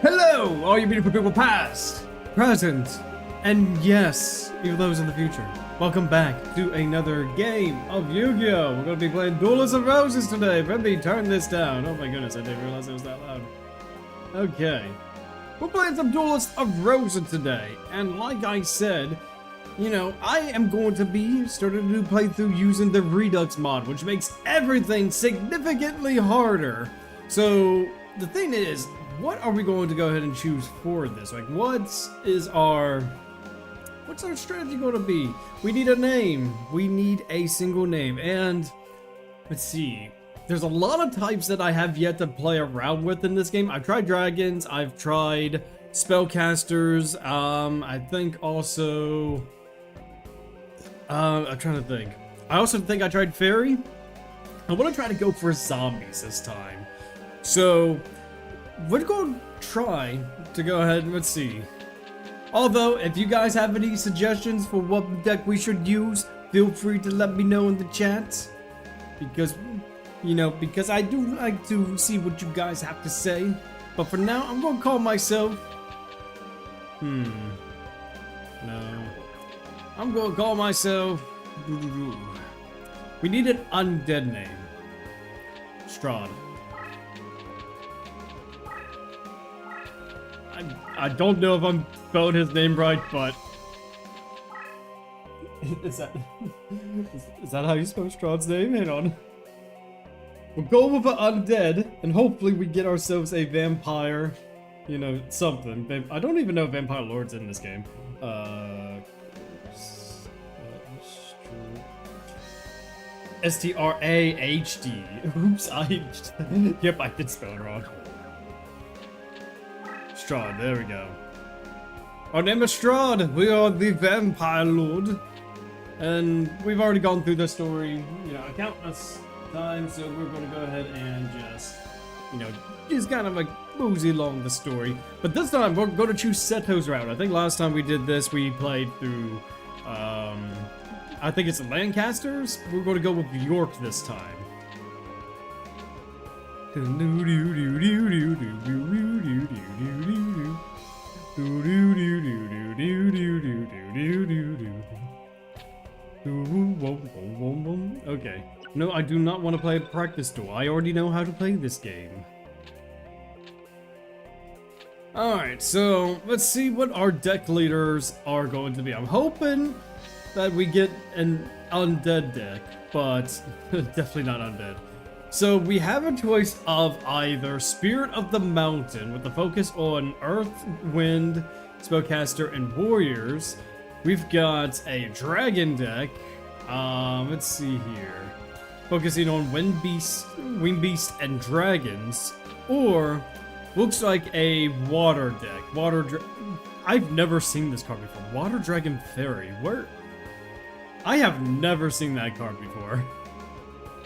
Hello, all you beautiful people past, present, and yes, even those in the future. Welcome back to another game of Yu-Gi-Oh! We're going to be playing Duelist of Roses today. Let me turn this down. Oh my goodness, I didn't realize it was that loud. Okay. We're playing some Duelist of Roses today, and like I said, you know, I am going to be starting a new playthrough using the Redux mod, which makes everything significantly harder. So, the thing is, what are we going to go ahead and choose for this? Like, what's our strategy going to be? We need a name. We need a single name. And, let's see. There's a lot of types that I have yet to play around with in this game. I've tried dragons. I've tried spellcasters. I think also... I'm trying to think. I also think I tried fairy. I want to try to go for zombies this time. So... we're going to try to go ahead and let's see. Although, if you guys have any suggestions for what deck we should use, feel free to let me know in the chat. Because, you know, because I do like to see what you guys have to say. But for now, I'm going to call myself... No. I'm going to call myself... We need an undead name. Strahd. I don't know if I'm spelling his name right, but is that how you spell Strahd's name? Hang on. We'll go with an undead, and hopefully we get ourselves a vampire. You know, something. I don't even know if Vampire Lord's in this game. S-T-R-A-H-D. Oops, yep, I did spell it wrong. Strahd, there we go. Our name is Strahd. We are the Vampire Lord. And we've already gone through the story, you know, countless times, so we're going to go ahead and just, you know, just kind of like mosey along the story. But this time, we're going to choose Seto's route. I think last time we did this, we played through, I think it's Lancasters. We're going to go with York this time. Okay. No, I do not want to play a practice duel. I already know how to play this game. Alright, so let's see what our deck leaders are going to be. I'm hoping that we get an undead deck, but definitely not undead. So we have a choice of either Spirit of the Mountain with the focus on Earth, Wind, Spellcaster, and Warriors. We've got a Dragon deck. Let's see here. Focusing on Wind Beast, and Dragons. Or looks like a Water deck. I've never seen this card before. Water Dragon Fairy. Where? I have never seen that card before.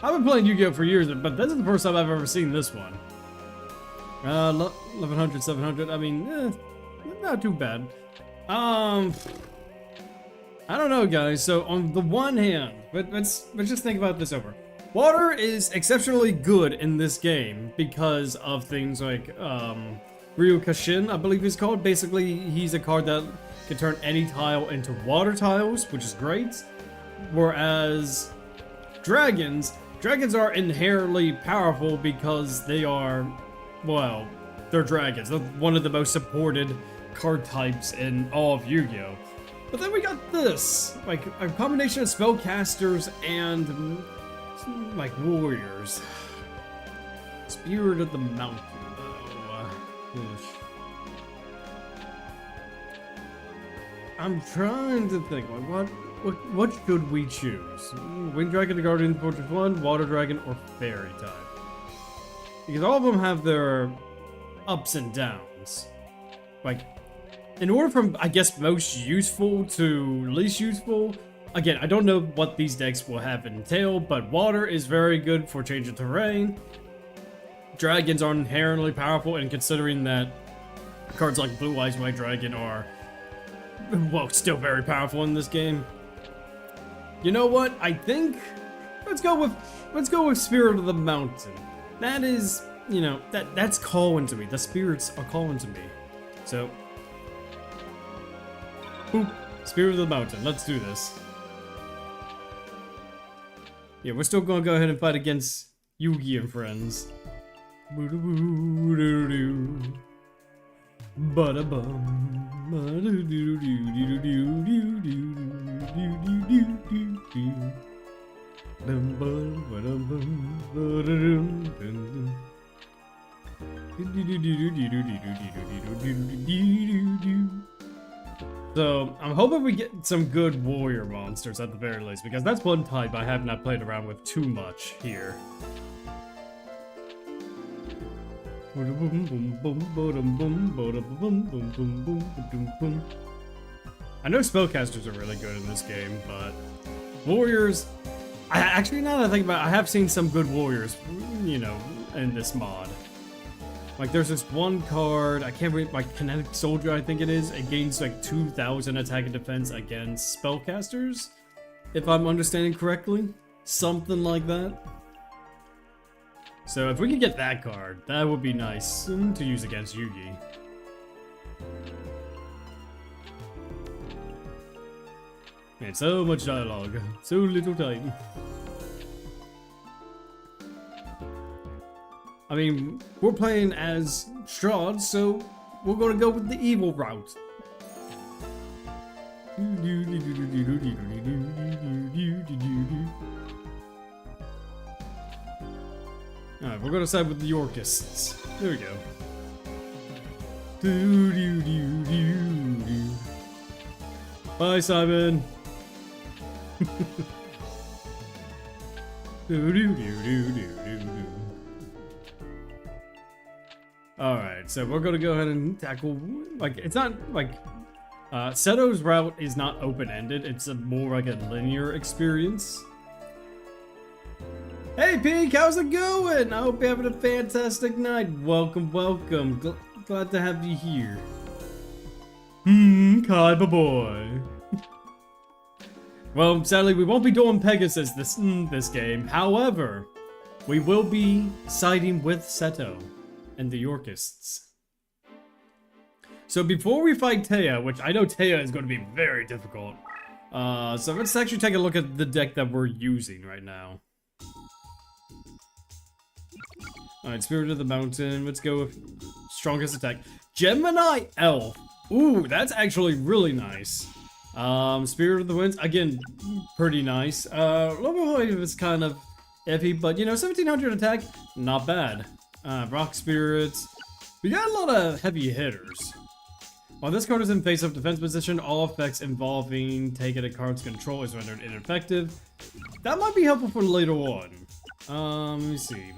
I've been playing Yu-Gi-Oh! For years, but this is the first time I've ever seen this one. 1100, 700, I mean, not too bad. I don't know, guys. So, on the one hand, let's just think about this over. Water is exceptionally good in this game because of things like, Ryu Kashin, I believe he's called. Basically, he's a card that can turn any tile into water tiles, which is great. Whereas, Dragons are inherently powerful because they are, well, they're dragons. They're one of the most supported card types in all of Yu-Gi-Oh! But then we got this, like a combination of spellcasters and like warriors. Spirit of the Mountain, though. I'm trying to think, like, what should we choose? Wind Dragon, the Guardian, Fortress 1, Water Dragon, or Fairy type? Because all of them have their ups and downs. Like, in order from, I guess, most useful to least useful, again, I don't know what these decks will have entail, but Water is very good for changing terrain. Dragons are inherently powerful, and considering that cards like Blue Eyes White Dragon are, well, still very powerful in this game. You know what? I think let's go with Spirit of the Mountain. That is you know, that's calling to me. The spirits are calling to me. So, boop, Spirit of the Mountain. Let's do this. Yeah, we're still gonna go ahead and fight against Yugi and friends. So, I'm hoping we get some good warrior monsters at the very least, because that's one type I have not played around with too much here. I know spellcasters are really good in this game, but warriors, actually now that I think about it, I have seen some good warriors, you know, in this mod. Like there's this one card, I can't read, like Kinetic Soldier I think it is, it gains like 2,000 attack and defense against spellcasters, if I'm understanding correctly. Something like that. So if we could get that card, that would be nice to use against Yugi. Man, so much dialogue, so little time. I mean, we're playing as Strahd, so we're gonna go with the evil route. Alright, we're gonna side with the Yorkists. There we go. Bye, Simon. Alright, so we're gonna go ahead and tackle, like, it's not, like, Seto's route is not open-ended, it's a more like a linear experience. Hey Pink, how's it going? I hope you're having a fantastic night. Welcome, welcome. Glad to have you here. Kaiba boy. Well, sadly, we won't be doing Pegasus this game. However, we will be siding with Seto and the Yorkists. So before we fight Taya, which I know Taya is going to be very difficult, so let's actually take a look at the deck that we're using right now. Alright, Spirit of the Mountain. Let's go with strongest attack. Gemini Elf. Ooh, that's actually really nice. Spirit of the Winds. Again, pretty nice. Level 5 is kind of iffy, but you know, 1700 attack, not bad. Rock Spirits. We got a lot of heavy hitters. While this card is in face-up defense position, all effects involving taking a card's control is rendered ineffective. That might be helpful for later on. Let me see.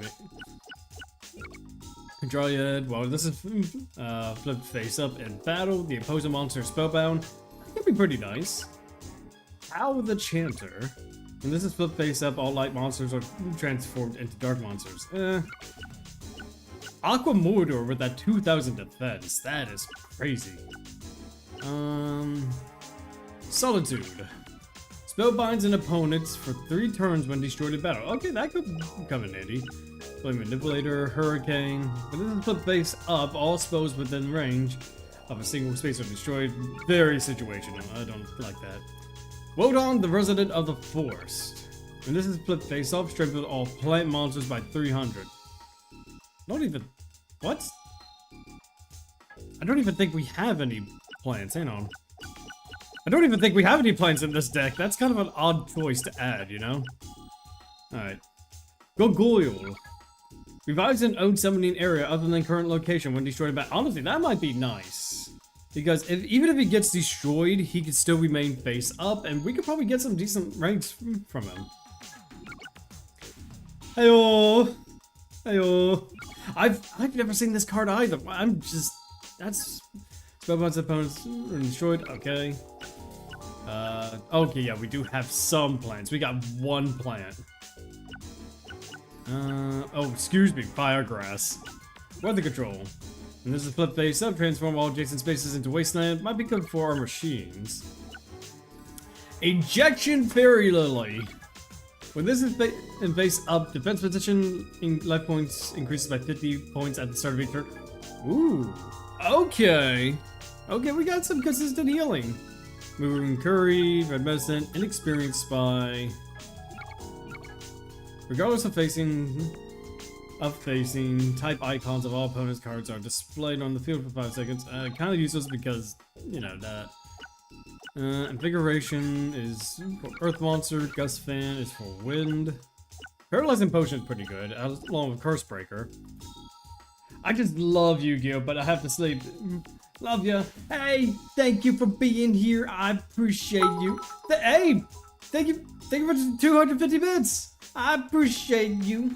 Dryad, well, this is flipped face up in battle. The opposing monster is spellbound. That could be pretty nice. Owl the Chanter. When this is flipped face up, all light monsters are transformed into dark monsters. Aqua Mordor with that 2,000 defense. That is crazy. Solitude. Spellbinds an opponent for 3 turns when destroyed in battle. Okay, that could come in handy. Flame Manipulator, Hurricane. But this is put face up, all spells within range of a single space are destroyed. Very situational. I don't like that. Wodan, the Resident of the Forest. When this is flipped face up, strengthen all plant monsters by 300. Not even... What? I don't even think we have any plants. Hang on. I don't even think we have any plants in this deck. That's kind of an odd choice to add, you know? Alright. Gargoyle. Revives an own summoning area other than current location when destroyed by... Honestly, that might be nice. Because even if he gets destroyed, he could still remain face up, and we could probably get some decent ranks from him. Heyo! Heyo! I've never seen this card either. I'm just... That's... Spellbound opponents are destroyed. Okay. Okay, yeah, we do have some plants. We got 1 plant. Oh, excuse me, Firegrass. Weather Control. And this is flip face up, transform all adjacent spaces into wasteland. Might be good for our machines. Ejection Fairy Lily. When this is in face up, defense position in life points increases by 50 points at the start of each turn. Ooh, okay. Okay, we got some consistent healing. Moving Curry, Red Medicine, Inexperienced Spy. Regardless of facing, type icons of all opponents' cards are displayed on the field for 5 seconds. Kind of useless because, you know, that. Invigoration is for Earth Monster, Gust Fan is for Wind. Paralyzing Potion is pretty good, along with Curse Breaker. I just love Yu-Gi-Oh, but I have to sleep. Love ya. Hey, thank you for being here. I appreciate you. Hey, thank you for 250 bits. I appreciate you.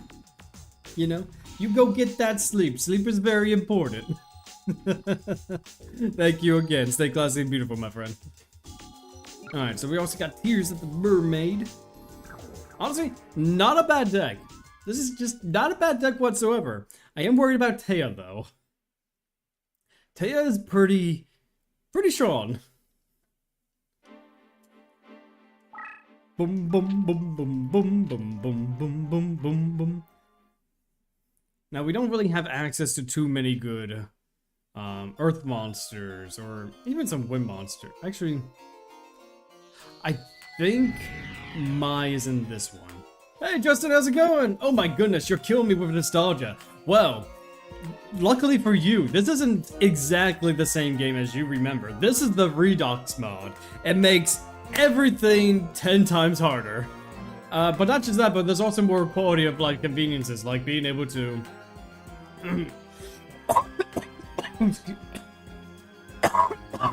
You know, you go get that sleep. Sleep is very important. Thank you again. Stay classy and beautiful, my friend. Alright, so we also got Tears of the Mermaid. Honestly, not a bad deck. This is just not a bad deck whatsoever. I am worried about Taya, though. Taya is pretty strong. Boom, boom, boom, boom, boom, boom, boom, boom, boom, boom, boom. Now, we don't really have access to too many good Earth monsters, or even some Wind monsters. Actually, I think Mai is in this one. Hey Justin, how's it going? Oh my goodness, you're killing me with nostalgia. Well, luckily for you, this isn't exactly the same game as you remember. This is the Redux mod. It makes everything 10 times harder. But not just that, but there's also more quality of like conveniences, like being able to...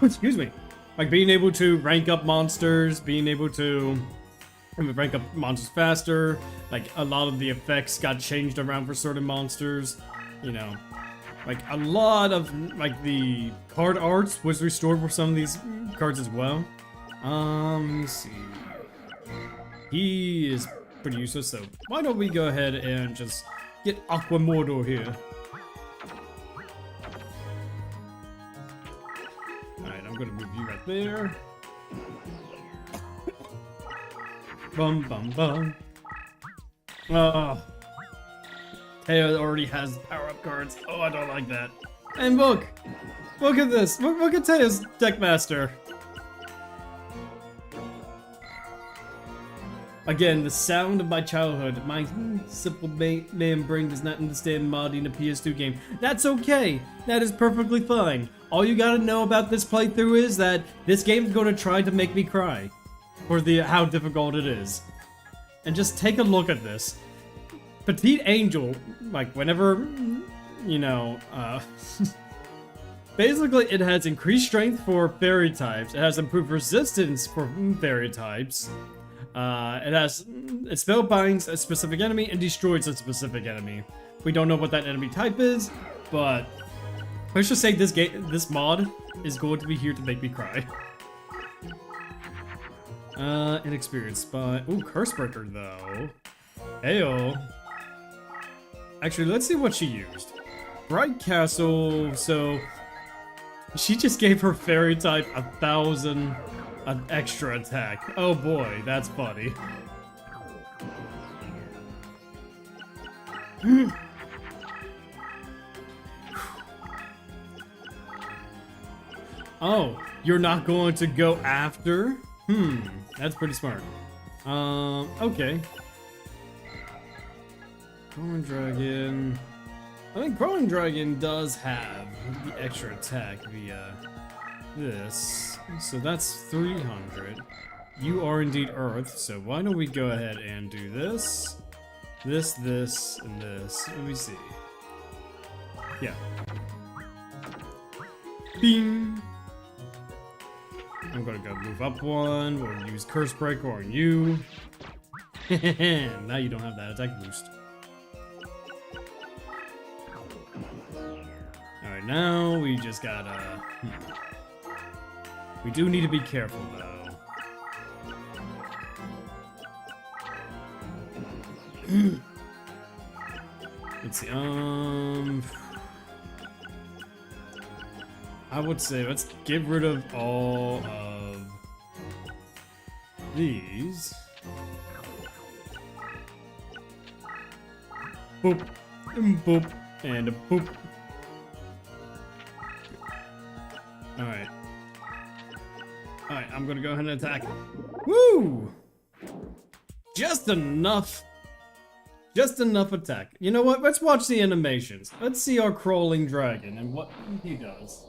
Excuse me. Like being able to rank up monsters, being able to rank up monsters faster. Like a lot of the effects got changed around for certain monsters. You know, like a lot of like the card arts was restored for some of these cards as well. Let me see. He is pretty useless, so why don't we go ahead and just get Aquamordo here. Alright, I'm gonna move you right there. Bum bum bum. Oh. Teo already has power-up cards. Oh, I don't like that. And look! Look at this! Look at Teo's Deckmaster! Again, the sound of my childhood. My simple man brain does not understand modding a PS2 game. That's okay. That is perfectly fine. All you gotta know about this playthrough is that this game is gonna try to make me cry. For how difficult it is. And just take a look at this. Petite Angel, like whenever, you know, basically it has increased strength for fairy types. It has improved resistance for fairy types. It has, it spell binds a specific enemy and destroys a specific enemy. We don't know what that enemy type is, but let's just say this mod is going to be here to make me cry. Inexperienced spy. Ooh, Curse Breaker though. Ayo. Actually, let's see what she used. Bright Castle, so she just gave her fairy type 1,000 an extra attack. Oh boy, that's funny. Oh, you're not going to go after? That's pretty smart. Okay. Growing Dragon. I think Growing Dragon does have the extra attack via this. So that's 300. You are indeed Earth, so why don't we go ahead and do this? This, and this. Let me see. Yeah. Bing! I'm gonna go move up one. We'll use Curse Breaker on you. Now you don't have that attack boost. Alright, now we just gotta... We do need to be careful, though. Let's see, I would say let's get rid of all of these. boop, and boop, and a boop. Alright. Alright, I'm gonna go ahead and attack. Woo! Just enough. Just enough attack. You know what? Let's watch the animations. Let's see our crawling dragon and what he does.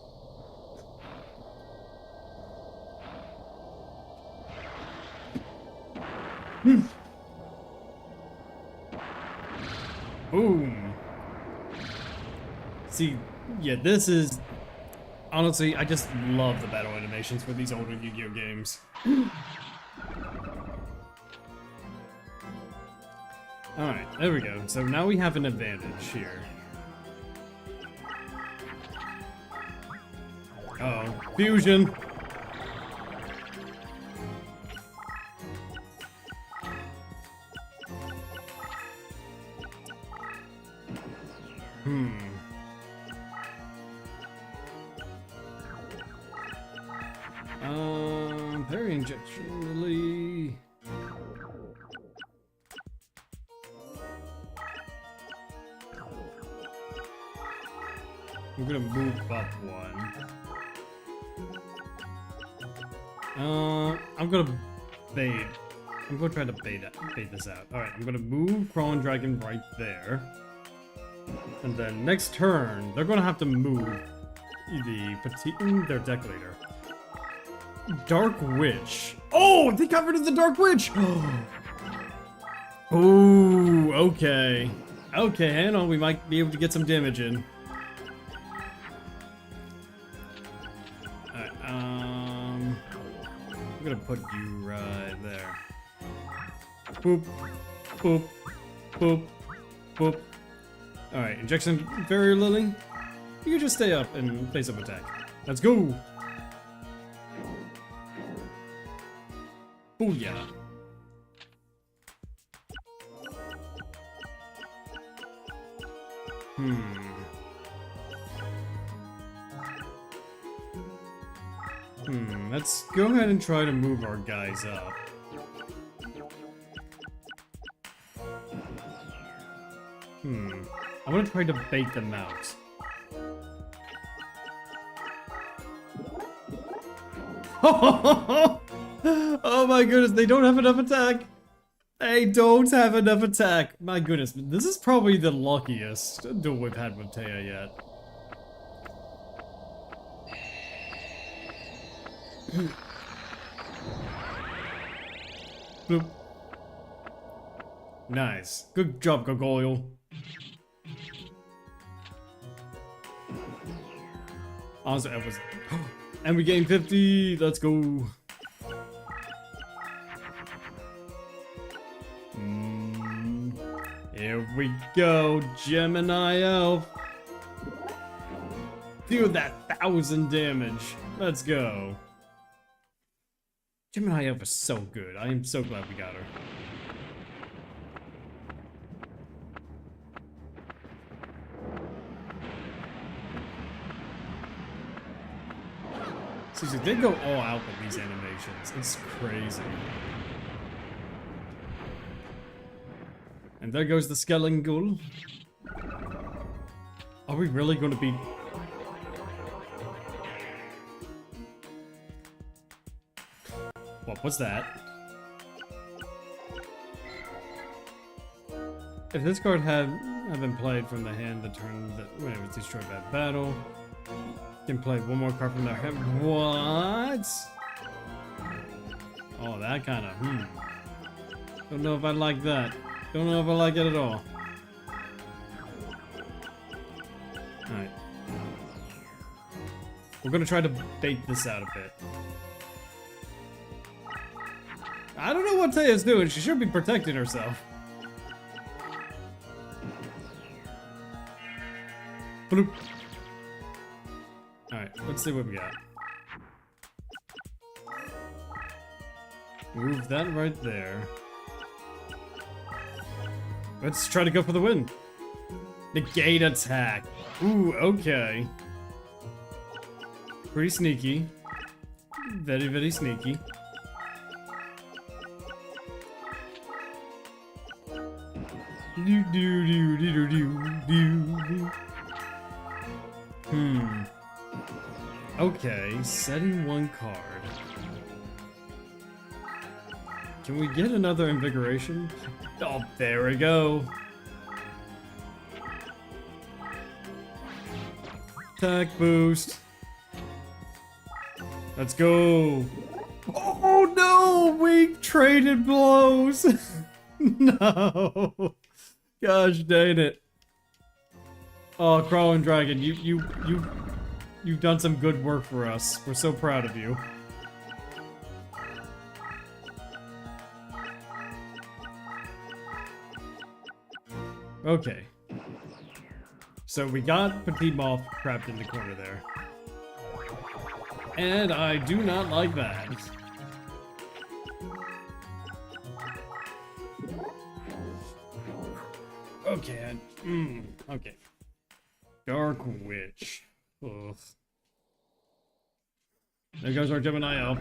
Boom. See, yeah, this is... Honestly, I just love the battle animations for these older Yu-Gi-Oh games. Alright, there we go. So now we have an advantage here. Uh-oh. Fusion! Parry injection, Lily. I'm gonna move up one. I'm gonna bait. I'm gonna try to bait this out. Alright, I'm gonna move Crawling Dragon right there. And then next turn, they're gonna have to move their deck leader. Dark Witch. Oh, they got rid of the Dark Witch! Oh, okay. Okay, hang on, we might be able to get some damage in. Alright, I'm gonna put you right there. Boop, boop, boop, boop. Alright, injection Barrier Lily. You can just stay up and play some attack. Let's go! Booyah! Let's go ahead and try to move our guys up. I'm gonna try to bait them out. Oh my goodness, they don't have enough attack! They don't have enough attack! My goodness, this is probably the luckiest duel we've had with Taya yet. Bloop. Nice. Good job, Gargoyle. Honestly, that was... And we gained 50! Let's go! Here we go, Gemini Elf! Deal that 1,000 damage! Let's go! Gemini Elf is so good. I am so glad we got her. Seriously, they go all out with these animations. It's crazy. And there goes the Skeleton Ghoul. Are we really going to be... What's that? If this card had been played from the hand the turn that when it was destroyed by battle, can play one more card from their hand. What? Oh, that kind of, Don't know if I like that. Don't know if I like it at all. Alright. We're gonna try to bait this out a bit. I don't know what Taya's doing. She should be protecting herself. Bloop. Alright, let's see what we got. Move that right there. Let's try to go for the win. Negate attack. Ooh, okay. Pretty sneaky. Very, very sneaky. Do, do, do, do, do, do, do. Okay, setting one card. Can we get another invigoration? Oh, there we go. Attack boost. Let's go. Oh no, we traded blows. No. Gosh dang it. Oh, Crawling Dragon, you've done some good work for us. We're so proud of you. Okay. So we got Petit Moth trapped in the corner there. And I do not like that. Okay, okay. Dark Witch. Ugh. There goes our Gemini elf.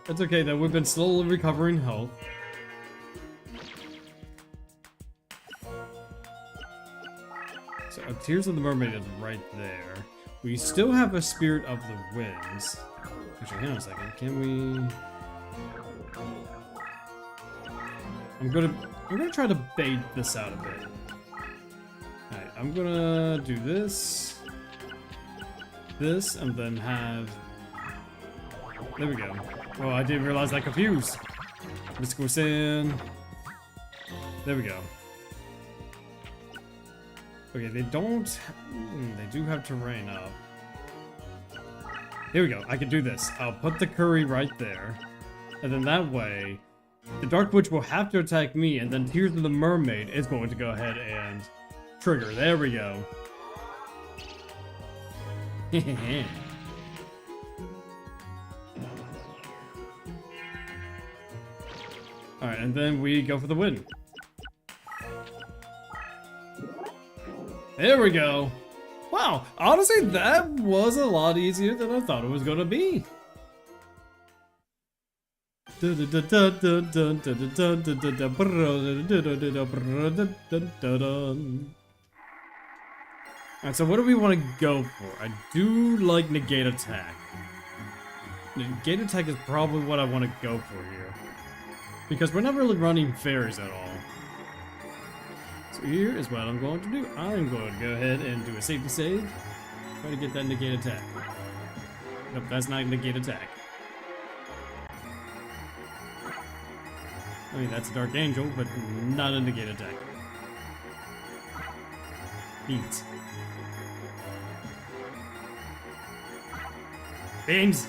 That's okay though, we've been slowly recovering health. So Tears of the Mermaid is right there. We still have a Spirit of the Winds. Actually, hang on a second. Can we... I'm gonna try to bait this out a bit. Alright, I'm gonna do this, and then have... There we go. Oh, I didn't realize I confused. Mystical Sin. There we go. Okay, they don't... they do have terrain up. Here we go, I can do this. I'll put the curry right there. And then that way, the Dark Witch will have to attack me, and then Tears of the Mermaid is going to go ahead and trigger. There we go. Alright, and then we go for the win. There we go. Wow, honestly, that was a lot easier than I thought it was gonna be. Alright, so what do we want to go for? I do like negate attack. Negate attack is probably what I want to go for here. Because we're not really running fairies at all. So here is what I'm going to do. I'm going to go ahead and do a safety save. Try to get that negate attack. Nope, that's not negate attack. I mean, that's a Dark Angel, but not a negate attack. Beans. Beans!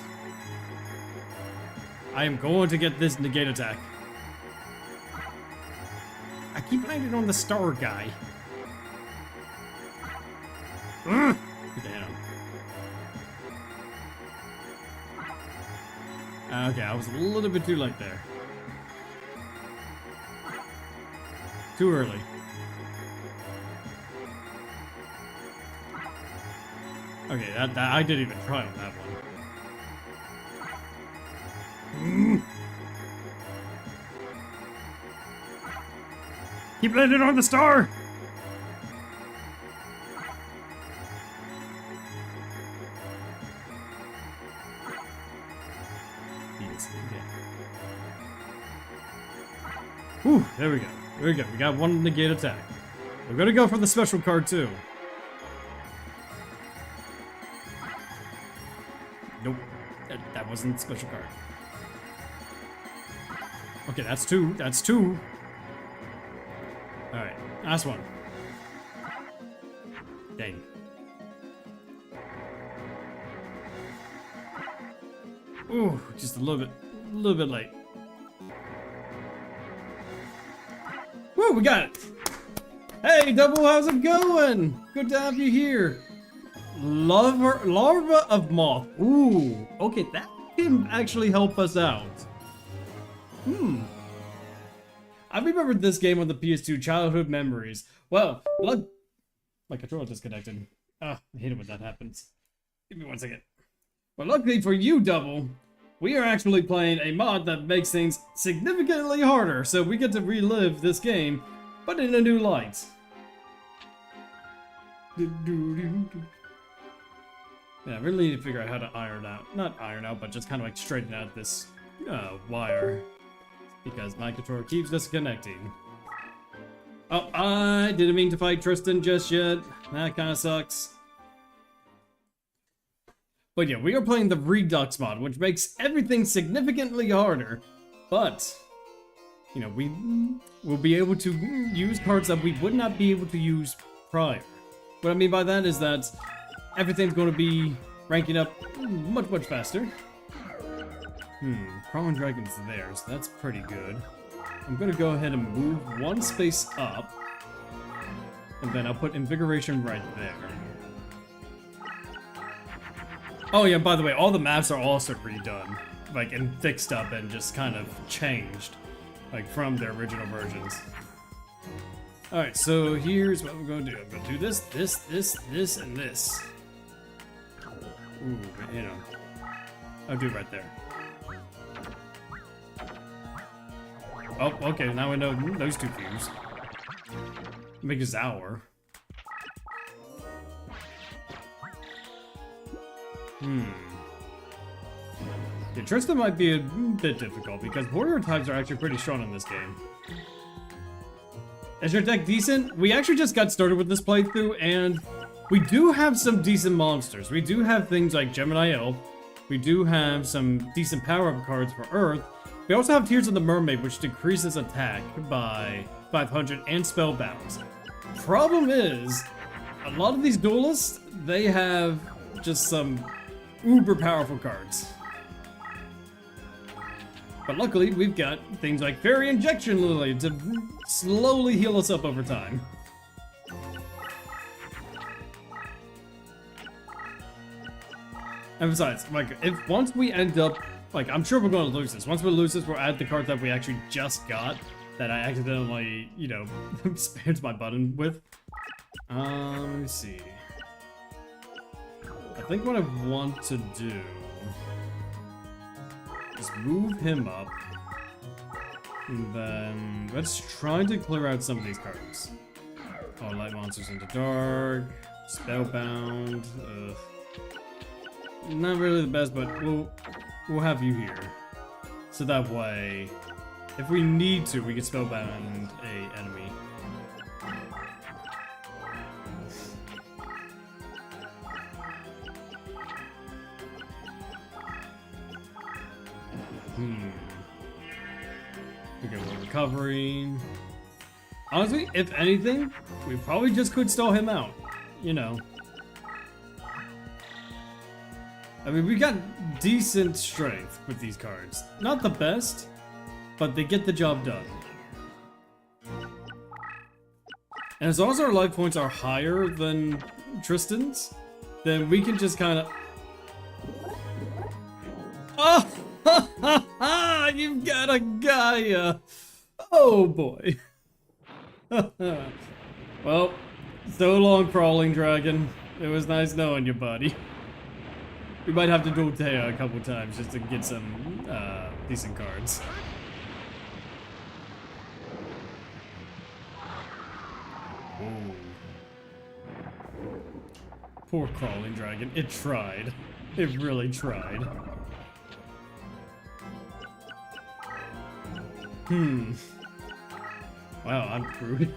I am going to get this negate attack. I keep landing on the star guy. Damn. Okay, I was a little bit too late there. Too early. Okay, that I didn't even try on that one. Keep landing on the star! Whew, there we go. There we go. We got one negate attack. We're gonna go for the special card too. Nope. That wasn't the special card. Okay, that's two. That's two. Alright, last one. Dang. Ooh, just a little bit late. Woo, we got it! Hey, Double, how's it going? Good to have you here. Larva of Moth. Ooh, okay, that can actually help us out. I remembered this game on the PS2, childhood memories. Well, my controller disconnected. Ah, I hate it when that happens. Give me 1 second. Well, luckily for you, Double, we are actually playing a mod that makes things significantly harder, so we get to relive this game but in a new light. Yeah, I really need to figure out how to iron out, not iron out, but just kind of like straighten out this wire, because my controller keeps disconnecting. Oh, I didn't mean to fight Tristan just yet. That kind of sucks. But yeah, we are playing the Redux mod, which makes everything significantly harder. But, you know, we will be able to use cards that we would not be able to use prior. What I mean by that is that everything's going to be ranking up much, much faster. Crawling Dragon's there, so that's pretty good. I'm going to go ahead and move one space up. And then I'll put Invigoration right there. Oh yeah, by the way, all the maps are also redone. Like, and fixed up and just kind of changed. Like, from their original versions. Alright, so here's what we're going to do. I'm going to do this, this, and this. Ooh, you know. I'll do it right there. Oh, okay, now we know those two views. Make a Zower. Yeah, Tristan might be a bit difficult because warrior types are actually pretty strong in this game. Is your deck decent? We actually just got started with this playthrough, and we do have some decent monsters. We do have things like Gemini Elf. We do have some decent power-up cards for Earth. We also have Tears of the Mermaid, which decreases attack by 500 and spellbounds. Problem is, a lot of these duelists, they have just some uber powerful cards. But luckily, we've got things like Fairy Injection Lily to slowly heal us up over time. And besides, like, if once we end up, like, I'm sure we're going to lose this. Once we lose this, we'll add the card that we actually just got that I accidentally, you know, spammed my button with. Let me see. I think what I want to do is move him up. And then let's try to clear out some of these cards. Oh, Light Monsters into Dark, Spellbound. Not really the best, but we'll have you here. So that way, if we need to, we can Spellbound a enemy. We get more recovery. Honestly, if anything, we probably just could stall him out. You know. I mean, we got decent strength with these cards. Not the best, but they get the job done. And as long as our life points are higher than Tristan's, then we can just kind of... Oh! You've got a Gaia! Oh boy. Well, so long, Crawling Dragon. It was nice knowing you, buddy. We might have to duel Taya a couple times just to get some decent cards. Ooh. Poor Crawling Dragon. It tried. It really tried. Wow, I'm screwed.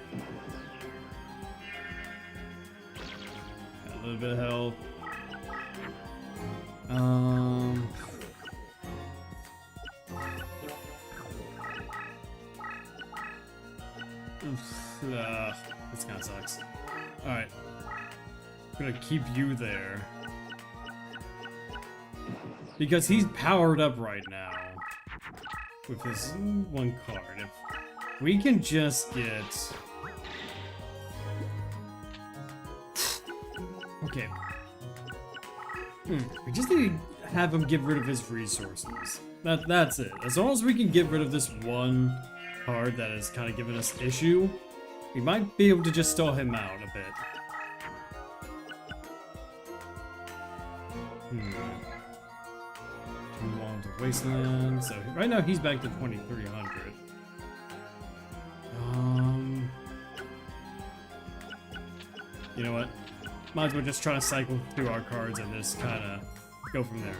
Got a little bit of health. This kind of sucks. Alright. I'm gonna keep you there. Because he's powered up right now. With his one card. If we can just get... Okay. We just need to have him get rid of his resources. That's it. As long as we can get rid of this one card that has kind of given us issue, we might be able to just stall him out a bit. Move on to Wasteland. So right now he's back to 2300. You know what? Might as well just try to cycle through our cards and just kind of go from there.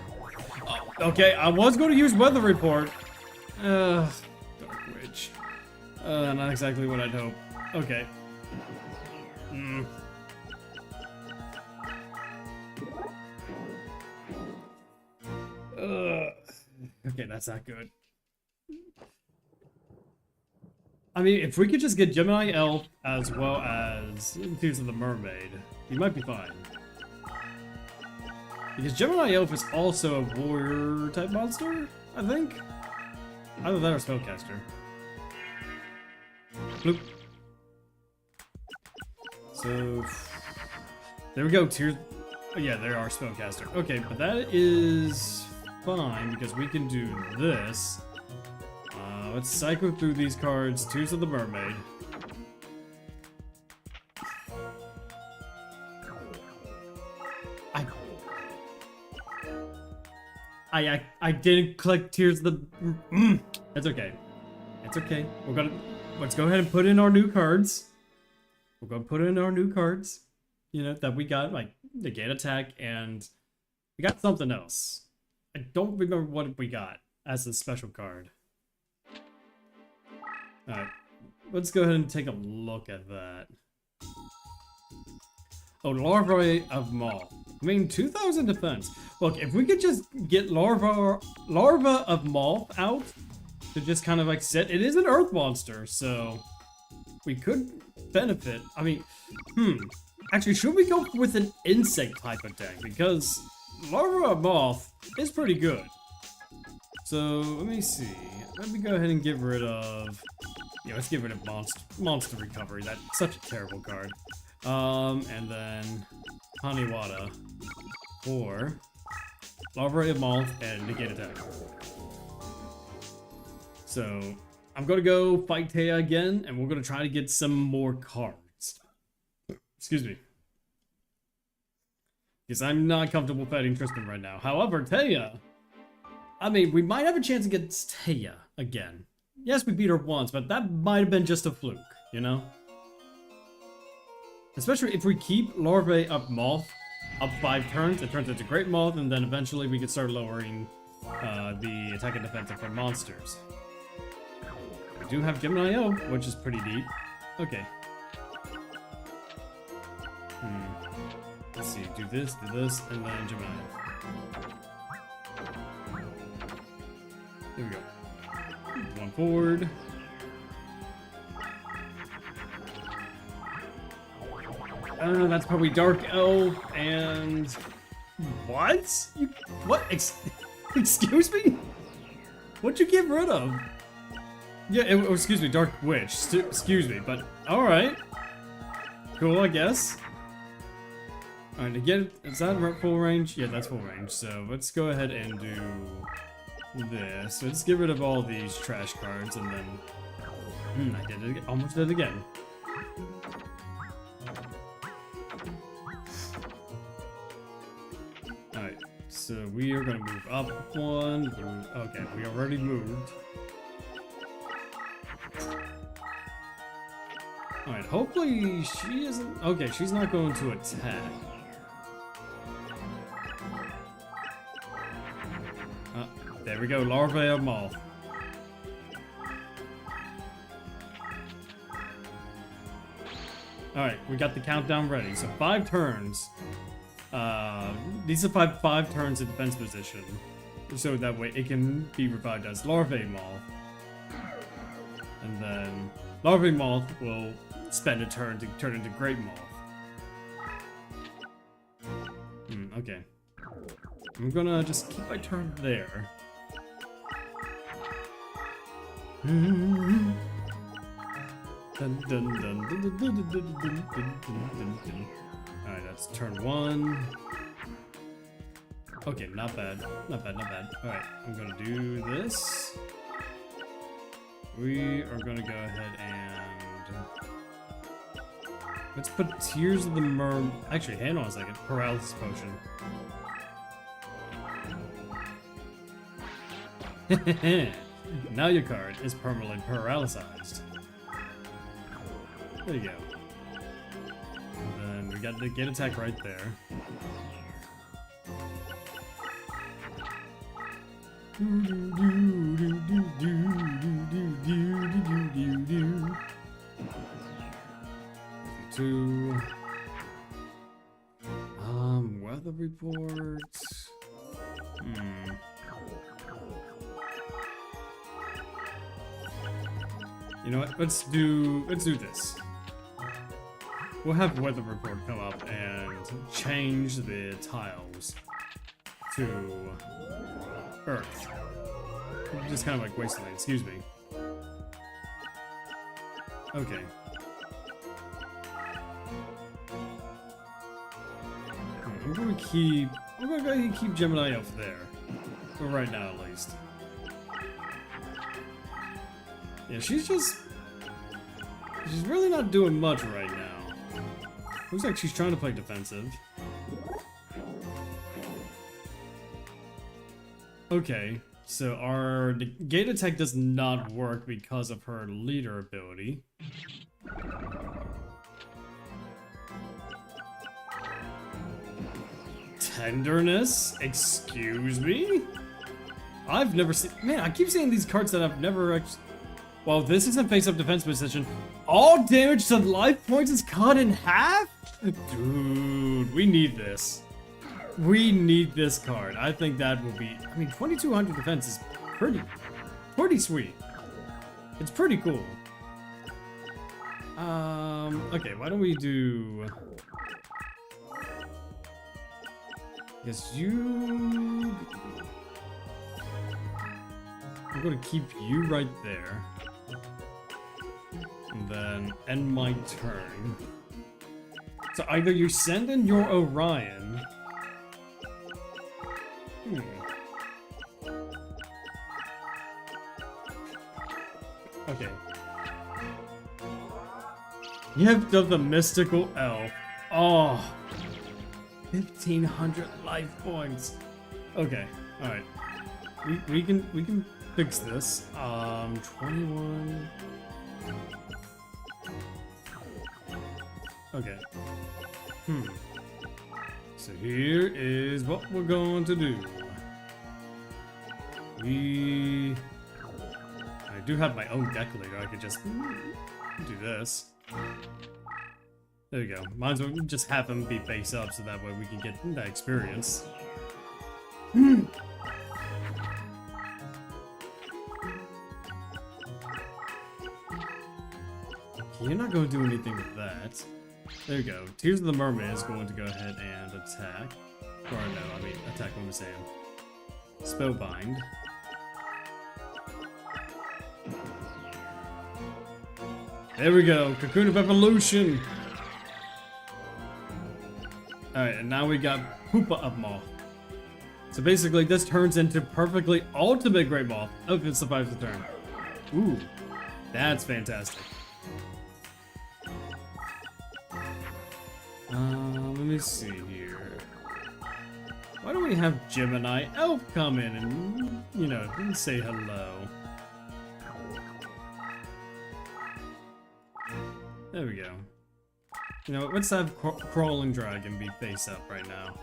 Okay, I was going to use weather report. Dark Witch. Not exactly what I'd hope. Okay. Okay, that's not good. I mean, if we could just get Gemini Elf as well as Tears of the Mermaid, he might be fine. Because Gemini Elf is also a warrior type monster, I think. Either that or spellcaster. Bloop. So there we go. Tears. Oh, yeah, there are spellcaster. Okay, but that is fine because we can do this. Let's cycle through these cards. Tears of the Mermaid. I didn't click Tears of the... That's okay. It's okay. Let's go ahead and put in our new cards. We're gonna put in our new cards. You know, that we got, like, the Gate Attack, and we got something else. I don't remember what we got as a special card. Alright, let's go ahead and take a look at that. Oh, Larvae of Moth. I mean, 2,000 defense. Look, if we could just get Larva of Moth out to just kind of like sit. It is an earth monster, so we could benefit. I mean, actually, should we go with an insect type of deck? Because Larva of Moth is pretty good. So, let me see. Let me go ahead and get rid of... Yeah, let's get rid of Monster Recovery. That's such a terrible card. And then Haniwada for Larvae of Moth and Negate Attack. So, I'm gonna go fight Taya again, and we're gonna try to get some more cards. Excuse me. Because I'm not comfortable fighting Tristan right now. However, Taya... I mean, we might have a chance against Taya again. Yes, we beat her once, but that might have been just a fluke, you know? Especially if we keep Larvae of Moth up 5 turns, it turns into Great Moth, and then eventually we can start lowering the attack and defense of our monsters. We do have Gemini Elf, which is pretty deep. Okay. Let's see, do this, and then Gemini Elf. Here we go. One forward. That's probably Dark Elf and... What? What? Excuse me? What'd you get rid of? Yeah, excuse me, Dark Witch. Excuse me, but alright. Cool, I guess. Alright, again, is that full range? Yeah, that's full range. So let's go ahead and do this. Let's get rid of all these trash cards and then... I did it. Almost did it again. Alright, so we are going to move up one. Okay, we already moved. Alright, hopefully she isn't... Okay, she's not going to attack. There we go, Larvae of Moth. Alright, we got the countdown ready. So 5 turns. These are five turns in defense position. So that way it can be revived as Larvae Moth. And then Larvae Moth will spend a turn to turn into Great Moth. Okay. I'm gonna just keep my turn there. Alright, that's turn 1. Okay, not bad. Not bad. Alright, I'm gonna do this. We are gonna go ahead and... Let's put Tears of the Mermaid... Actually, hang on a second. Paralysis Potion. Now your card is permanently paralyzed. There you go. And then we got the gate attack right there. Two. Weather reports. You know what? Let's do this. We'll have weather report come up and change the tiles to Earth. Just kind of like wasteland, excuse me. Okay. I'm gonna go ahead and keep Gemini off there. For right now at least. Yeah, she's really not doing much right now. Looks like she's trying to play defensive. Okay, so our gate attack does not work because of her leader ability. Tenderness? Excuse me? I've never seen... Man, I keep seeing these cards that I've never actually... Well, this isn't face-up defense position. All damage to life points is cut in half? Dude, we need this. We need this card. I think that will be... I mean, 2200 defense is pretty sweet. It's pretty cool. Okay, why don't we do... I guess you... I'm gonna keep you right there. And then end my turn. So either you send in your Orion... Okay. Gift of the Mystical Elf. Oh. 1500 life points. Okay, alright. We can fix this. 21. Okay. So here is what we're going to do. I do have my own deck later. I could just do this. There you go. Might as well just have him be face up so that way we can get that experience. You're not going to do anything with that. There you go. Tears of the Mermaid is going to go ahead and attack. Or no, I mean attack what I'm saying. Spellbind. There we go. Cocoon of Evolution. Alright, and now we got Pupa of Moth. So basically, this turns into perfectly ultimate Great Moth if it survives the turn. Ooh, that's fantastic. Let me see here. Why don't we have Gemini Elf come in and, you know, say hello? There we go. You know, let's have Crawling Dragon be face up right now.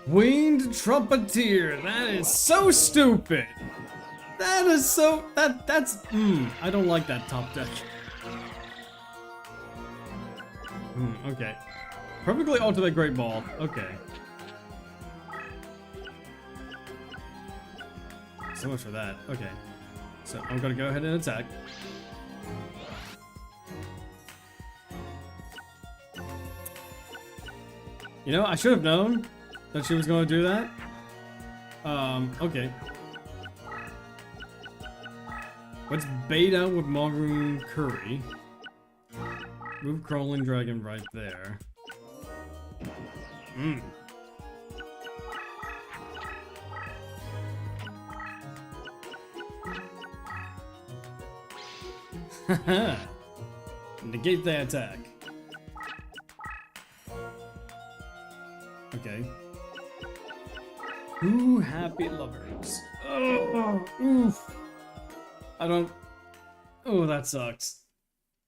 Winged Trumpeter! That is so stupid! That is so... That's... I don't like that top deck. Okay. Perfectly ultimate Great Ball. Okay. So much for that. Okay. So I'm gonna go ahead and attack. You know, I should have known that she was going to do that. Okay. Let's bait out with Maroon Curry. Move Crawling Dragon right there. Haha. Negate the attack. Okay. 2 happy lovers. Oh, oof. I don't... Oh, that sucks.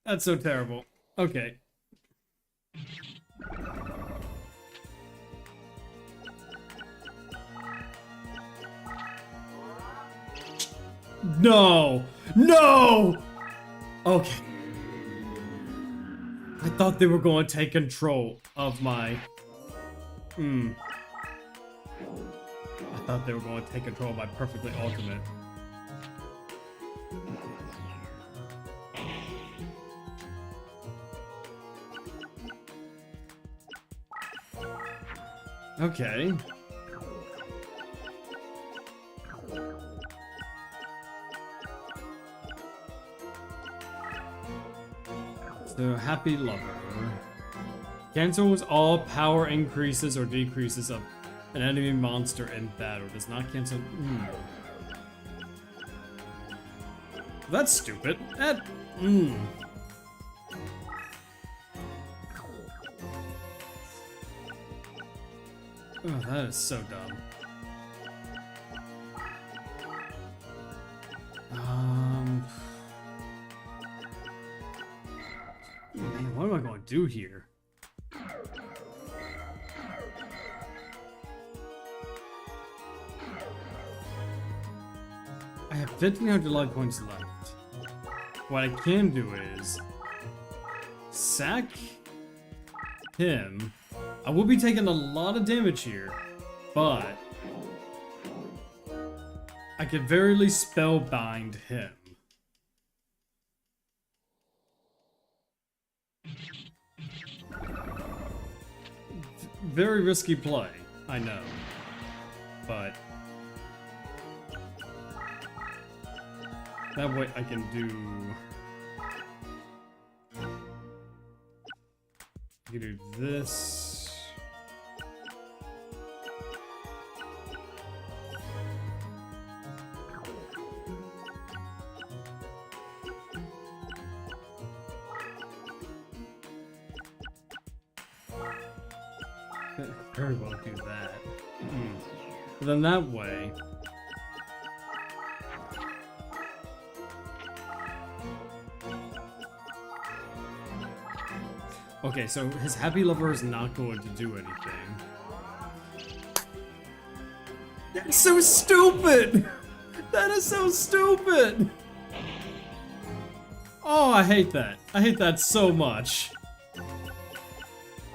That's so terrible. Okay. No! No! Okay. I thought they were going to take control of my... I thought they were going to take control of my perfectly ultimate. Okay. So, happy lover. Cancels all power increases or decreases of an enemy monster in battle. Does not cancel... That's stupid. That... Oh, that is so dumb. Man, what am I going to do here? I have 1,500 life points left. What I can do is sack him. I will be taking a lot of damage here, but I could very least spellbind him. Very risky play, I know, but that way I can do... I can do this. Very well do that. But then that way... Okay, so his happy lover is not going to do anything. That's so stupid! That is so stupid! Oh, I hate that. I hate that so much.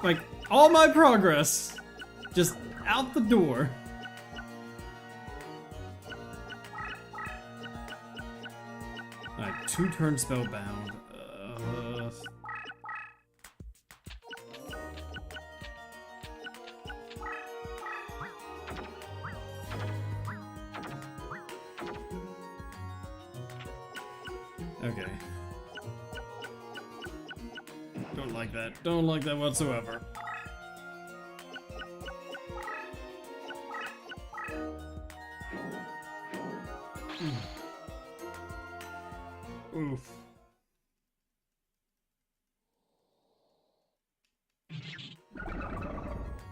Like, all my progress, just out the door. Alright, 2 turns spellbound. Okay. Don't like that. Don't like that whatsoever. Oof.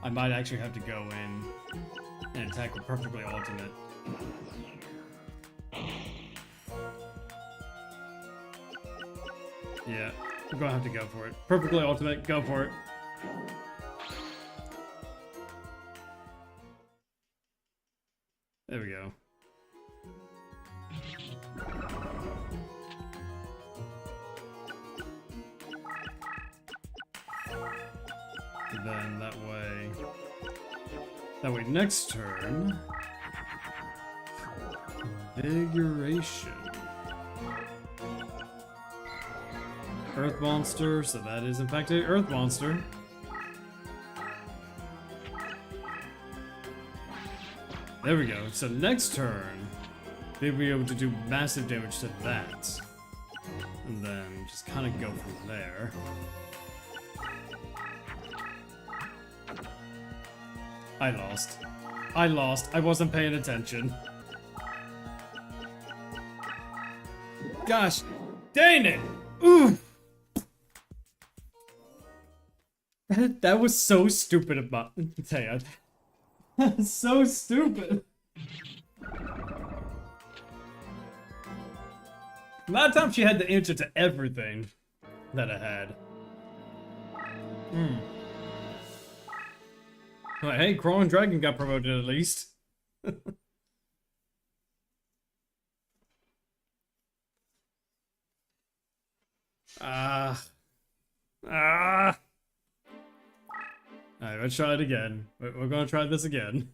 I might actually have to go in and attack with perfectly ultimate. Yeah, I'm gonna have to go for it. Perfectly ultimate, go for it. There we go. And then that way next turn, Invigoration. Earth monster, so that is in fact a earth monster. There we go. So next turn, they'll be able to do massive damage to that. And then just kind of go from there. I lost. I lost. I wasn't paying attention. Gosh, dang it! Ooh. That was so stupid about Taya. That's so stupid. That time she had the answer to everything that I had. Well, hey, Crawling Dragon got promoted at least. Alright, let's try it again. We're gonna try this again.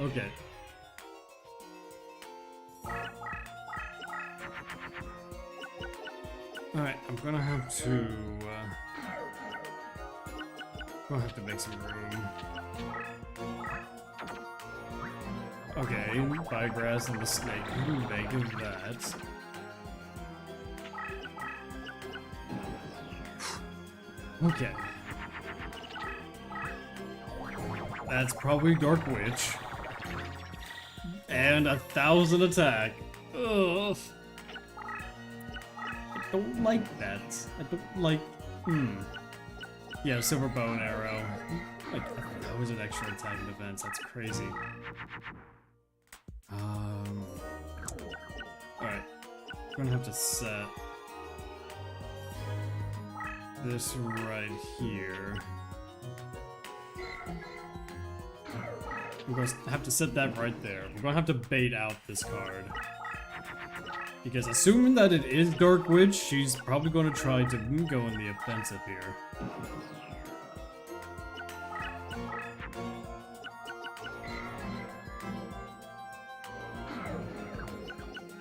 Okay. Alright, I'm gonna have to make some room. Okay, Firegrass and the snake. Make of that. Okay. That's probably Dark Witch. And 1,000 attack. Ugh. I don't like that. I don't like. Yeah, Silver Bow and Arrow. Like 1,000 extra attack and defense. That's crazy. Alright. I'm gonna have to set this right here. I'm going to have to set that right there. We're going to have to bait out this card. Because assuming that it is Dark Witch, she's probably going to try to go in the offensive here.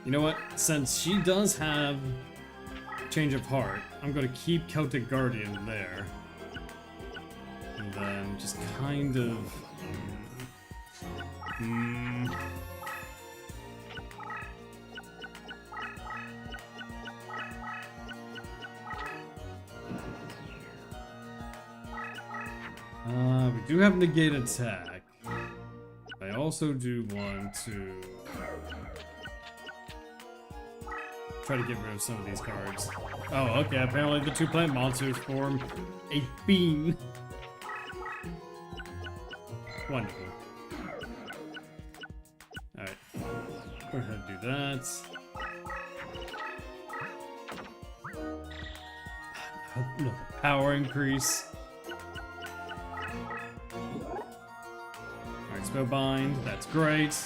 You know what? Since she does have Change of Heart, I'm going to keep Celtic Guardian there. And then just kind of... we do have negate attack. I also do want to try to get rid of some of these cards. Oh, okay, apparently the two plant monsters form a beam. Wonderful. Alright, go ahead and do that. No, power increase. Alright, Spellbind, that's great.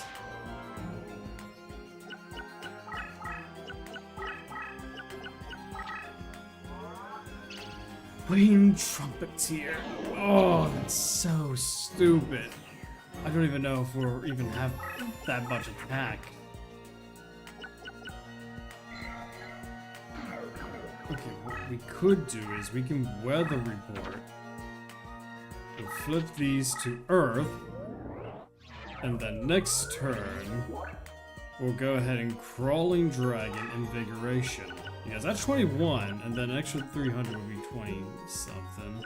Winged Trumpeteer. Oh, that's so stupid. I don't even know if we'll even have that much attack. Okay, what we could do is we can Weather Report. We'll flip these to Earth. And then next turn, we'll go ahead and Crawling Dragon Invigoration. Because that's 21, and then an extra 300 would be 20 something.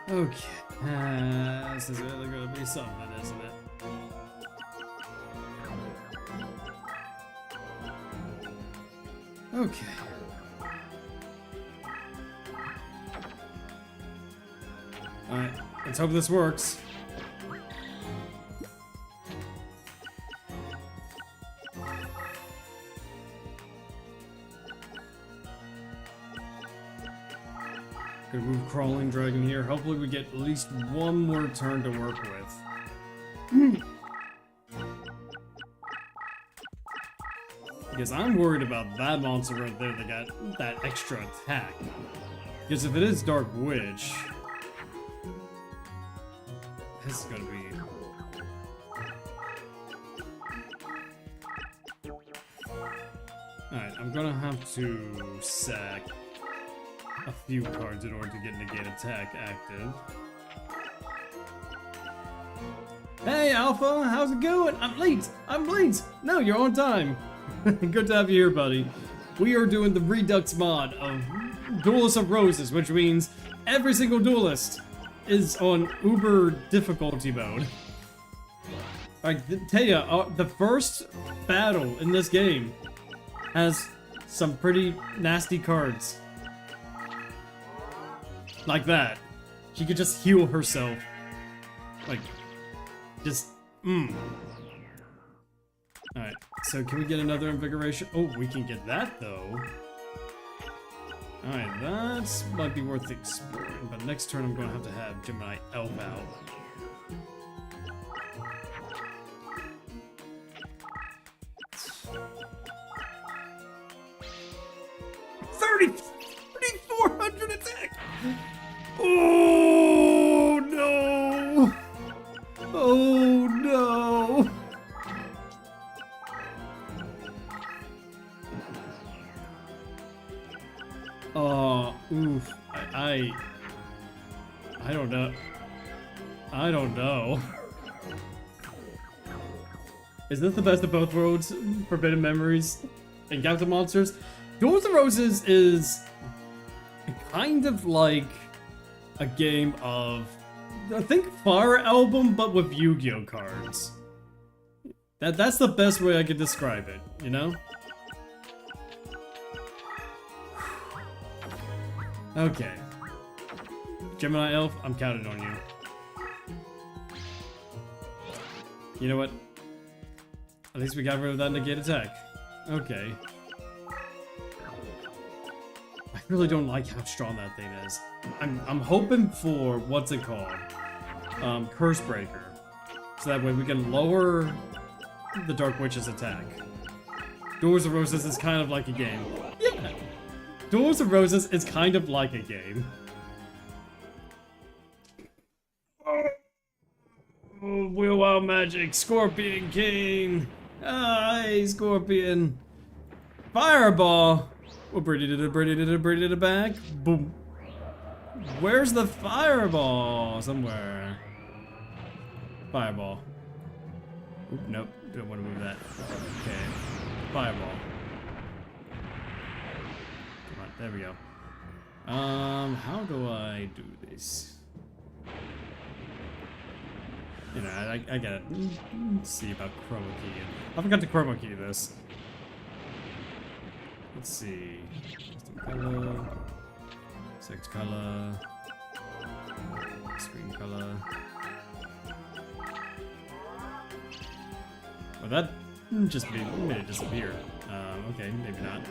Okay, this is really gonna be something, isn't it? Okay. Alright, let's hope this works. Gonna move Crawling Dragon here. Hopefully we get at least one more turn to work with. Because I'm worried about that monster right there that got that extra attack. Because if it is Dark Witch, this is gonna be... Alright, I'm gonna have to sack a few cards in order to get Negate Attack active. Hey Alpha, how's it going? I'm late! I'm late! No, you're on time! Good to have you here, buddy. we are doing the Redux mod of Duelist of Roses, which means every single duelist is on uber difficulty mode. Like, Taya, the first battle in this game has some pretty nasty cards. Like that. She could just heal herself. Like, just, Alright, so can we get another invigoration? Oh, we can get that, though. Alright, that might be worth exploring, but next turn I'm going to have Gemini Elf out. 3,400 attack! Oh no! Oh no! Oof. I don't know. I don't know. Is this the best of both worlds? Forbidden Memories and Captain Monsters? Duels of Roses is kind of like a game of, I think, Fire Emblem, but with Yu-Gi-Oh cards. That's the best way I could describe it, you know? Okay. Gemini Elf, I'm counting on you. You know what? At least we got rid of that negate attack. Okay. I really don't like how strong that thing is. I'm hoping for, what's it called? Curse Breaker. So that way we can lower the Dark Witch's attack. Duels of Roses is kind of like a game. Yeah! Duels of Roses is kind of like a game. Oh, Wheel Wild Magic, Scorpion King! Hey, Scorpion! Fireball! Oh, Brady did it back. Boom. Where's the fireball? Somewhere. Fireball. Oop, nope, don't want to move that. Okay. Fireball. Come on, there we go. How do I do this? You know, I gotta see about chroma key. I forgot to chroma key this. Let's see. Custom color. Select color. Screen color. Well, that just made it disappear. Okay, maybe not.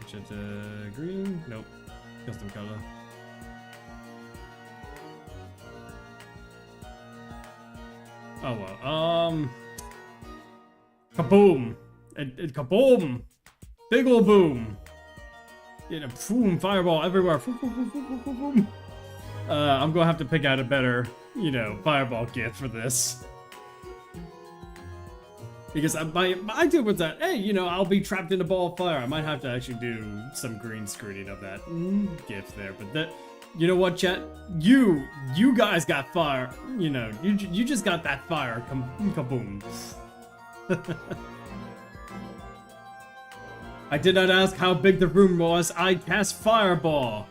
Change to green. Nope. Custom color. Oh well. Kaboom! Kaboom! Big ol' boom! Yeah, boom! Fireball everywhere! I'm gonna have to pick out a better, you know, fireball gift for this. Because my idea was that, hey, you know, I'll be trapped in a ball of fire. I might have to actually do some green screening of that gift there. But that, you know what, chat? You guys got fire. You know, you just got that fire. Kaboom. I did not ask how big the room was. I cast Fireball.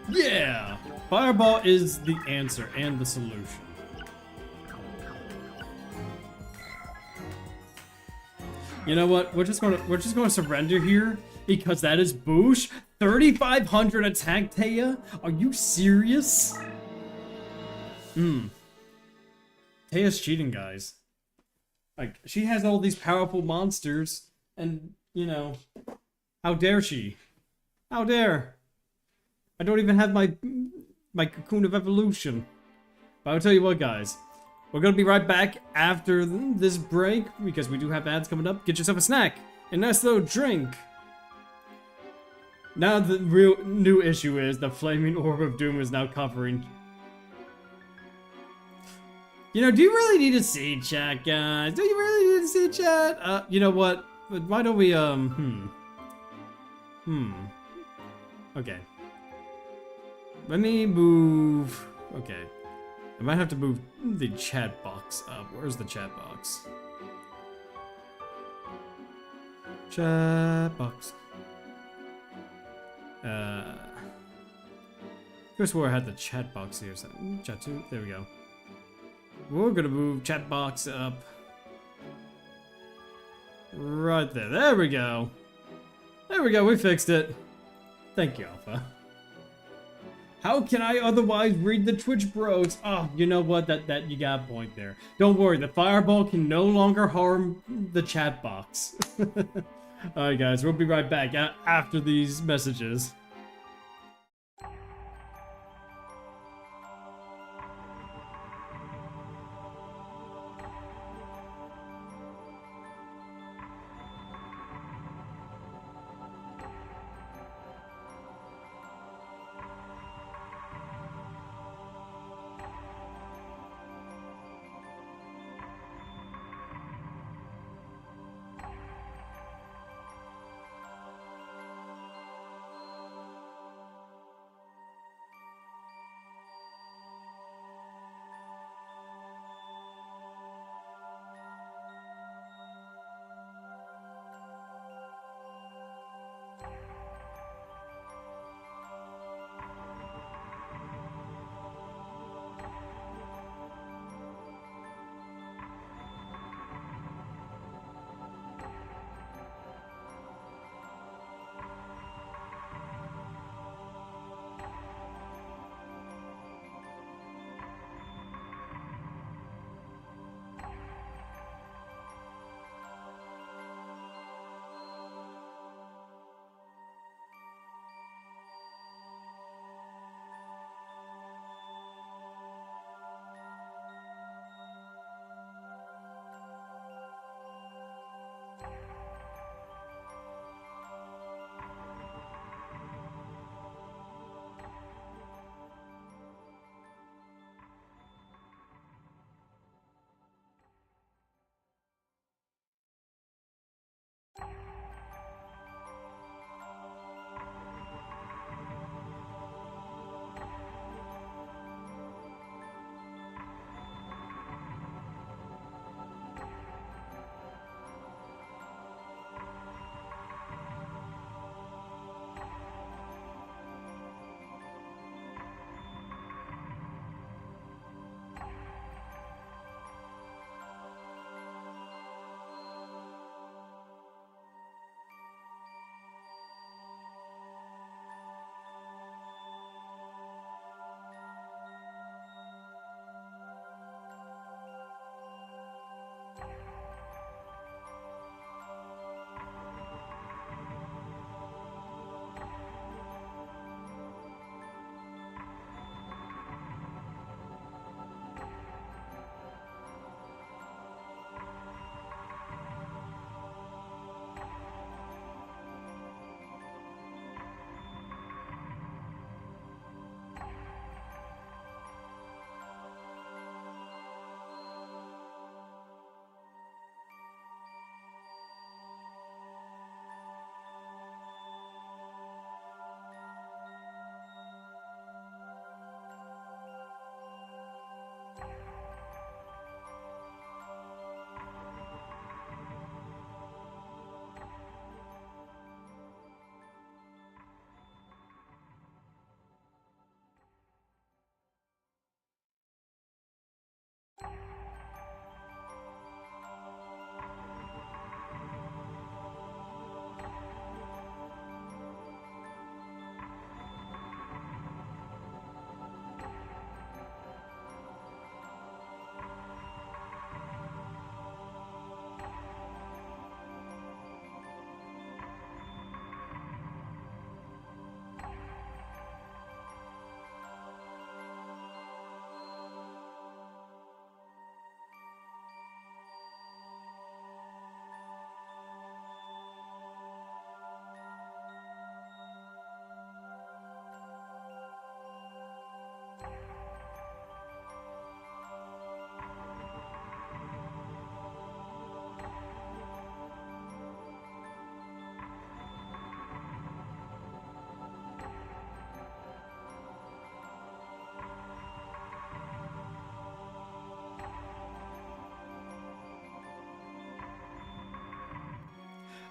Yeah! Fireball is the answer and the solution. You know what? We're just gonna surrender here because that is Boosh. 3,500 attack, Taya? Are you serious? Taya's cheating, guys. Like, she has all these powerful monsters, and, you know, how dare she? How dare? I don't even have my Cocoon of Evolution. But I'll tell you what, guys. We're gonna be right back after this break, because we do have ads coming up. Get yourself a snack, a nice little drink. Now the real new issue is the Flaming Orb of Doom is now covering. You know, do you really need to see chat, guys? Do you really need to see chat? You know what? Why don't we, Okay. Let me move. Okay. I might have to move the chat box up. Where's the chat box? Chat box. I swore I had the chat box here. So, chat 2. There we go. We're gonna move chat box up. Right there. There we go. There we go. We fixed it. Thank you, Alpha. How can I otherwise read the Twitch bros? Oh, you know what? That you got a point there. Don't worry. The fireball can no longer harm the chat box. Alright, guys. We'll be right back after these messages.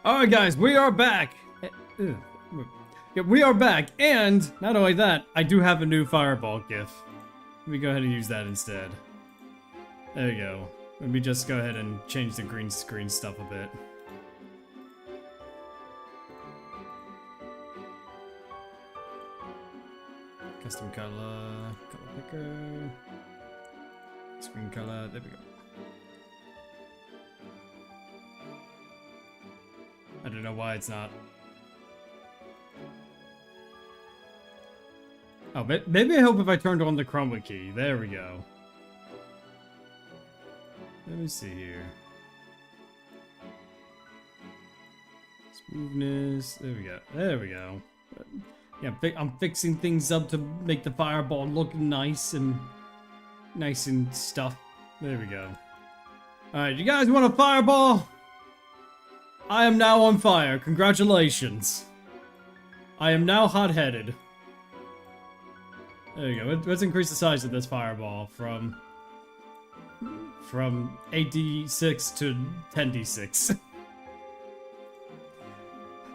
Alright guys, we are back! Yeah, we are back, and not only that, I do have a new fireball gif. Let me go ahead and use that instead. There you go. Let me just go ahead and change the green screen stuff a bit. Custom color picker, screen color, there we go. I don't know why it's not. Oh, maybe I hope if I turned on the chroma key. There we go. Let me see here. Smoothness. There we go. There we go. Yeah, I'm fixing things up to make the fireball look nice and stuff. There we go. Alright, you guys want a fireball? I am now on fire. Congratulations. I am now hot-headed. There you go. Let's increase the size of this fireball from 8d6 to 10d6.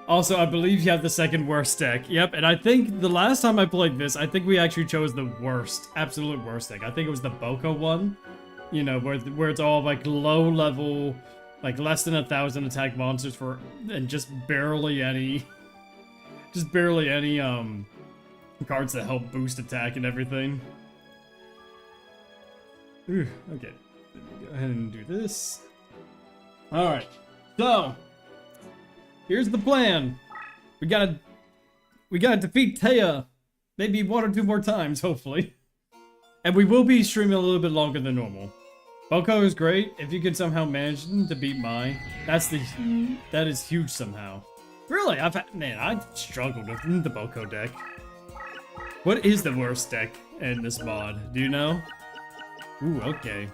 Also, I believe you have the second worst deck. Yep, and I think the last time I played this, I think we actually chose the worst, absolute worst deck. I think it was the Boko one. You know, where it's all like low level, like less than 1,000 attack monsters for, and just barely any cards that help boost attack and everything. Ooh, okay, let me go ahead and do this. Alright, so here's the plan. We gotta defeat Taya maybe 1 or 2 more times, hopefully. And we will be streaming a little bit longer than normal. Boko is great. If you can somehow manage to beat Mai, that is huge somehow. Really, I struggled with the Boko deck. What is the worst deck in this mod? Do you know? Ooh, okay.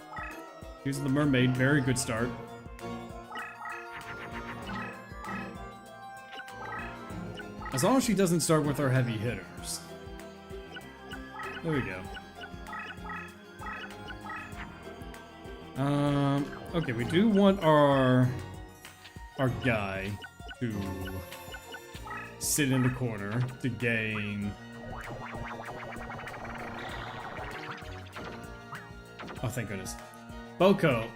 Here's the mermaid. Very good start. As long as she doesn't start with our heavy hitters. There we go. Okay, we do want our guy to sit in the corner to gain. Oh, thank goodness. Boko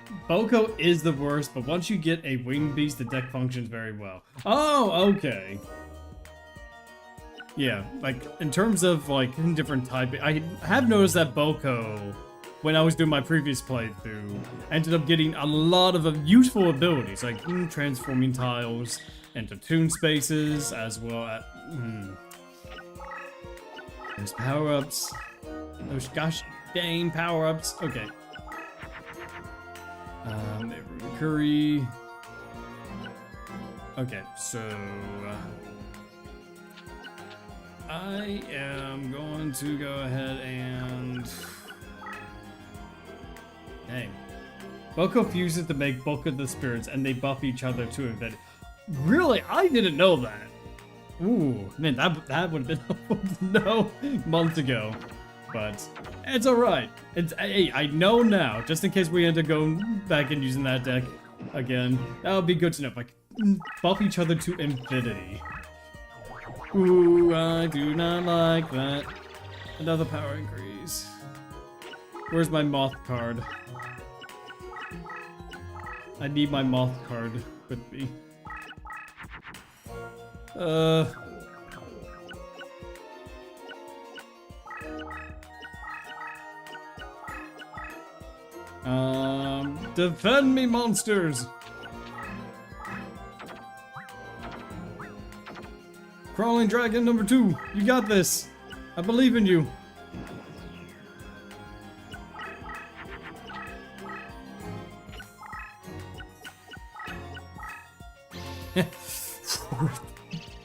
is the worst, but once you get a winged beast, the deck functions very well. Oh, okay. Yeah, like, in terms of, like, different type, I have noticed that Boko, when I was doing my previous playthrough, ended up getting a lot of useful abilities, like transforming tiles into toon spaces, as well as, there's power-ups. Those gosh dang power-ups. Okay. Curry. Okay, so I am going to go ahead and dang. Boko fuses to make bulk of the spirits, and they buff each other to infinity. Really? I didn't know that. Ooh, man, that would have been helpful to know months ago. But it's alright. Hey, I know now, just in case we end up going back and using that deck again. That would be good to know. Like, buff each other to infinity. Ooh, I do not like that. Another power increase. Where's my moth card? I need my moth card with me. Defend me, monsters! Crawling dragon number 2, you got this. I believe in you.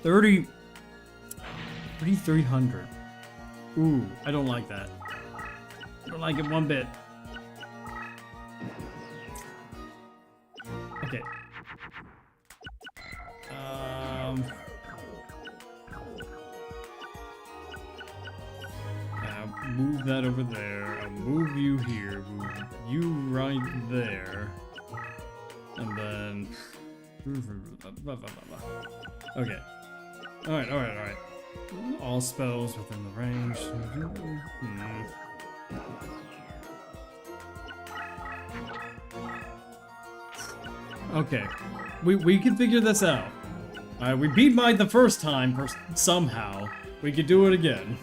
$3,300. Ooh, I don't like that. I don't like it one bit. Okay. Move that over there. I'll move you here. Move you right there. And then Okay. Alright. All spells within the range. Okay. We can figure this out. Alright, we beat mine the first time somehow. We could do it again.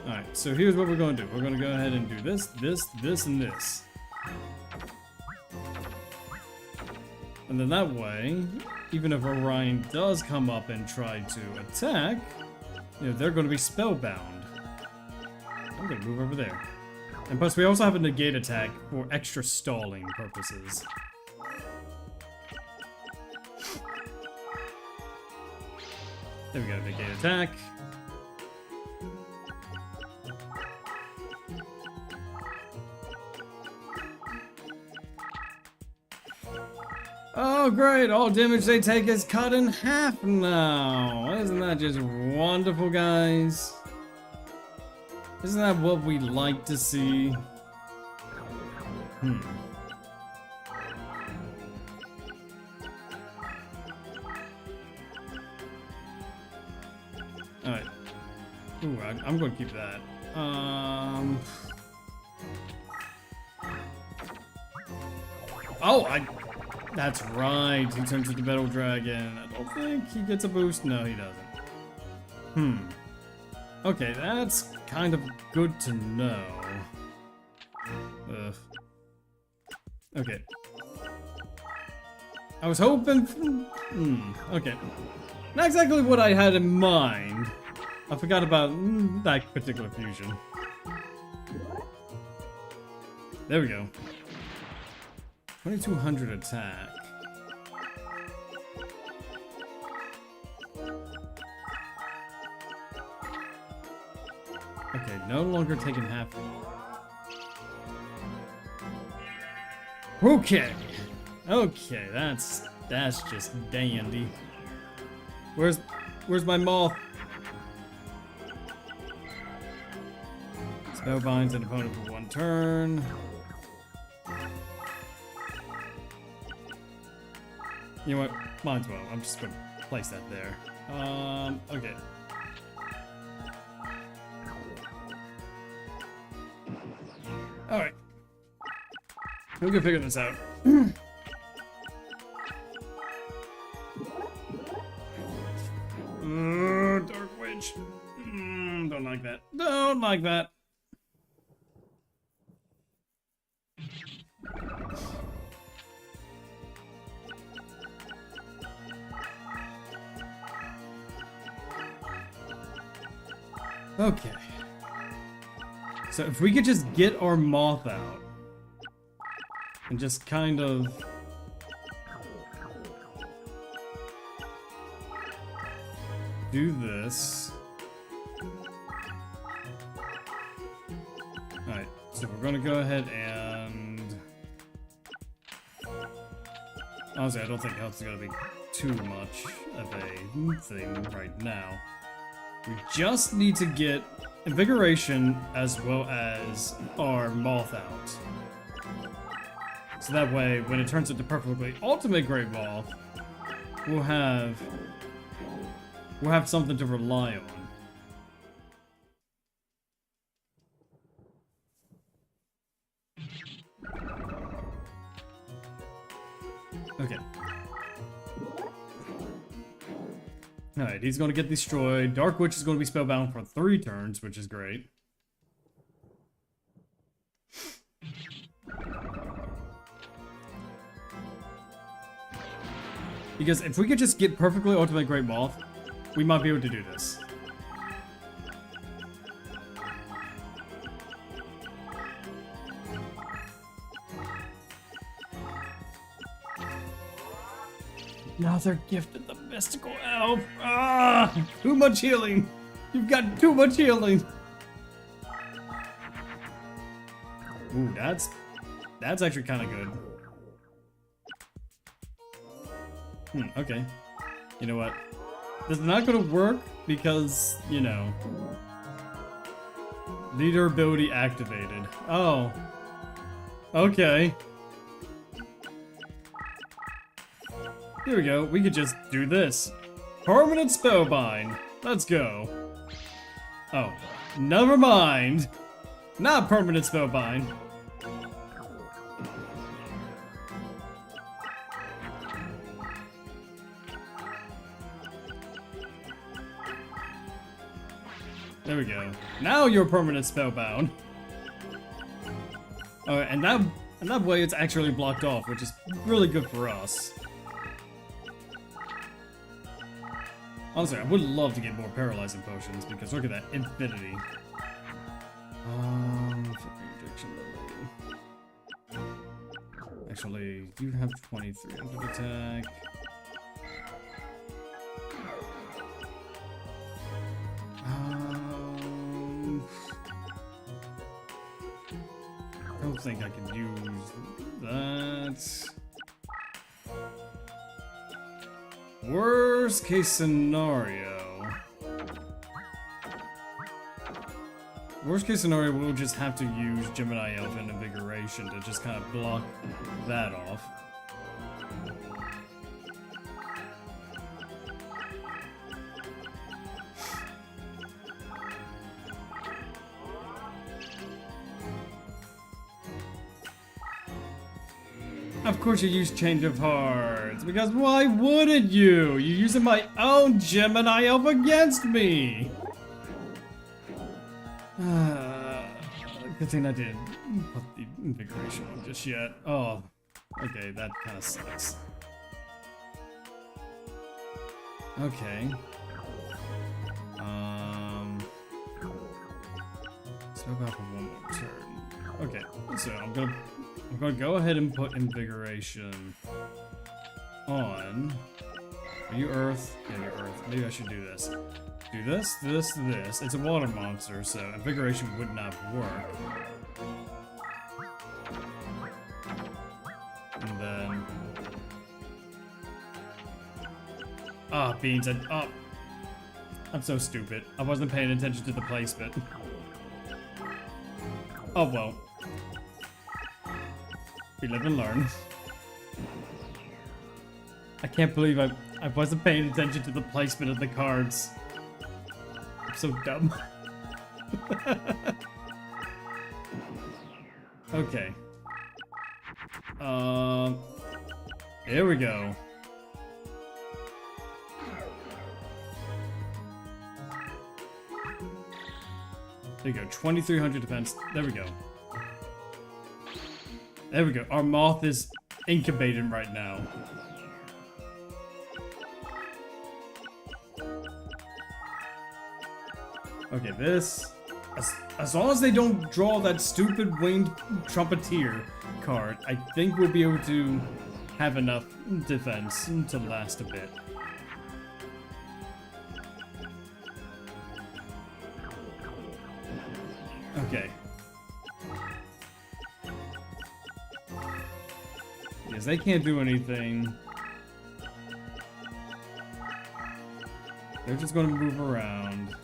Alright, so here's what we're going to do. We're going to go ahead and do this, and this. And then that way, even if Orion does come up and try to attack, you know, they're going to be spellbound. I'm going to move over there. And plus, we also have a negate attack for extra stalling purposes. There we go, negate attack. Oh great, all damage they take is cut in half now. Isn't that just wonderful, guys? Isn't that what we like to see? Alright. Ooh, I'm gonna keep that. Oh, that's right, he turns into Metal Dragon. I don't think he gets a boost. No, he doesn't. Okay, that's kind of good to know. Okay. I was hoping... okay. Not exactly what I had in mind. I forgot about that particular fusion. There we go. 2200 attack. Okay, no longer taking half. Okay. Okay, that's just dandy. Where's my moth? Spellbinds an opponent for 1 turn. You know what? Might as well. I'm just gonna place that there. Okay. Alright. We're gonna figure this out. Dark Witch. Don't like that. Don't like that. Okay. So if we could just get our moth out and just kind of do this. Alright, so we're gonna go ahead and honestly, I don't think health is gonna be too much of a thing right now. We just need to get Invigoration as well as our moth out. So that way, when it turns into perfectly ultimate Great Moth, we'll have something to rely on. Okay. Alright, he's going to get destroyed. Dark Witch is going to be spellbound for 3 turns, which is great. Because if we could just get perfectly ultimate Great Moth, we might be able to do this. Now they're gifted the mystical elf. Ah, too much healing. You've got too much healing. Ooh, that's actually kind of good. Okay. You know what? This is not gonna work because, you know, leader ability activated. Oh. Okay. Here we go. We could just do this. Permanent spellbind. Let's go. Oh, never mind. Not permanent spellbind. There we go. Now you're permanent spellbound. And that way it's actually blocked off, which is really good for us. Honestly, I would love to get more paralyzing potions because look at that infinity. Actually, you have 2300 attack. I don't think I can use that. Worst case scenario. Worst case scenario, we'll just have to use Gemini Elf and Invigoration to just kind of block that off. Of course you use Change of Hearts, because why wouldn't you? You're using my own Gemini Elf against me! Good thing I didn't put the Invigoration on just yet. Oh, okay, that kind of sucks. Okay. So about for one more turn. Okay, so I'm gonna go ahead and put Invigoration on. Are you Earth? Yeah, you're Earth. Maybe I should do this. Do this, this, this. It's a water monster, so Invigoration would not work. And then... Ah, beans. Oh. I'm so stupid. I wasn't paying attention to the placement. Oh well. We live and learn. I can't believe I wasn't paying attention to the placement of the cards. I'm so dumb. Okay. There we go. There you go, 2300 defense. There we go. There we go. Our moth is incubating right now. Okay, this... As long as they don't draw that stupid winged trumpeter card, I think we'll be able to have enough defense to last a bit. Okay. Because they can't do anything. They're just going to move around.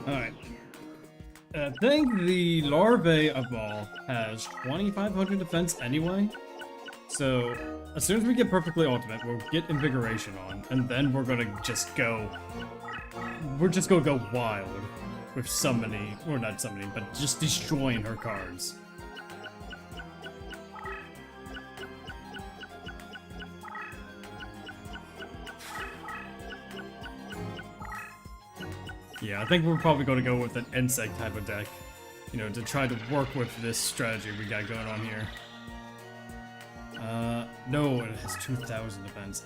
Alright. I think the larvae of all has 2500 defense anyway. So, as soon as we get perfectly ultimate, we'll get invigoration on, and then we're gonna just go... We're just gonna go wild with summoning, or not summoning, but just destroying her cards. Yeah, I think we're probably going to go with an insect type of deck, you know, to try to work with this strategy we got going on here. No, it has 2000 defense.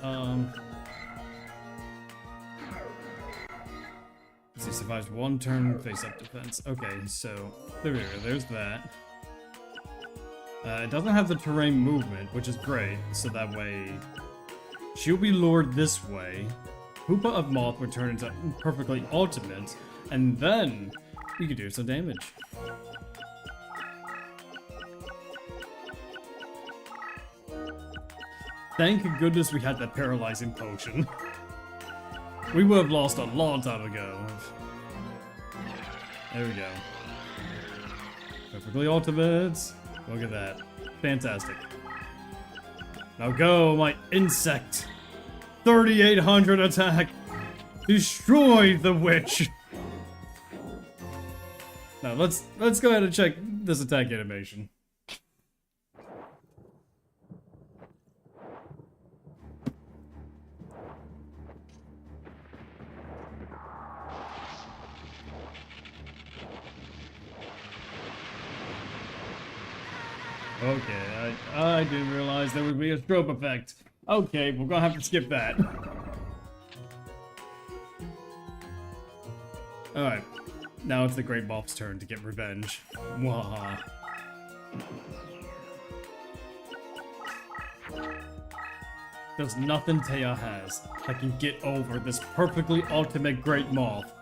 He survives one turn face-up defense. Okay, so there we go. There's that. It doesn't have the terrain movement, which is great. So that way, she'll be lured this way. Hoopa of Moth would turn into perfectly ultimate, and then we could do some damage. Thank goodness we had that paralyzing potion. We would have lost a long time ago. There we go. Perfectly ultimates. Look at that. Fantastic. Now go, my insect. 3,800 attack. Destroy the witch. Now let's go ahead and check this attack animation. Okay, I didn't realize there would be a strobe effect. Okay, we're gonna have to skip that. Alright, now it's the Great Moth's turn to get revenge. Mwahaha. There's nothing Taya has that can get over this perfectly ultimate Great Moth.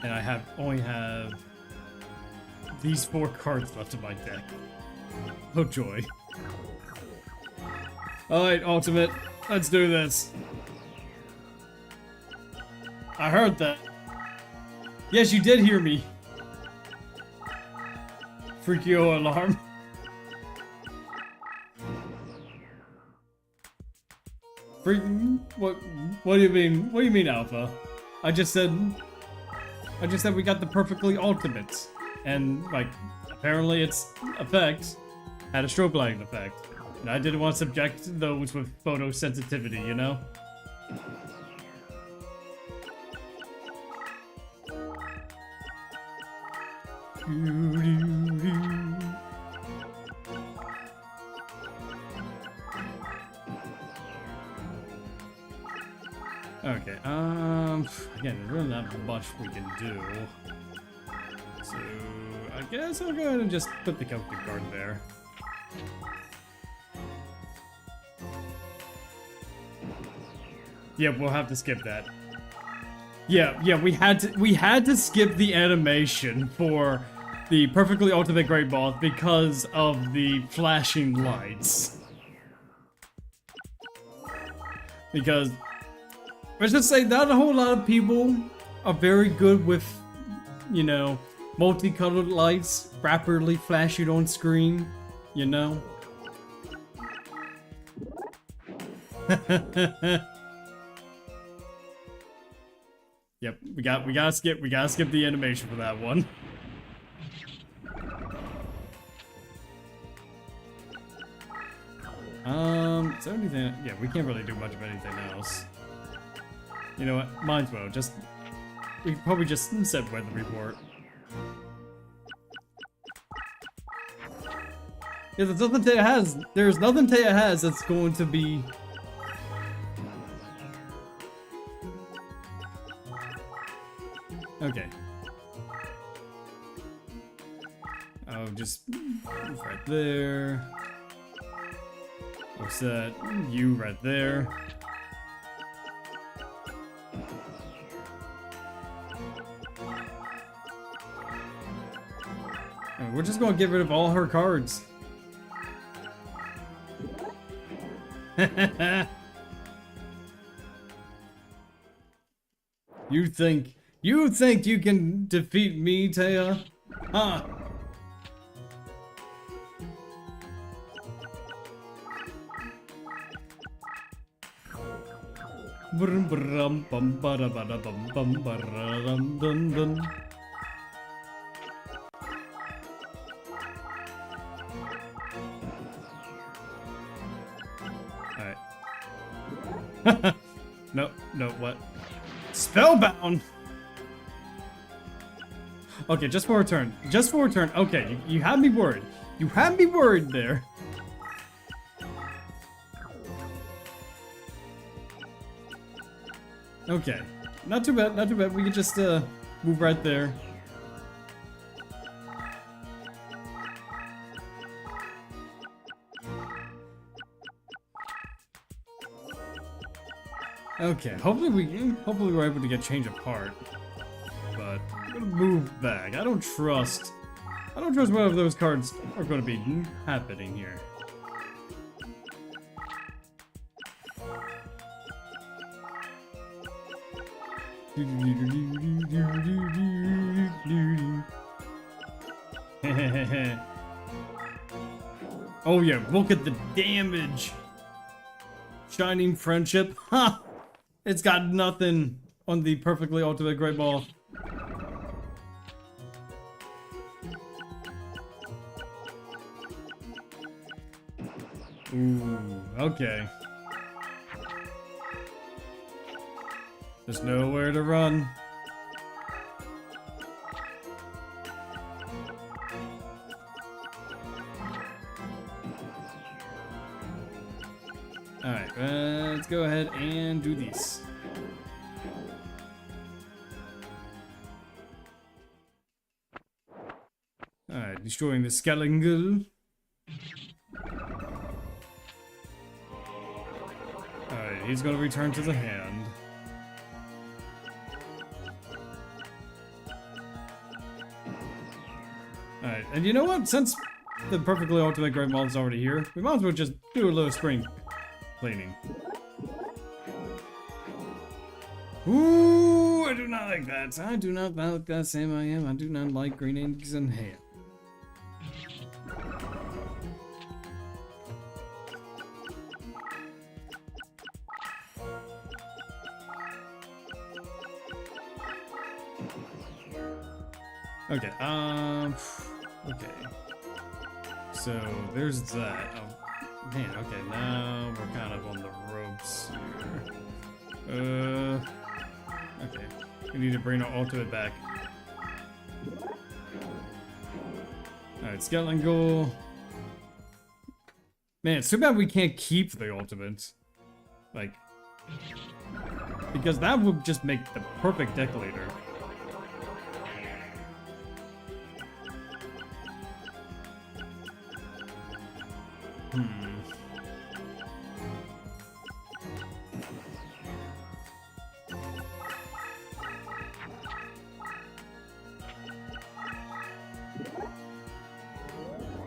And I only have these 4 cards left in my deck. Oh joy. Alright, Ultimate, let's do this. I heard that. Yes, you did hear me. Freakio alarm. What do you mean? What do you mean, Alpha? I just said we got the perfectly ultimates, and like apparently its effect had a strobe lighting effect, and I didn't want to subject those with photosensitivity, you know. Okay, again, there's really not much we can do. So, I guess I'll go ahead and just put the Celtic card there. Yeah, we'll have to skip that. Yeah, we had to skip the animation for the perfectly ultimate Great Moth because of the flashing lights. Because let's just say not a whole lot of people are very good with, you know, multicolored lights rapidly flashing on screen, you know. Yep, we gotta skip the animation for that one. Is there anything? Yeah, we can't really do much of anything else. You know what? Might as well. We could probably just set weather report. Yeah, there's nothing Taya has. There's nothing Taya has that's going to be. Okay. I'll just move right there. We'll set you right there. And we're just gonna get rid of all her cards. You think you can defeat me, Taya? Huh? Alright. No, what? Spellbound! Okay, just for a turn. Just for a turn. Okay, you had me worried. You had me worried there. Okay. Not too bad, not too bad. We can just move right there. Okay, hopefully we're able to get change of heart. But move back. I don't trust whatever those cards are going to be happening here. Oh yeah, look at the damage. Shining Friendship. Ha! It's got nothing on the perfectly ultimate Great Ball. Ooh, okay. There's nowhere to run. Alright, let's go ahead and do these. Alright, destroying the skeleton. Alright, he's gonna return to the hand. Alright, and you know what? Since the perfectly ultimate Great Ball is already here, we might as well just do a little spring cleaning. Ooh, I do not like that. I do not like that. Same I am. I do not like green eggs and ham. Okay, okay. So, there's that. Oh, man, okay, now we're kind of on the ropes here. Okay. We need to bring our ultimate back. Alright, Skeleton Goal. Man, it's too bad we can't keep the ultimate. Like, because that would just make the perfect deck leader.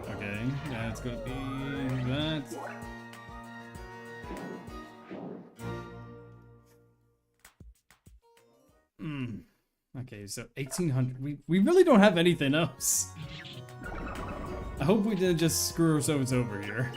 Okay, that's gonna be that. Okay, so 1800. We really don't have anything else. I hope we didn't just screw ourselves over here.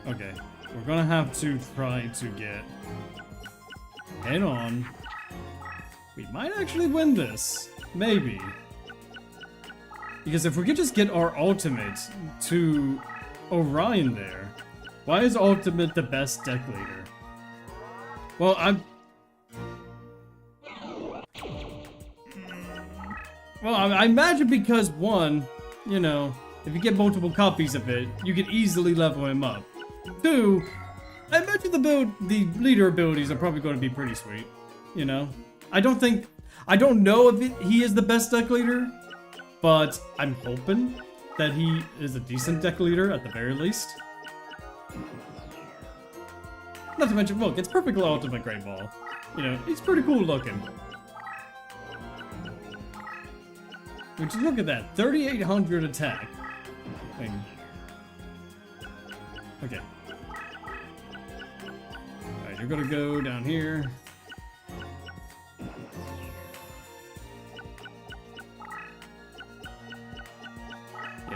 Okay, we're gonna have to try to get head on. We might actually win this. Maybe. Because if we could just get our ultimate to Orion there. Why is ultimate the best deck leader? Well, I imagine because one, you know, if you get multiple copies of it, you can easily level him up. Two, I imagine the leader abilities are probably going to be pretty sweet. You know, I don't know if he is the best deck leader, but I'm hoping that he is a decent deck leader at the very least. Not to mention, look, it's perfectly ultimate Great Ball. You know, he's pretty cool looking. Would you look at that, 3,800 attack thing. Okay. Alright, you're gonna go down here.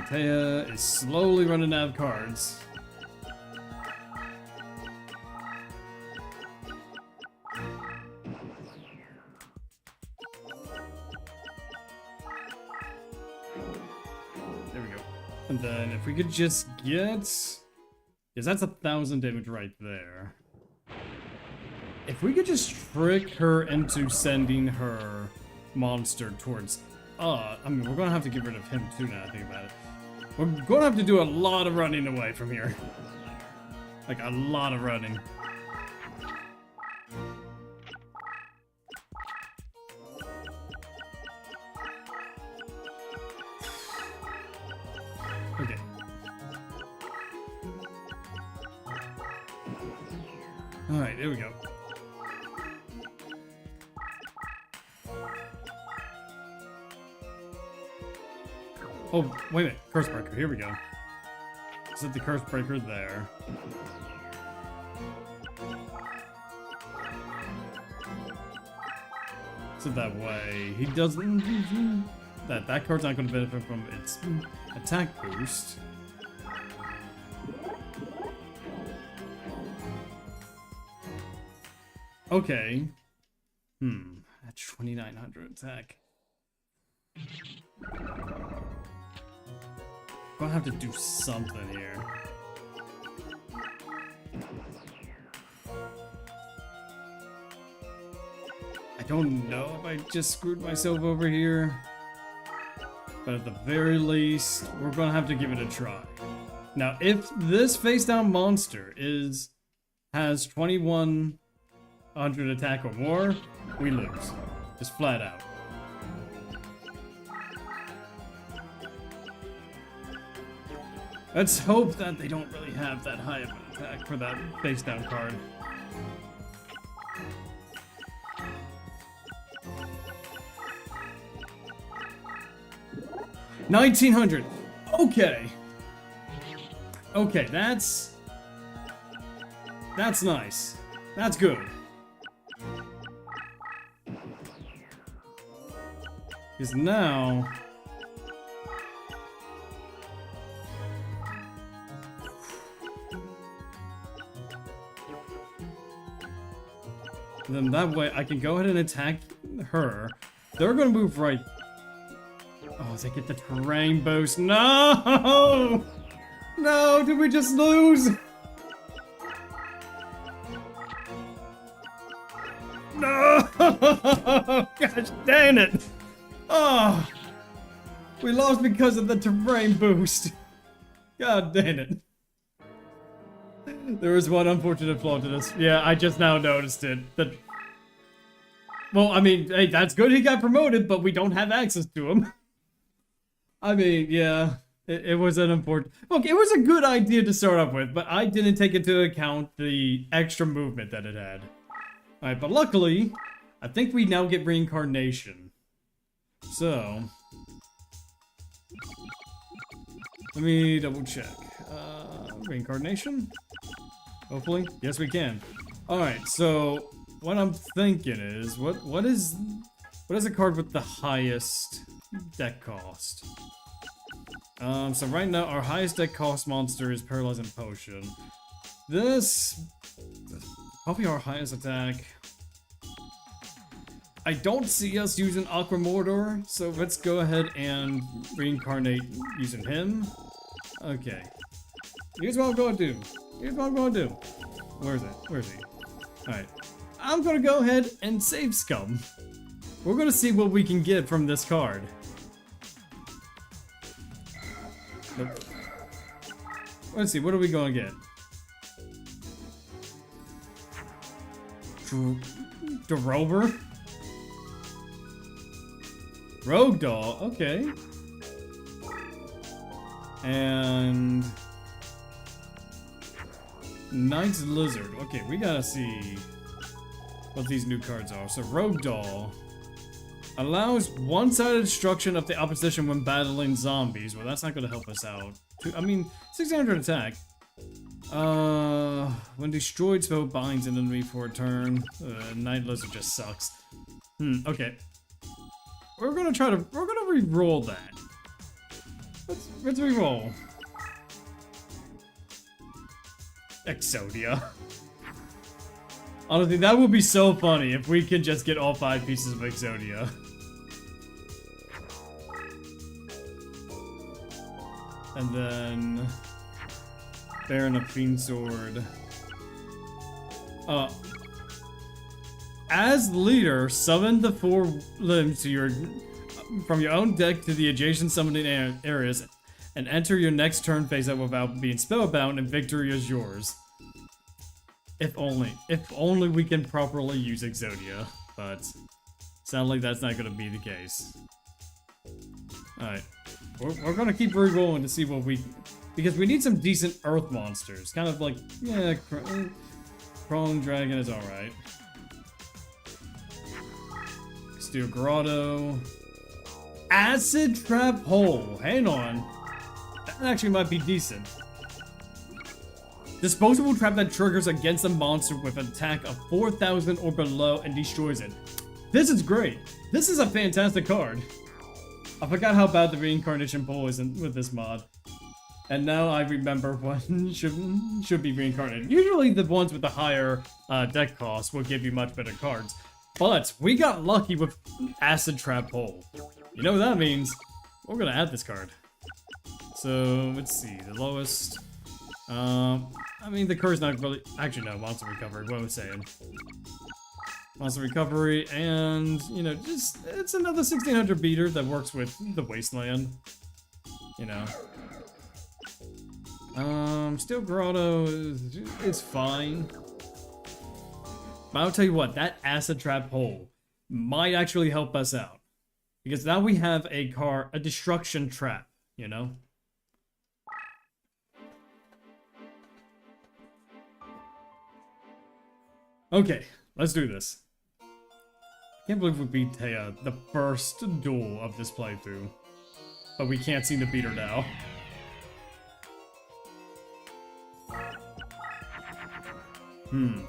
Taya is slowly running out of cards. There we go. And then if we could just get... Because that's 1,000 damage right there. If we could just trick her into sending her monster towards... I mean, we're gonna have to get rid of him too now I think about it. We're gonna have to do a lot of running away from here. Like, a lot of running. Okay. Alright, there we go. Oh, wait a minute. Curse breaker. Here we go. Set the curse breaker there. So that way he doesn't. That card's not going to benefit from its attack boost. Okay. That's 2,900 attack. Gonna have to do something here. I don't know if I just screwed myself over here. But at the very least, we're gonna have to give it a try. Now, if this face-down monster has 2,100 attack or more, we lose. Just flat out. Let's hope that they don't really have that high of an attack for that face-down card. $1,900. Okay. Okay, that's nice. That's good. Because now then that way I can go ahead and attack her. They're gonna move right. Oh, they get the terrain boost. No! No, did we just lose? No! Gosh dang it! Oh! We lost because of the terrain boost. God dang it. There is one unfortunate flaw to this. Yeah, I just now noticed it. Well, I mean, hey, that's good he got promoted, but we don't have access to him. I mean, yeah, it was an important... Look, it was a good idea to start off with, but I didn't take into account the extra movement that it had. Alright, but luckily, I think we now get reincarnation. So... let me double check. Reincarnation? Hopefully. Yes, we can. Alright, so... what I'm thinking is... What is a card with the highest deck cost? So right now, our highest deck cost monster is Paralyzing Potion. This... probably our highest attack. I don't see us using Aqua Mordor, so let's go ahead and reincarnate using him. Okay. Here's what I'm gonna do. Here's what I'm gonna do. Where is it? Where is he? Alright. I'm gonna go ahead and save Scum. We're gonna see what we can get from this card. Nope. Let's see, what are we gonna get? The Rover? Rogue Doll, okay. And... Knight's Lizard. Okay, we gotta see what these new cards are. So Rogue Doll allows one-sided destruction of the opposition when battling zombies. Well, that's not gonna help us out. I mean, 600 attack. When destroyed, spell binds an enemy for a turn. Night Lizard just sucks. Okay. We're gonna re-roll that. Let's re-roll. Exodia. Honestly, that would be so funny if we could just get all 5 pieces of Exodia. And then... Baron of Fiend Sword. As leader, summon the 4 limbs to from your own deck to the adjacent summoning areas and enter your next turn phase up without being spellbound, and victory is yours. If only we can properly use Exodia, but sadly that's not gonna be the case. Alright, we're gonna keep re-rolling to see what we... Because we need some decent earth monsters. Kind of like, yeah, Crawling Dragon is alright. Steel Grotto. Acid Trap Hole. Hang on. That actually might be decent. Disposable trap that triggers against a monster with an attack of 4,000 or below and destroys it. This is great. This is a fantastic card. I forgot how bad the reincarnation pool is with this mod. And now I remember what should be reincarnated. Usually the ones with the higher deck cost will give you much better cards. But we got lucky with Acid Trap Hole. You know what that means? We're gonna add this card. So let's see, the lowest. I mean the card's not really. Actually no, Monster Recovery. What was I saying? Monster Recovery, and you know, just it's another 1600 beater that works with the Wasteland. You know. Steel Grotto is fine. But I'll tell you what, that Acid Trap Hole might actually help us out. Because now we have a destruction trap, you know? Okay, let's do this. Can't believe we beat Taya the first duel of this playthrough. But we can't seem to beat her now.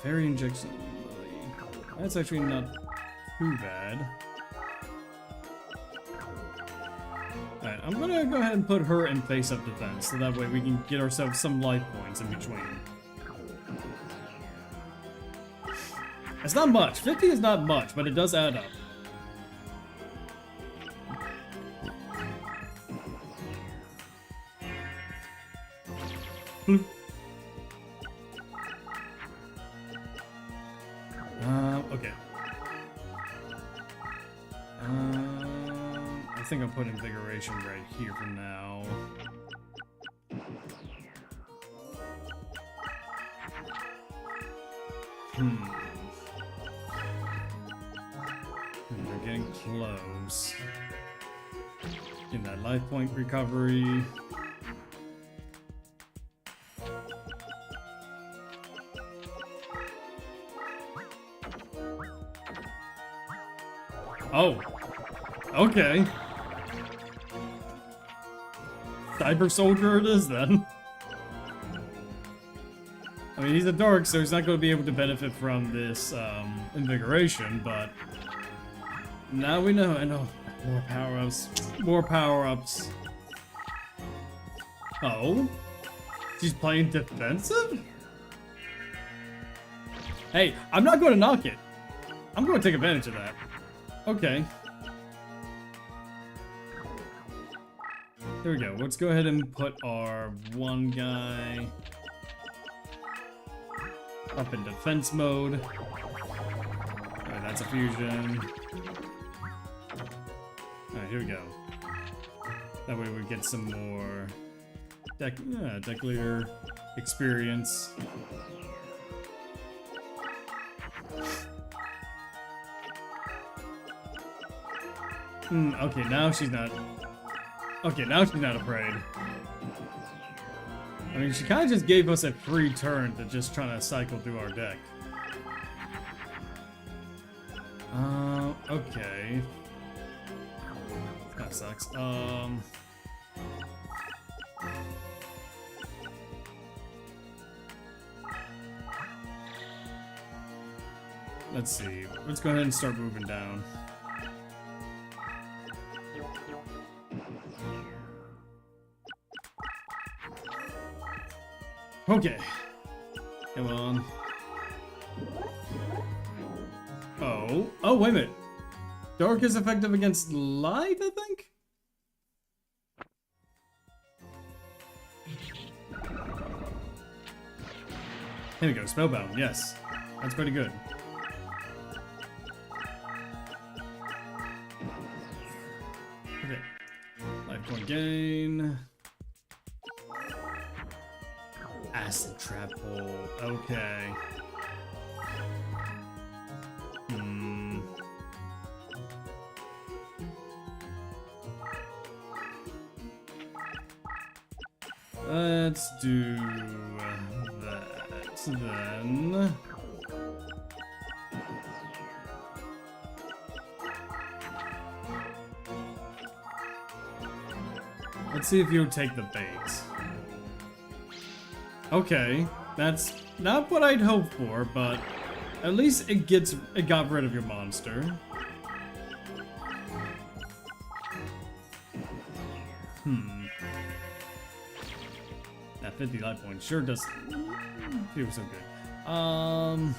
Fairy Injection. That's actually not too bad. Alright, I'm gonna go ahead and put her in face-up defense, so that way we can get ourselves some life points in between. It's not much. 50 is not much, but it does add up. Bloop. Okay. I think I'll put Invigoration right here for now. We're getting close. Getting that life point recovery. Oh, okay. Cyber Soldier it is then. I mean, he's a dark, so he's not going to be able to benefit from this invigoration, but now we know. I know. More power-ups. More power-ups. Oh? She's playing defensive? Hey, I'm not going to knock it. I'm going to take advantage of that. Okay. Here we go. Let's go ahead and put our one guy up in defense mode. Alright, that's a fusion. Alright, here we go. That way we get some more deck leader experience. Okay, now she's not... Okay, now she's not afraid. I mean, she kind of just gave us a free turn to just trying to cycle through our deck. Okay. That sucks. Let's see. Let's go ahead and start moving down. Okay. Come on. Oh. Oh, wait a minute. Dark is effective against light, I think? Here we go. Spellbound. Yes. That's pretty good. Okay. Life point gain. Acid Trap Hole. Okay. Let's do that then. Let's see if you'll take the bait. Okay, that's not what I'd hoped for, but at least it got rid of your monster. That 50 life points sure does feel so good. Alright.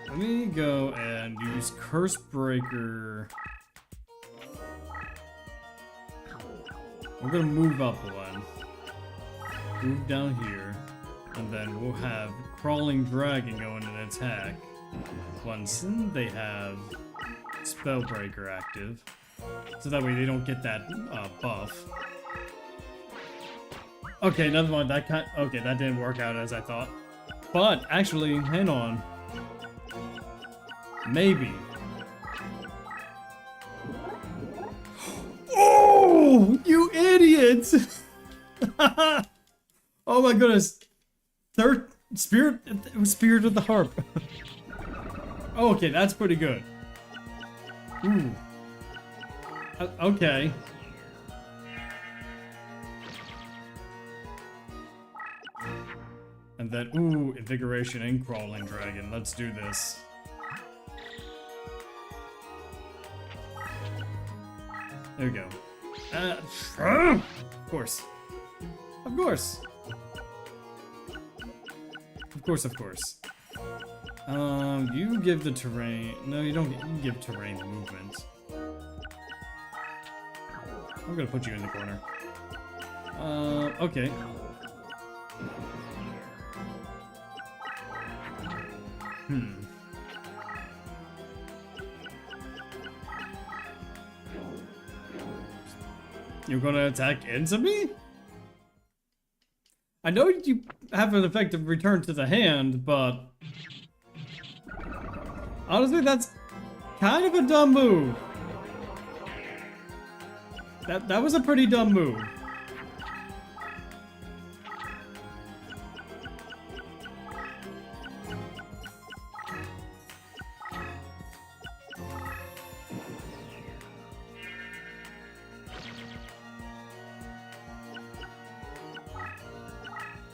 Let me go and use Curse Breaker. We're gonna move up one. Move down here. And then we'll have Crawling Dragon go in and attack. Once they have Spellbreaker active. So that way they don't get that buff. Okay, never mind. Okay, that didn't work out as I thought. But actually, hang on. Maybe. Oh, you idiot! Oh my goodness. Spirit of the Harp. Oh, okay, that's pretty good. Ooh. Okay. And then, ooh, Invigoration and Crawling Dragon. Let's do this. There we go. Of course. Of course. Of course, of course. You give the terrain... No, you don't you give terrain movement. I'm gonna put you in the corner. Okay. You're gonna attack into me? I know you have an effective return to the hand, but... honestly, that's kind of a dumb move. That was a pretty dumb move.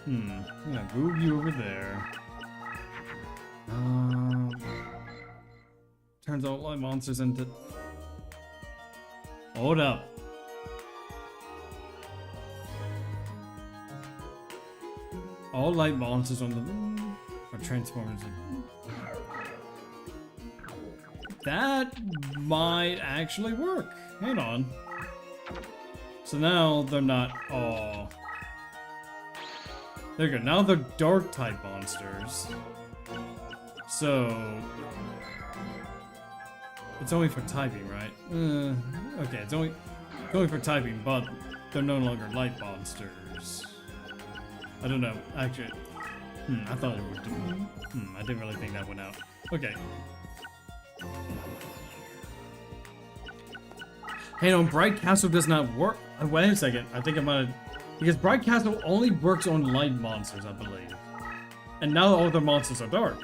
I'm gonna move you over there. Turns all my monsters into... Hold up. All light monsters on the... are transformed into... That might actually work. Hang on. So now they're not... Oh. There you go. Now they're dark type monsters. So... It's only for typing, right? Okay, it's only for typing, but they're no longer light monsters. I don't know. Actually, I thought it would do... I didn't really think that went out. Okay. Hey, no, Bright Castle does not work. Wait a second. I think I might have... Because Bright Castle only works on light monsters, I believe. And now all the monsters are dark.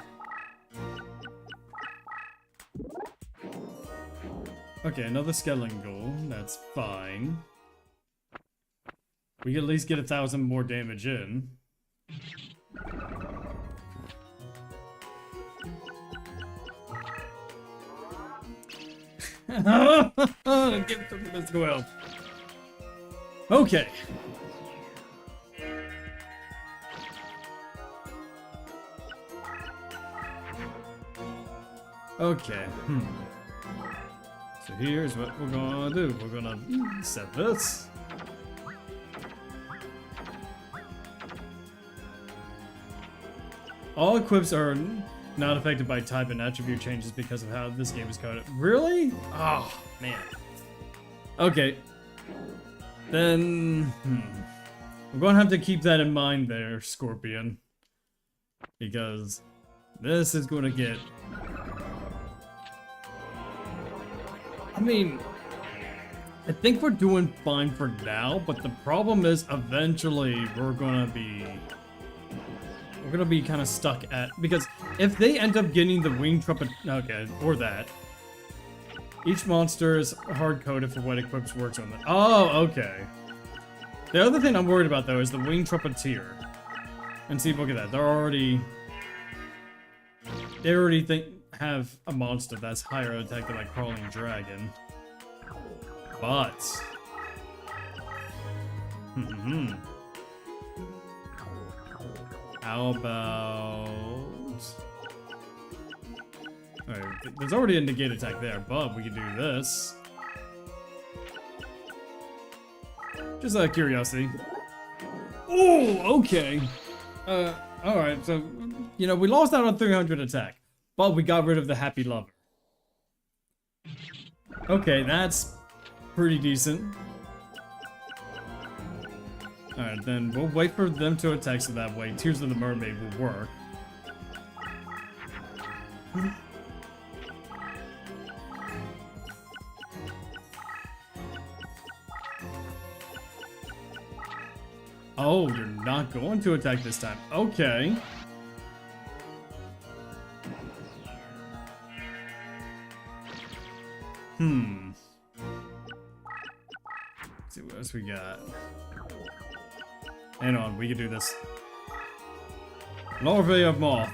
Okay, another skeleton goal. That's fine. We can at least get 1,000 more damage in. Let's go out. Okay. Okay. So here's what we're gonna do. We're gonna set this. All equips are not affected by type and attribute changes because of how this game is coded. Really? Oh, man. Okay. Then, we're gonna have to keep that in mind there, Scorpion. Because this is gonna get... I mean, I think we're doing fine for now, but the problem is eventually we're gonna be kind of stuck at, because if they end up getting the winged trumpet, okay, or that, each monster is hard-coded for what equips works on it. Oh, okay. The other thing I'm worried about though is the winged trumpeteer. And see, look at that, they already have a monster that's higher attack than my crawling dragon. But how about... Alright, there's already a negate attack there, but we can do this. Just out of curiosity. Oh, okay. Alright, so, you know, we lost out on 300 attack, but we got rid of the happy lover. Okay, that's pretty decent. Alright, then we'll wait for them to attack so that way Tears of the Mermaid will work. Oh, you're not going to attack this time. Okay. Let's see what else we got. Hang on, we can do this. Larvae of Moth.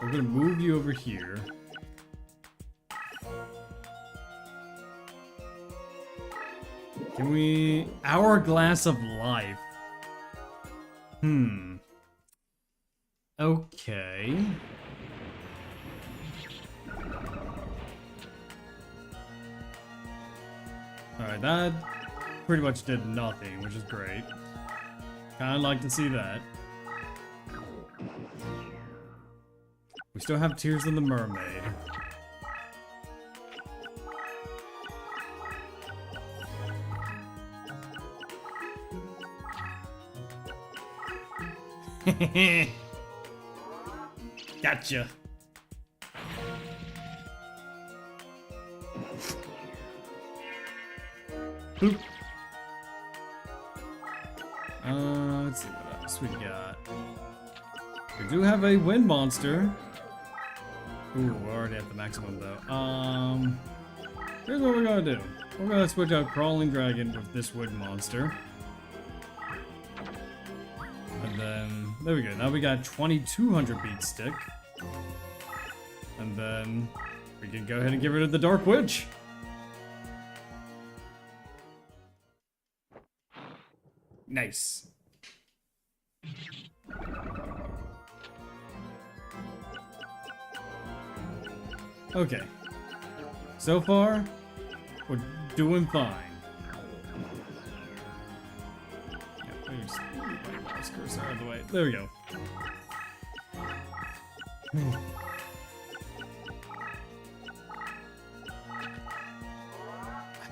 We're gonna move you over here. Can we... Hourglass of Life. Okay. Alright, that pretty much did nothing, which is great. Kinda like to see that. We still have Tears of the Mermaid. Gotcha. Boop. Let's see what else we got. We do have a wind monster. Ooh, we're already at the maximum though. Here's what we're gonna do. We're gonna switch out Crawling Dragon with this wind monster. And then, there we go. Now we got 2200 beat stick. And then we can go ahead and get rid of the Dark Witch. Nice. Okay. So far, we're doing fine. Yeah, let me just move my mouse cursor out of the way. There we go.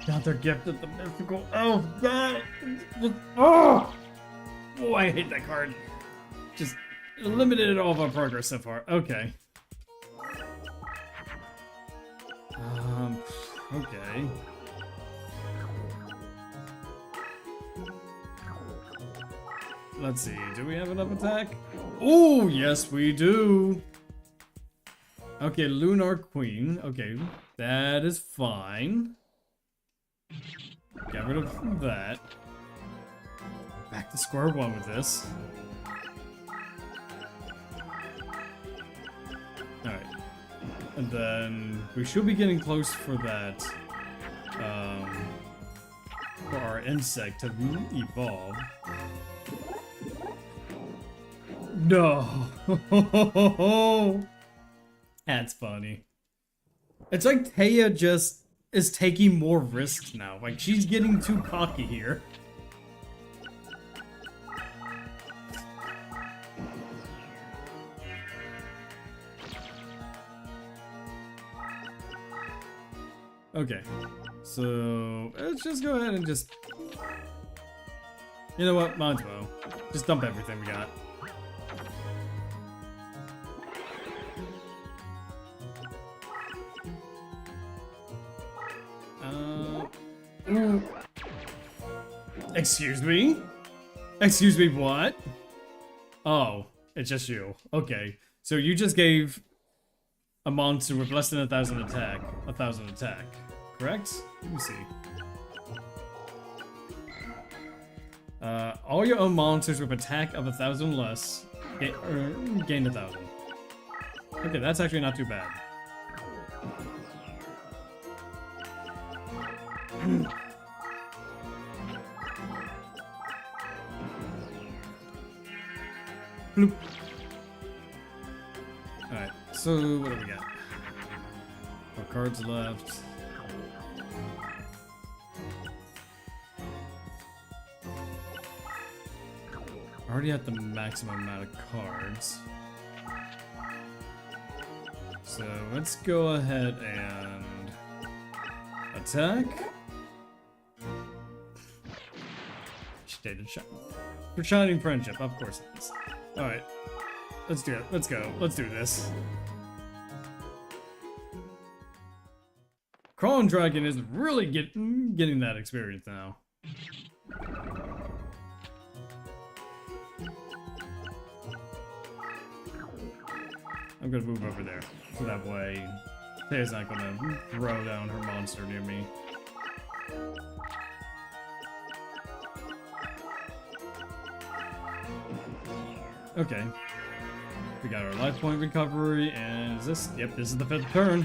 Another gift of the mythical. Oh god! Oh! Oh, I hate that card. Just eliminated all of our progress so far. Okay. Okay. Let's see. Do we have enough attack? Oh, yes, we do. Okay, Lunar Queen. Okay, that is fine. Get rid of that. Back to square one with this. Alright. And then we should be getting close for that. For our insect to evolve. No. That's funny. It's like Taya just is taking more risks now. Like, she's getting too cocky here. Okay, so let's just go ahead and just... You know what? Might as well. Just dump everything we got. Excuse me? Excuse me, what? Oh, it's just you. Okay. So you just gave a monster with less than 1,000 attack, correct? Let me see. All your own monsters with attack of 1,000 less gain 1,000. Okay, that's actually not too bad. Bloop. Alright, so what do we got? More cards left. Already at the maximum amount of cards. So let's go ahead and attack. Stated shot. For shining friendship, of course it is. Alright. Let's do it. Let's go. Let's do this. Crawling Dragon is really getting that experience now. I'm gonna move over there, so that way Taya's not gonna throw down her monster near me. Okay. We got our life point recovery, and is this? Yep, this is the 5th turn.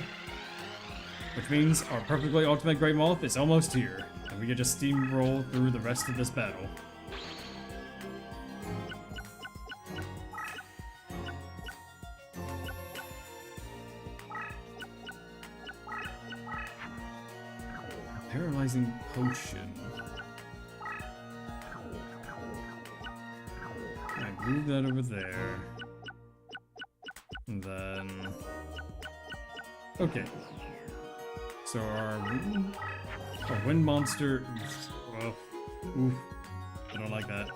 Which means our perfectly ultimate Great Moth is almost here, and we can just steamroll through the rest of this battle. Paralyzing potion. Alright, move that over there. And then... Okay. So our wind monster... Oh, oof. I don't like that.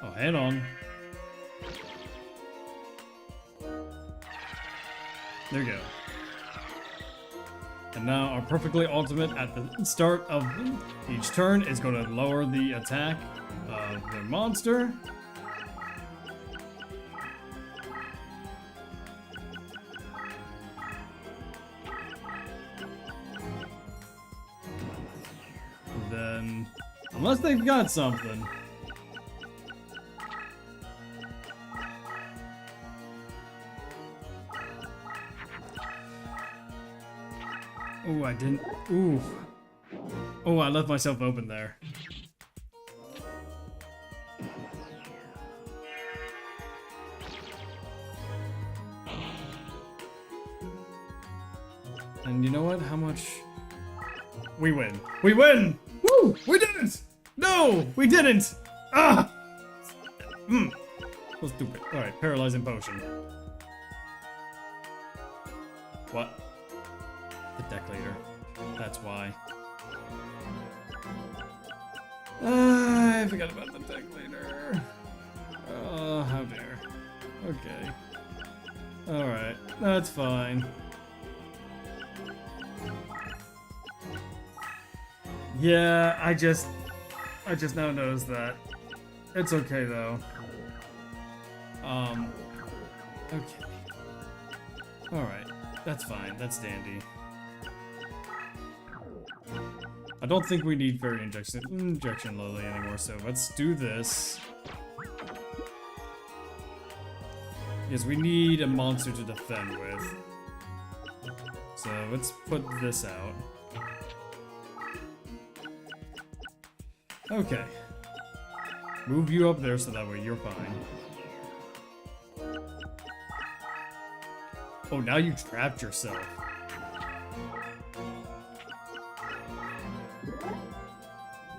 Oh, hang on. There we go. And now our perfectly ultimate at the start of each turn is going to lower the attack of the monster. And then, unless they've got something. Oh, I didn't. Ooh. Oh, I left myself open there. And you know what? How much? We win. We win! Woo! We didn't! No! We didn't! Ah! So stupid. Alright, paralyzing potion. What? The deck leader. That's why. I forgot about the deck leader. Oh, how dare. Okay. Alright, that's fine. Yeah, I just now noticed that. It's okay though. Okay. Alright, that's fine, that's dandy. I don't think we need Fairy Injection Lily anymore, so let's do this. Because we need a monster to defend with. So let's put this out. Okay. Move you up there so that way you're fine. Oh, now you trapped yourself.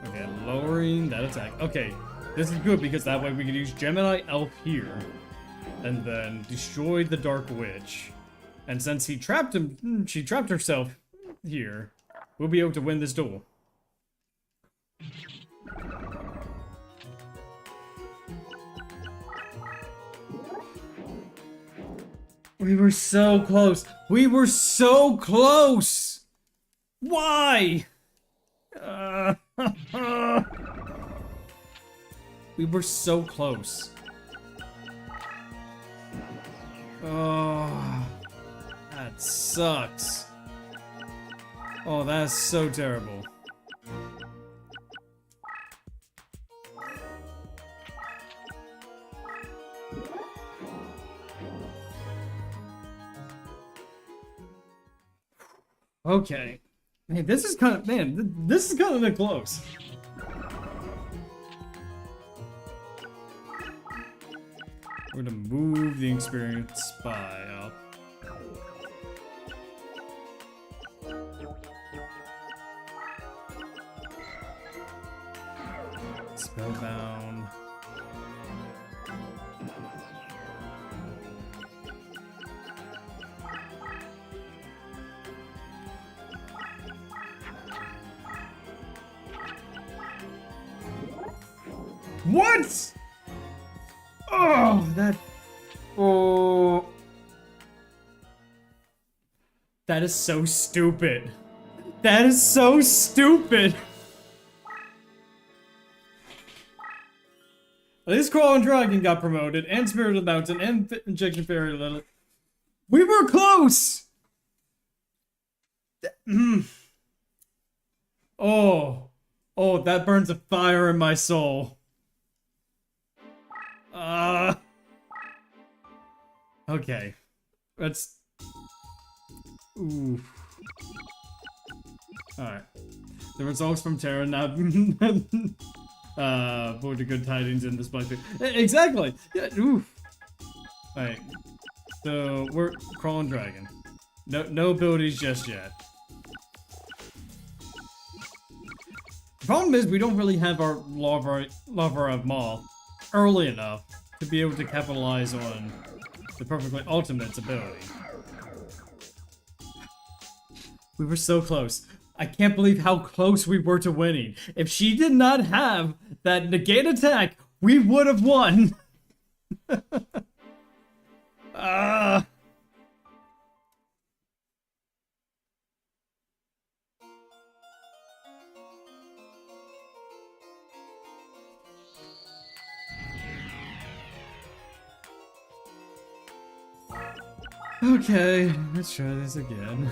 Okay, lowering that attack. Okay, this is good because that way we can use Gemini Elf here. And then destroy the Dark Witch. And since he trapped him, she trapped herself here, we'll be able to win this duel. We were so close. We were so close. Why? We were so close. Oh, that sucks. Oh, that's so terrible. Okay. Man, this is kind of, this is kind of close. We're gonna move the experienced spy up. Spellbound. What? Oh, that. Oh. That is so stupid. That is so stupid. At least Crawling Dragon got promoted, and Spirit of the Mountain, and Injection Fairy Lily. We were close! Oh. Oh, that burns a fire in my soul. Okay. Let's... Ooh. Alright. The results from Terra now... for the good tidings in this black... Exactly! Yeah, oof. Alright. So, we're Crawling Dragon. No abilities just yet. The problem is we don't really have our Lava of Maul early enough to be able to capitalize on the Perfectly Ultimate's ability. We were so close. I can't believe how close we were to winning. If she did not have that negate attack, we would have won. Okay, let's try this again.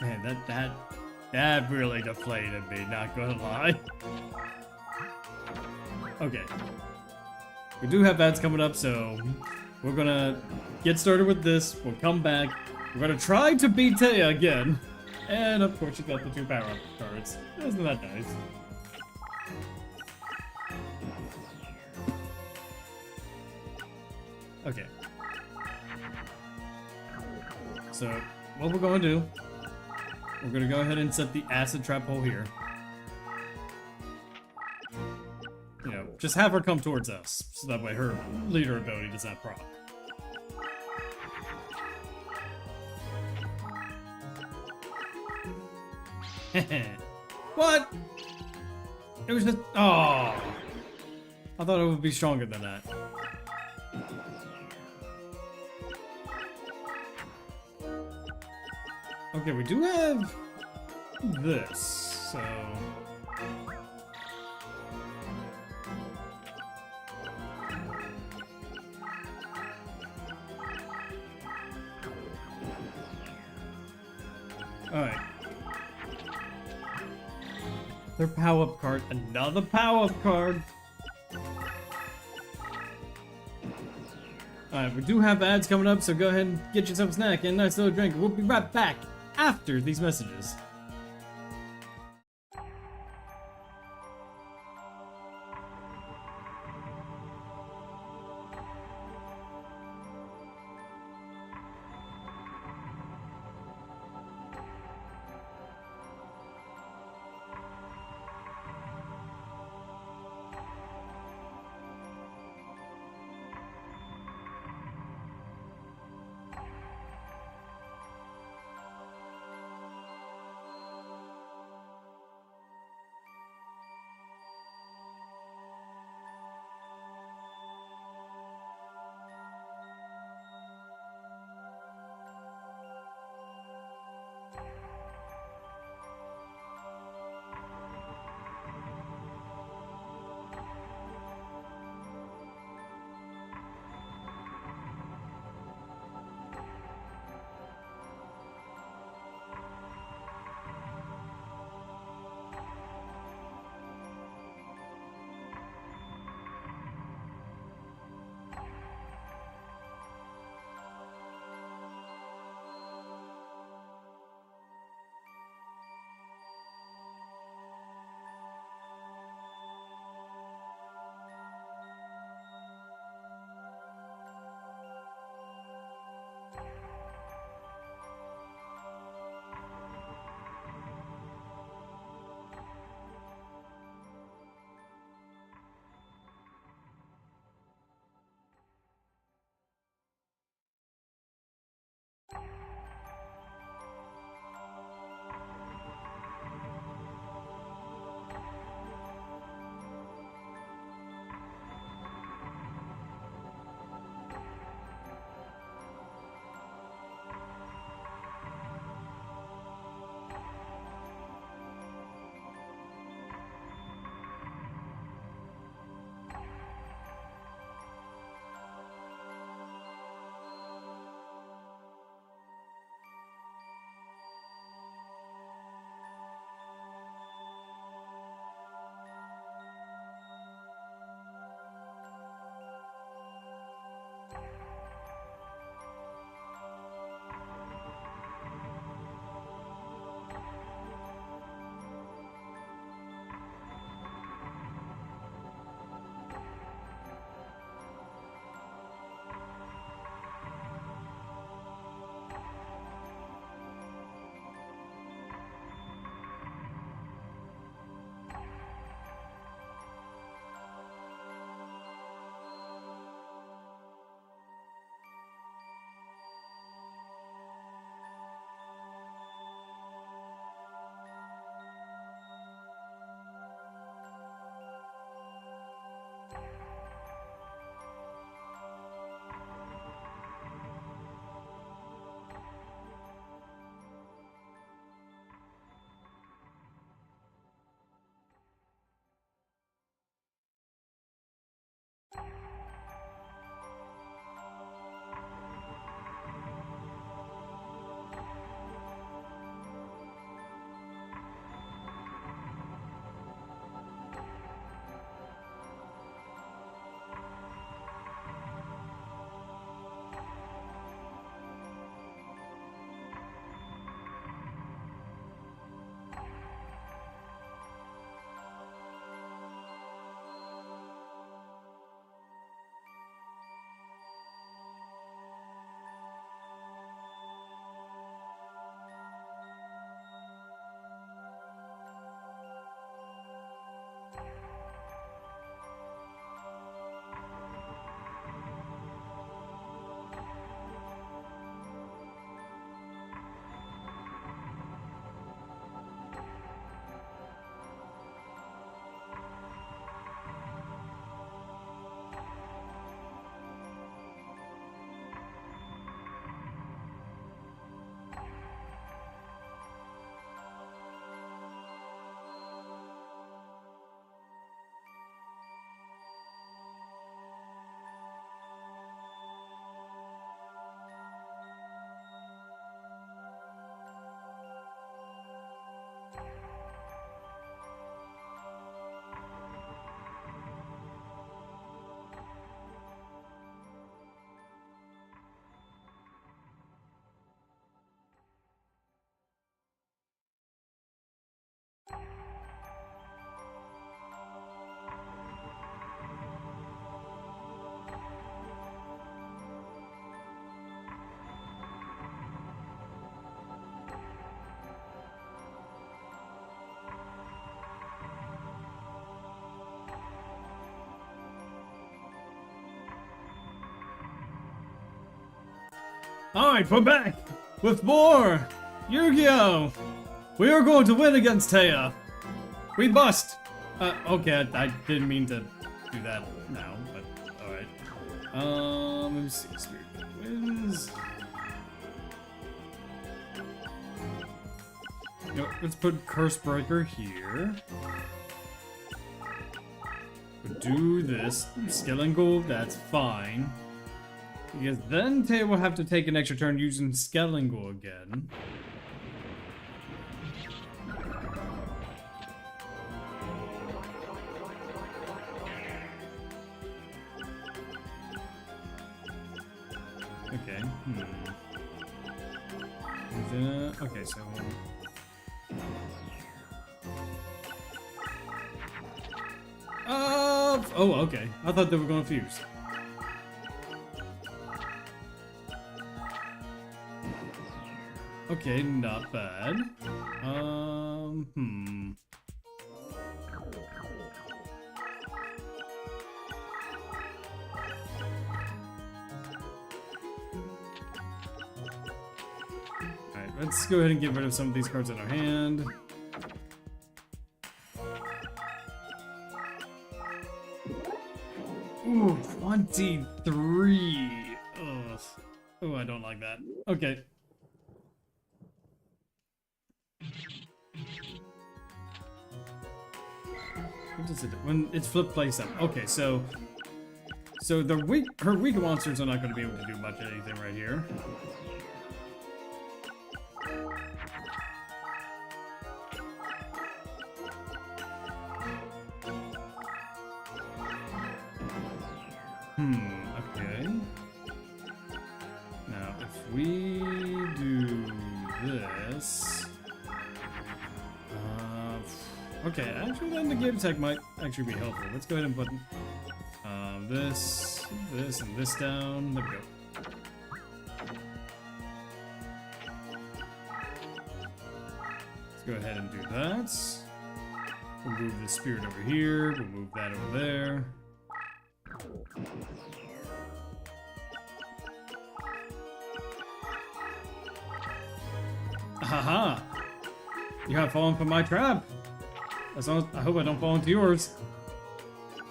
Man, that really deflated me, not gonna lie. Okay. We do have ads coming up, so we're gonna get started with this. We'll come back. We're gonna try to beat Taya again. And of course, you got the 2 power-up cards. Isn't that nice? Okay. So, what we're going to do, we're going to go ahead and set the acid trap hole here. You know, just have her come towards us, so that way her leader ability does not proc. What? It was just... Oh! I thought it would be stronger than that. Okay, we do have this, so... Alright. Their power-up card. Another power-up card! Alright, we do have ads coming up, so go ahead and get yourself a snack and a nice little drink. We'll be right back after these messages. Alright, we're back with more Yu-Gi-Oh! We are going to win against Taya. We bust. Okay, I didn't mean to do that now, but alright. Let me see. Spirit wins. Let's put Curse Breaker here. We'll do this. Skill Gold, that's fine. Because then Taya will have to take an extra turn using Skellingle again. Okay. Okay, so... oh, okay. I thought they were going to fuse. Okay, not bad. Alright, let's go ahead and get rid of some of these cards in our hand. Ooh, 23. Ugh. Oh, I don't like that. Okay. What does it do? When it's flip place up. Okay, so the her weak monsters are not going to be able to do much of anything right here. Okay. Now, if we do this... okay, actually then the game attack might actually be helpful. Let's go ahead and put this, and this down. There we go. Let's go ahead and do that. We'll move the spirit over here. We'll move that over there. Haha! You have fallen for my trap! As long as, I hope I don't fall into yours.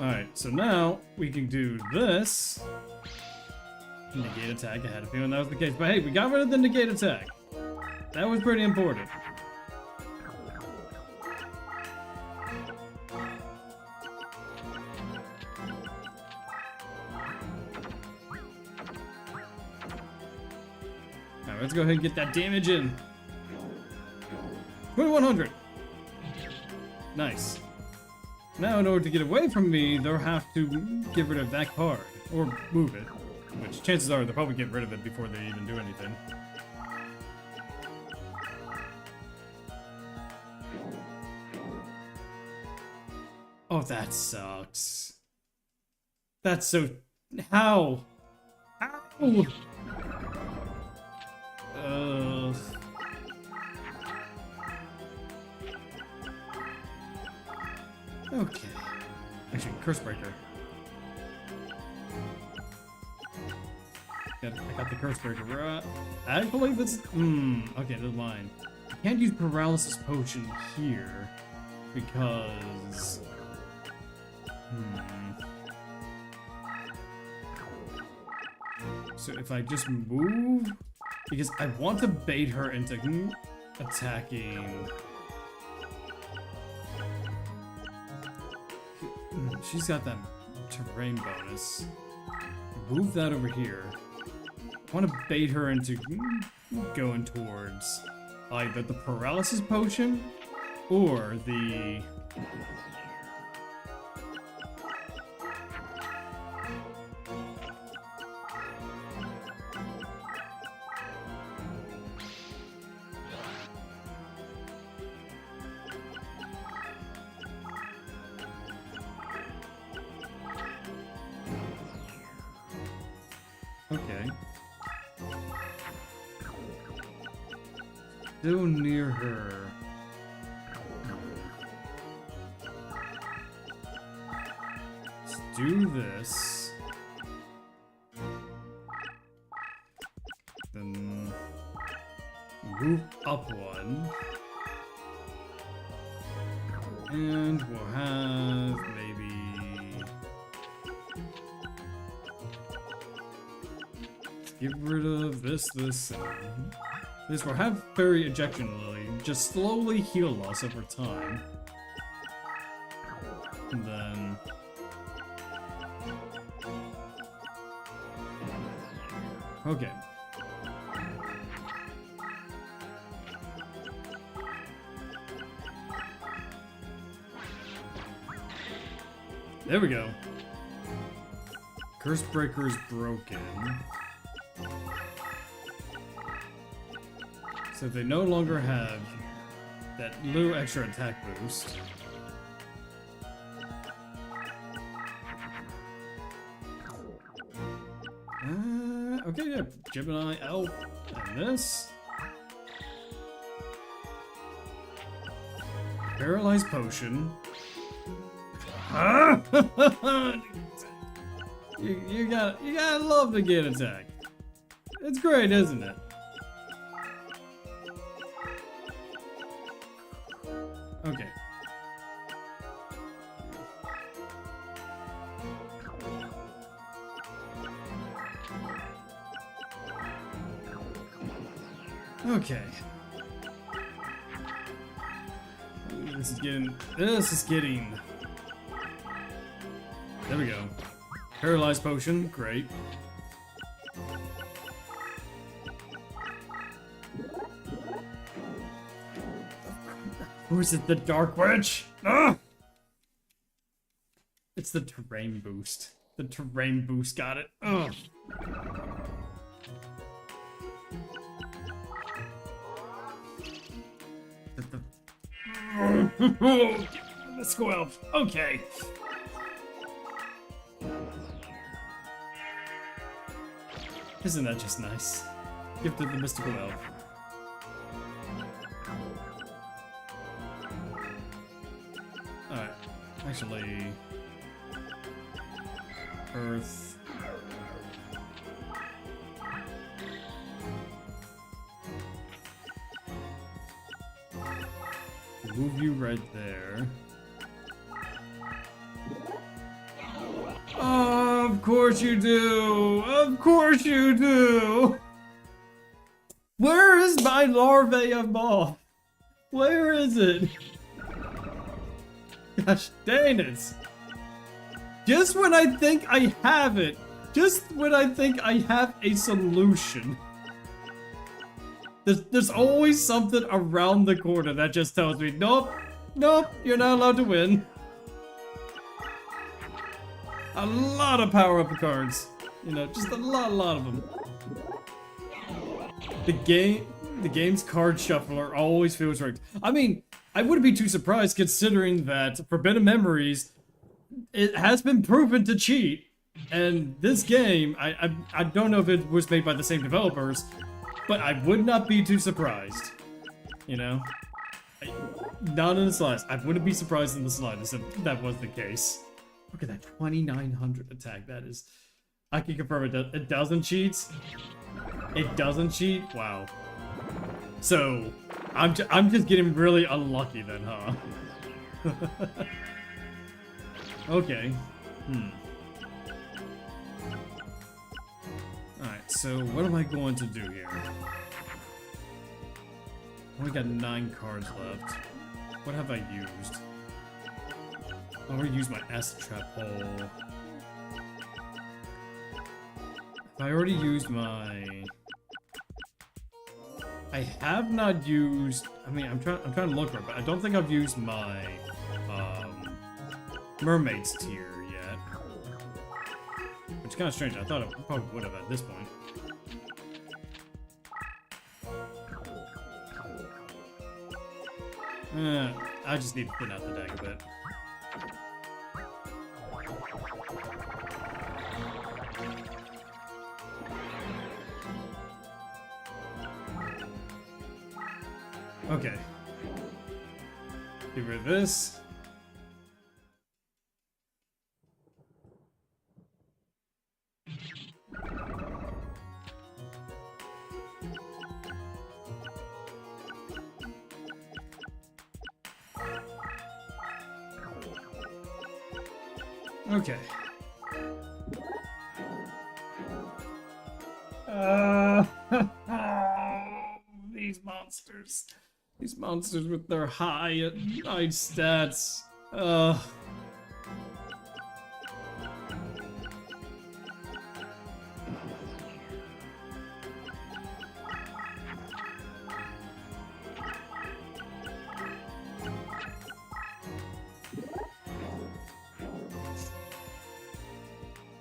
Alright, so now we can do this. Negate attack. I had a feeling that was the case. But hey, we got rid of the negate attack. That was pretty important. Alright, let's go ahead and get that damage in. 2100! Nice. Now, in order to get away from me, they'll have to get rid of that card. Or move it. Which, chances are, they'll probably get rid of it before they even do anything. Oh, that sucks. That's so... How? How? Ugh. Okay. Actually, Curse Breaker. I got the Curse Breaker. Right. I believe this. Okay, the line. I can't use Paralysis Potion here because. So if I just move, because I want to bait her into attacking. She's got that terrain bonus. Move that over here. I want to bait her into going towards either the Paralysis Potion or the... Okay. Still near her. Let's do this. Then move up one. And we'll have maybe... Get rid of this, and this will have Fairy Ejection Lily just slowly heal us over time. And then... Okay. There we go. Curse Breaker is broken. So they no longer have that little extra attack boost. Okay, yeah, Gemini, Elf, and this. Paralyzed Potion. Huh? you gotta love to get attacked. It's great, isn't it? Okay. Okay. This is getting. There we go. Paralyzed Potion, great. Who is it? The Dark Witch? Ah! It's the terrain boost. The terrain boost got it. Ugh. Let's go, Elf. Okay. Isn't that just nice? Gifted the mystical elf. Alright. Actually... Earth... Move you right there. Oh, of course you do! Of course you do! Where is my larvae of moth? Where is it? Gosh dang it! Just when I think I have it, just when I think I have a solution, there's always something around the corner that just tells me, nope, nope, you're not allowed to win. A lot of power-up cards. You know, just a lot of them. The game's card shuffler always feels right. I mean, I wouldn't be too surprised considering that Forbidden Memories, it has been proven to cheat. And this game, I don't know if it was made by the same developers, but I would not be too surprised. You know? Not in the slightest. I wouldn't be surprised in the slightest if that was the case. Look at that 2,900 attack. That is... I can confirm it doesn't cheat. It doesn't cheat? Wow. So, I'm just getting really unlucky then, huh? Okay. Alright, so what am I going to do here? I only got 9 cards left. What have I used? I already used my acid trap hole. I already used my... I have not used... I mean, I'm trying to look for it, but I don't think I've used my Mermaid's tier yet. Which is kind of strange. I thought it probably would have at this point. I just need to thin out the deck a bit. Okay. Get rid of this. Okay. These monsters. These monsters with their high stats.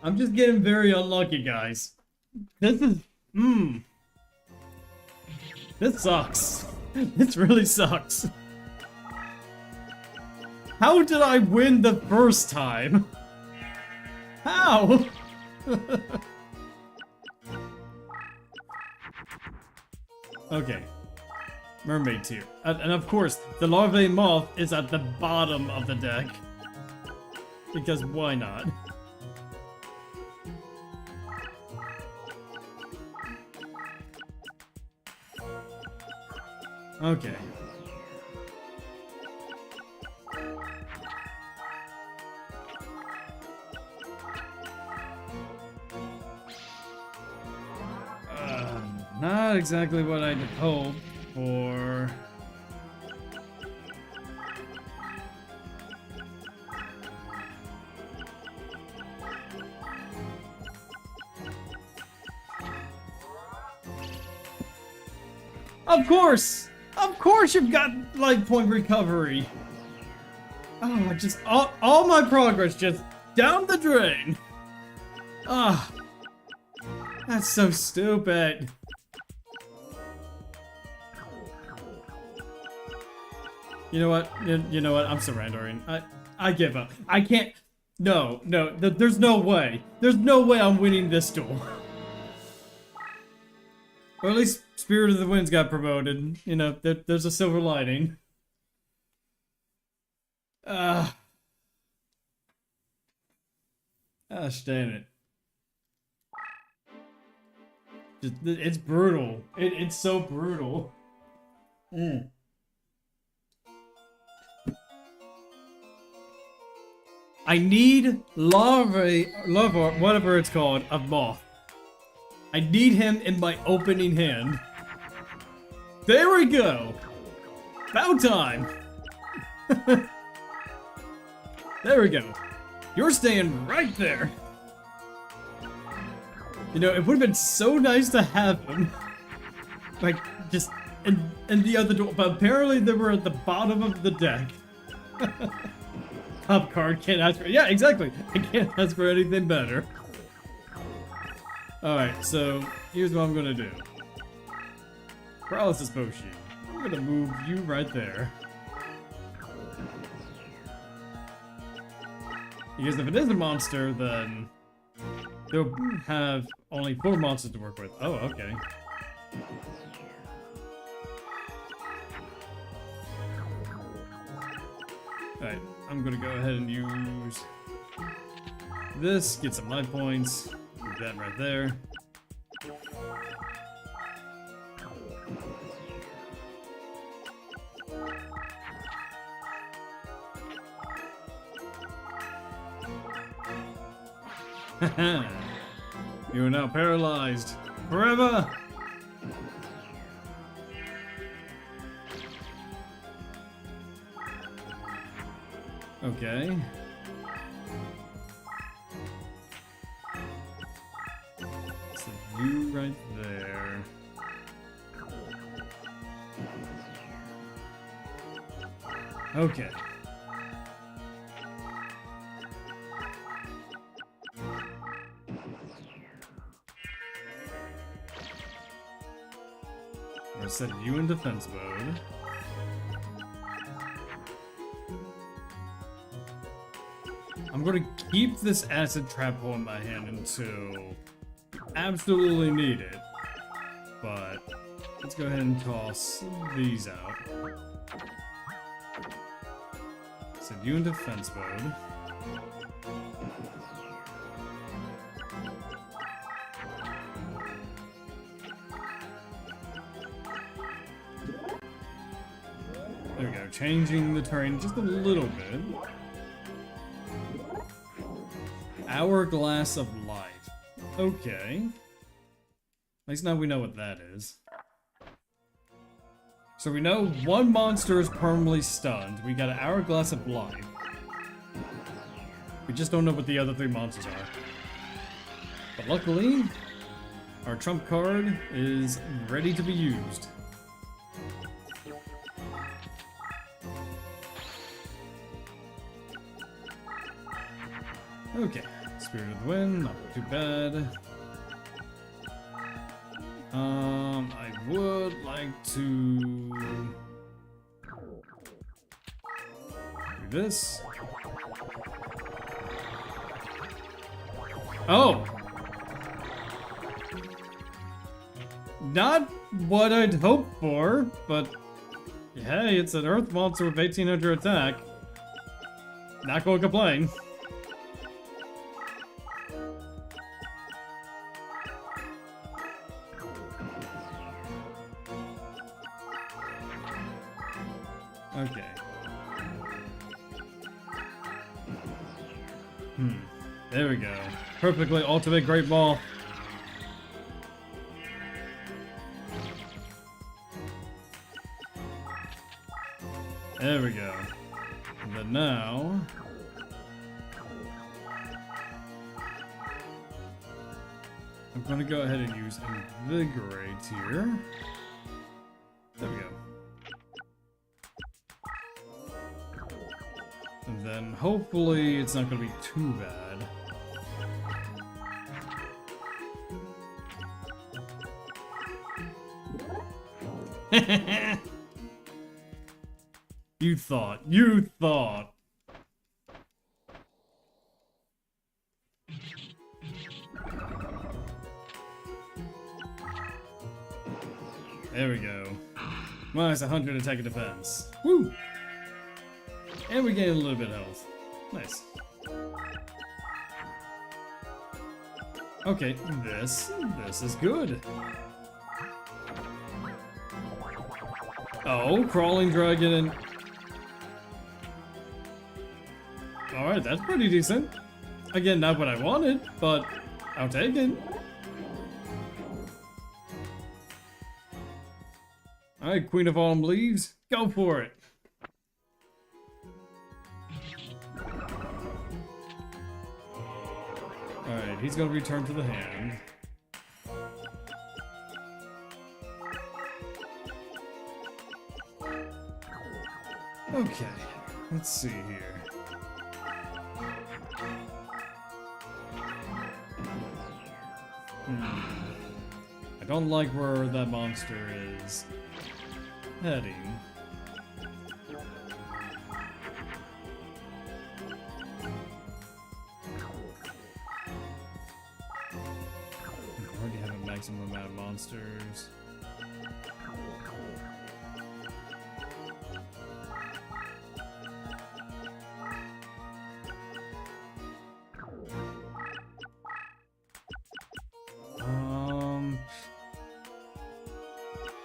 I'm just getting very unlucky, guys. This is... This sucks. This really sucks. How did I win the first time? How? Okay. Mermaid tier. And of course, the larvae moth is at the bottom of the deck. Because why not? Okay. Not exactly what I'd hoped for. Of course! Of course you've got life point recovery! Oh, just all my progress just down the drain! Ah, that's so stupid. You know what? You know what? I'm surrendering. I give up. I can't. No, there's no way. There's no way I'm winning this duel. Or at least Spirit of the Winds got promoted. You know, there's a silver lining. Gosh damn it. It's brutal. It's so brutal. I need larvae, whatever it's called, of moth. I need him in my opening hand. There we go. About time. There we go. You're staying right there. You know, it would have been so nice to have him, like, just in the other door, but apparently they were at the bottom of the deck. Top card, can't ask for... Yeah, exactly. I can't ask for anything better. Alright, so here's what I'm gonna do. Paralysis potion. I'm gonna move you right there. Because if it is a monster, then they'll have only 4 monsters to work with. Oh, okay. Alright, I'm gonna go ahead and use this, get some life points, put that right there. Haha! You are now paralyzed forever! Okay. So you right there. Okay. I'm gonna set you in defense mode. I'm gonna keep this acid trap hole in my hand until absolutely need it. But let's go ahead and toss these out. Set you in defense mode. There we go, changing the terrain just a little bit. Hourglass of Life. Okay. At least now we know what that is. So we know one monster is permanently stunned. We got an Hourglass of Life. We just don't know what the other 3 monsters are. But luckily, our trump card is ready to be used. Okay, Spirit of the Wind, not too bad. I would like to do this. Oh! Not what I'd hoped for, but hey, it's an earth monster with 1800 attack. Not gonna complain. Okay. There we go. Perfectly ultimate Great Ball. There we go. But now... I'm gonna go ahead and use Invigorate here. There we go. And then hopefully it's not gonna be too bad. You thought. There we go. Minus 100 attack and defense. Woo! And we gain a little bit of health. Nice. Okay, this is good. Oh, crawling dragon and... Alright, that's pretty decent. Again, not what I wanted, but I'll take it. Alright, Queen of Autumn Leaves, go for it. Alright, he's gonna return to the hand. Okay, let's see here. I don't like where that monster is heading. I already have a maximum amount of monsters.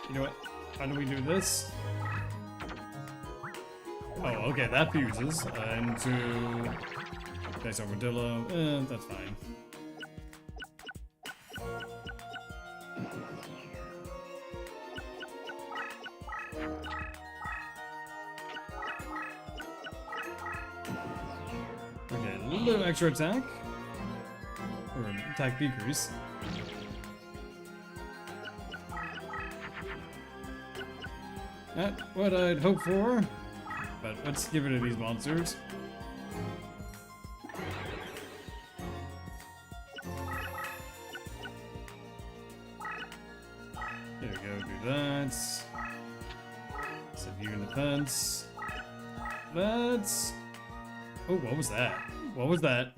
You know what? How do we do this? Oh, okay, that fuses into Dice Armadillo. That's fine. Okay, a little extra attack. Or attack decrease. Not what I'd hoped for, but let's give it to these monsters. There we go, do that. Set you in the fence. Let's... Oh, what was that? What was that?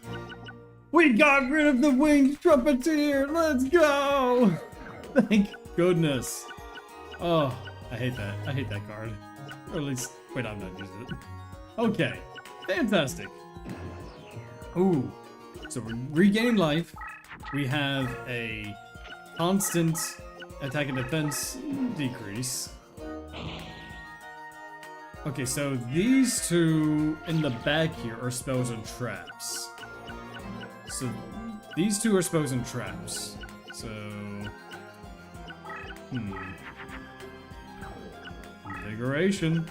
We got rid of the winged trumpeter! Let's go! Thank goodness. Oh. I hate that. I hate that card. Or at least, wait, I'm not using it. Okay, fantastic. Ooh, so we're regaining life. We have a constant attack and defense decrease. Okay, so these two in the back here are spells and traps. So these two are spells and traps. So, Invigoration.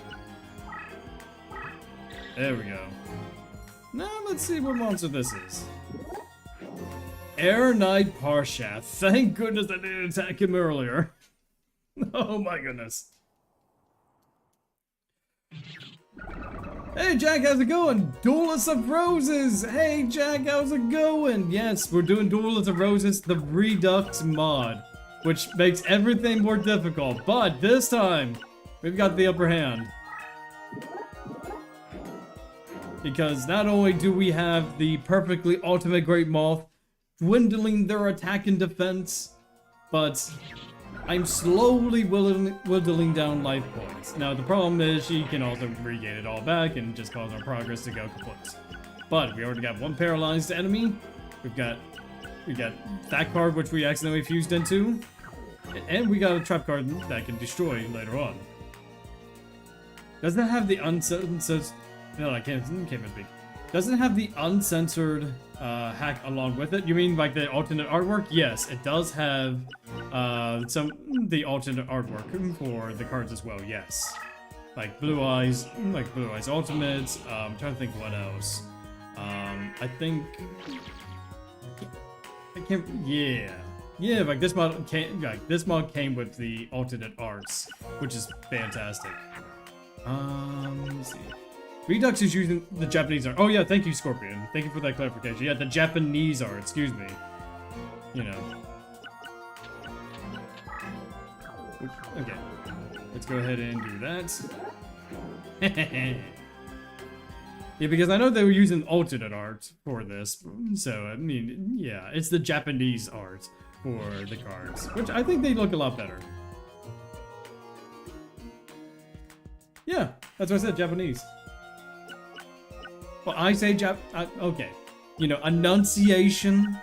There we go. Now let's see what monster this is. Air Knight Parshath. Thank goodness I didn't attack him earlier. Oh my goodness. Hey Jack, how's it going? Duelist of Roses! Hey Jack, how's it going? Yes, we're doing Duelist of Roses, the Redux mod, which makes everything more difficult, but this time, we've got the upper hand. Because not only do we have the perfectly ultimate Great Moth dwindling their attack and defense, but I'm slowly whittling down life points. Now the problem is she can also regain it all back and just cause our progress to go kaput. But we already got one paralyzed enemy. We've got that card which we accidentally fused into, and we got a trap card that can destroy later on. Does it have the uncensored? No, I can't speak. Does it have the uncensored hack along with it? You mean like the alternate artwork? Yes, it does have the alternate artwork for the cards as well. Yes, like Blue Eyes Ultimates. I'm trying to think what else. I think I can't. Yeah. Like this mod came with the alternate arts, which is fantastic. Let me see. Redux is using the Japanese art. Oh yeah, thank you, Scorpion. Thank you for that clarification. Yeah, the Japanese art, excuse me. You know. Okay. Let's go ahead and do that. Yeah, because I know they were using alternate art for this. So, I mean, yeah, it's the Japanese art for the cards, which I think they look a lot better. Yeah, that's what I said, Japanese. Well, I say okay. You know, enunciation.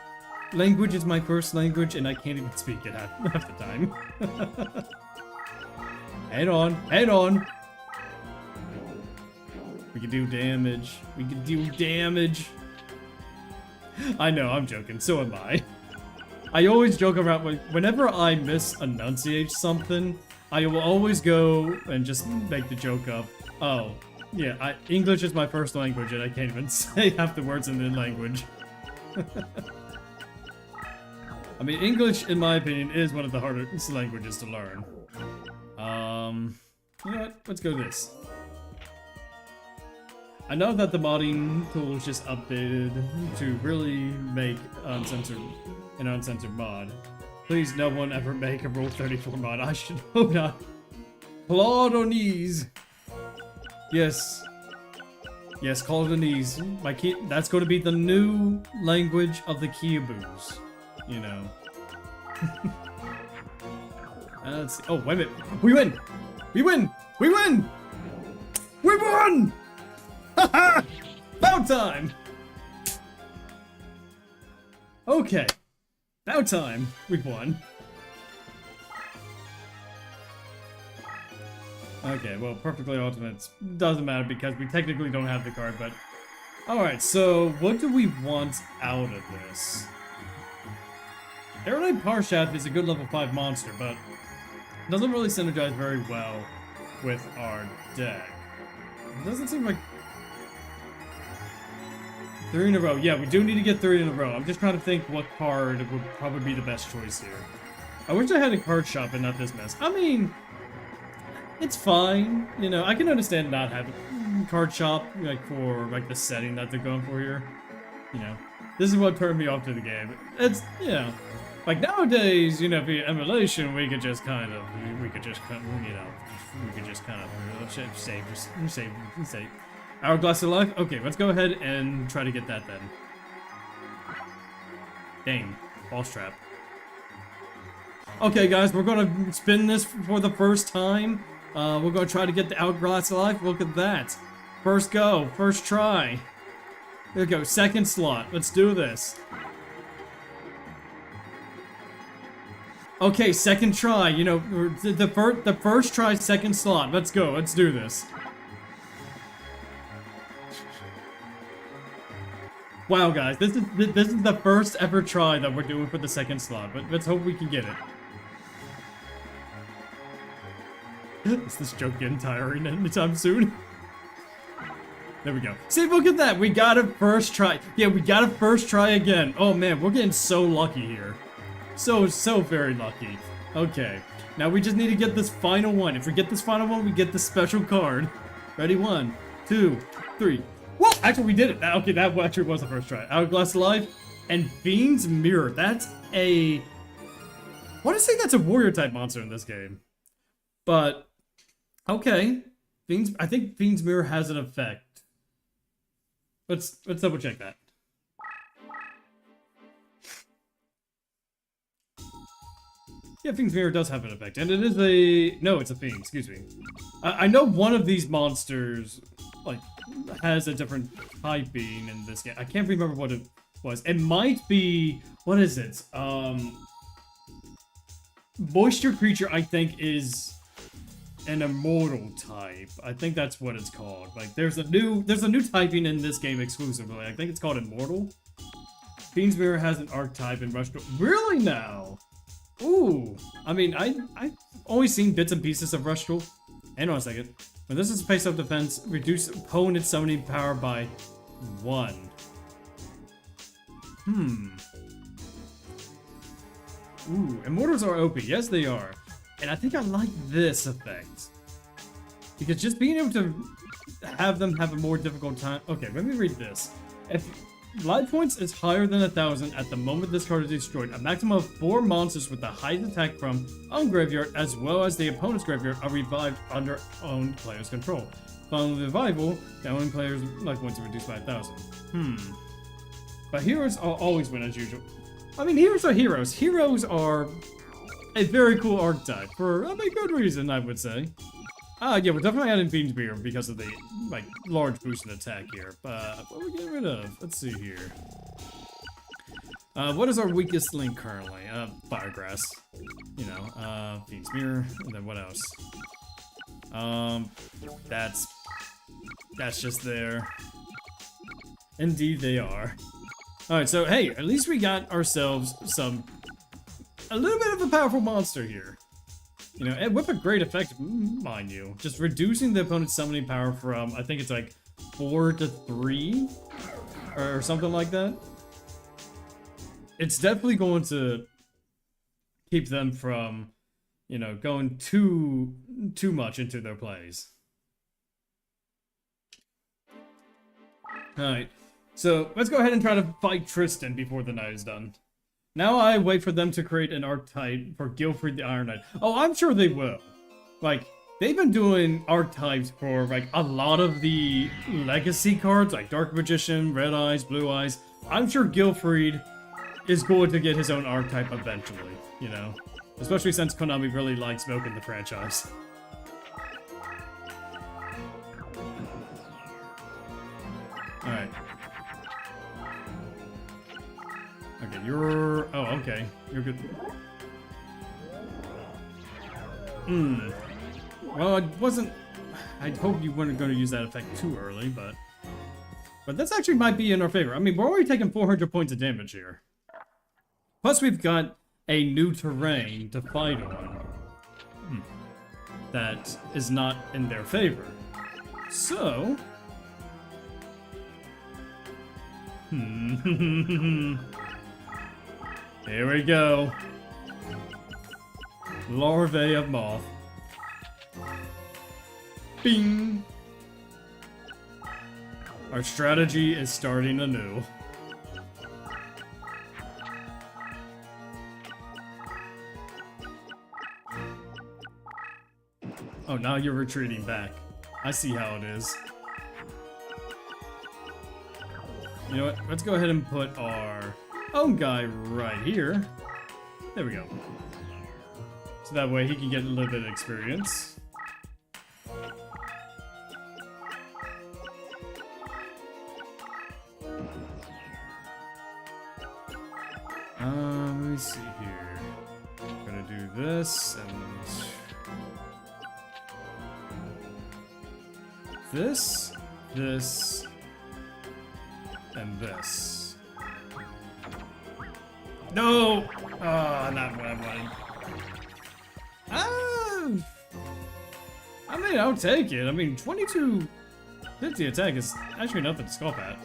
Language is my first language, and I can't even speak it half the time. Head on. We can do damage. I know, I'm joking, so am I. I always joke around, whenever I misenunciate something, I will always go and just make the joke of, oh, yeah, English is my first language and I can't even say half the words in the language. I mean, English, in my opinion, is one of the hardest languages to learn. You know what? Let's go this. I know that the modding tool is just updated to really make an uncensored mod. Please, no one ever make a Rule 34 mod. I should hope not. Claudonese. Yes. Yes, Claudonese. That's going to be the new language of the Kiaboos. You know. Let's see. Oh, wait a minute. We win! We win! We win! We won! Haha! About time! Okay. About time. We've won. Okay, well, Perfectly Ultimates doesn't matter because we technically don't have the card, but... Alright, so what do we want out of this? Air Knight Parshath is a good level 5 monster, but doesn't really synergize very well with our deck. It doesn't seem like... 3 in a row. Yeah, we do need to get 3 in a row. I'm just trying to think what card would probably be the best choice here. I wish I had a card shop and not this mess. I mean, it's fine. You know, I can understand not having card shop, like, for, like, the setting that they're going for here. You know, this is what turned me off to the game. It's, you know, like, nowadays, you know, via emulation, we could just kind of save. Hourglass of Life? Okay, let's go ahead and try to get that then. Dang, false trap. Okay, guys, we're gonna spin this for the first time. We're gonna try to get the Hourglass of Life. Look at that. First go, first try. There we go, second slot. Let's do this. Okay, second try. You know, the first try, second slot. Let's go. Let's do this. Wow, guys, this is the first ever try that we're doing for the second slot, but let's hope we can get it. Is this joke getting tiring anytime soon? There we go. See, look at that. We got it first try. Yeah, we got it first try again. Oh man, we're getting so lucky here. So very lucky. Okay. Now we just need to get this final one. If we get this final one, we get the special card. Ready? 1, 2, 3. Whoa! Actually, we did it. Okay, that actually was the first try. Hourglass Alive and Fiend's Mirror. That's a... I want to say that's a warrior type monster in this game. But, okay. I think Fiend's Mirror has an effect. Let's double check that. Yeah, Fiend's Mirror does have an effect, and it is a... No, it's a Fiend, excuse me. I know one of these monsters, like, has a different typing in this game. I can't remember what it was. It might be... What is it? Moisture Creature, I think, is an immortal type. I think that's what it's called. Like, there's a new typing in this game exclusively. I think it's called Immortal. Fiend's Mirror has an archetype in Rush. Really now? Ooh, I mean, I've only seen bits and pieces of Rush Tool. Hang on a second. When this is face-up defense, reduce opponent's summoning power by 1. Ooh, Immortals are OP. Yes, they are. And I think I like this effect. Because just being able to have them have a more difficult time... Okay, let me read this. If life points is higher than 1,000 at the moment this card is destroyed, a maximum of 4 monsters with the highest attack from own graveyard as well as the opponent's graveyard are revived under own player's control. Following the revival, the own player's life points are reduced by 1,000. But heroes are always win as usual. I mean, heroes are heroes. Heroes are a very cool archetype for a good reason, I would say. Yeah, we're definitely adding Fiend's Mirror because of the, like, large boost in attack here. But what are we getting rid of? Let's see here. What is our weakest link currently? Firegrass. You know, Fiend's Mirror, and then what else? That's just there. Indeed they are. Alright, so hey, at least we got ourselves a little bit of a powerful monster here. You know, and with a great effect, mind you. Just reducing the opponent's summoning power from, I think it's like 4 to 3? Or something like that. It's definitely going to keep them from, you know, going too much into their plays. Alright, so let's go ahead and try to fight Tristan before the night is done. Now I wait for them to create an archetype for Gilfried the Iron Knight. Oh, I'm sure they will. Like, they've been doing archetypes for, like, a lot of the legacy cards, like Dark Magician, Red Eyes, Blue Eyes. I'm sure Gilfried is going to get his own archetype eventually, you know? Especially since Konami really likes milking the franchise. Alright. Okay, you're... Oh, okay. You're good. Well, I wasn't... I'd hope you weren't going to use that effect too early, but... But this actually might be in our favor. I mean, we're already taking 400 points of damage here. Plus, we've got a new terrain to fight on. That is not in their favor. So... Here we go. Larvae of Moth. Bing! Our strategy is starting anew. Oh, now you're retreating back. I see how it is. You know what? Let's go ahead and put our own guy right here. There we go. So that way he can get a little bit of experience. Let me see here. I'm gonna do this and this, and this. No! Oh, not what I wanted. I mean, I'll take it. I mean, 2250 attack is actually nothing to scoff at.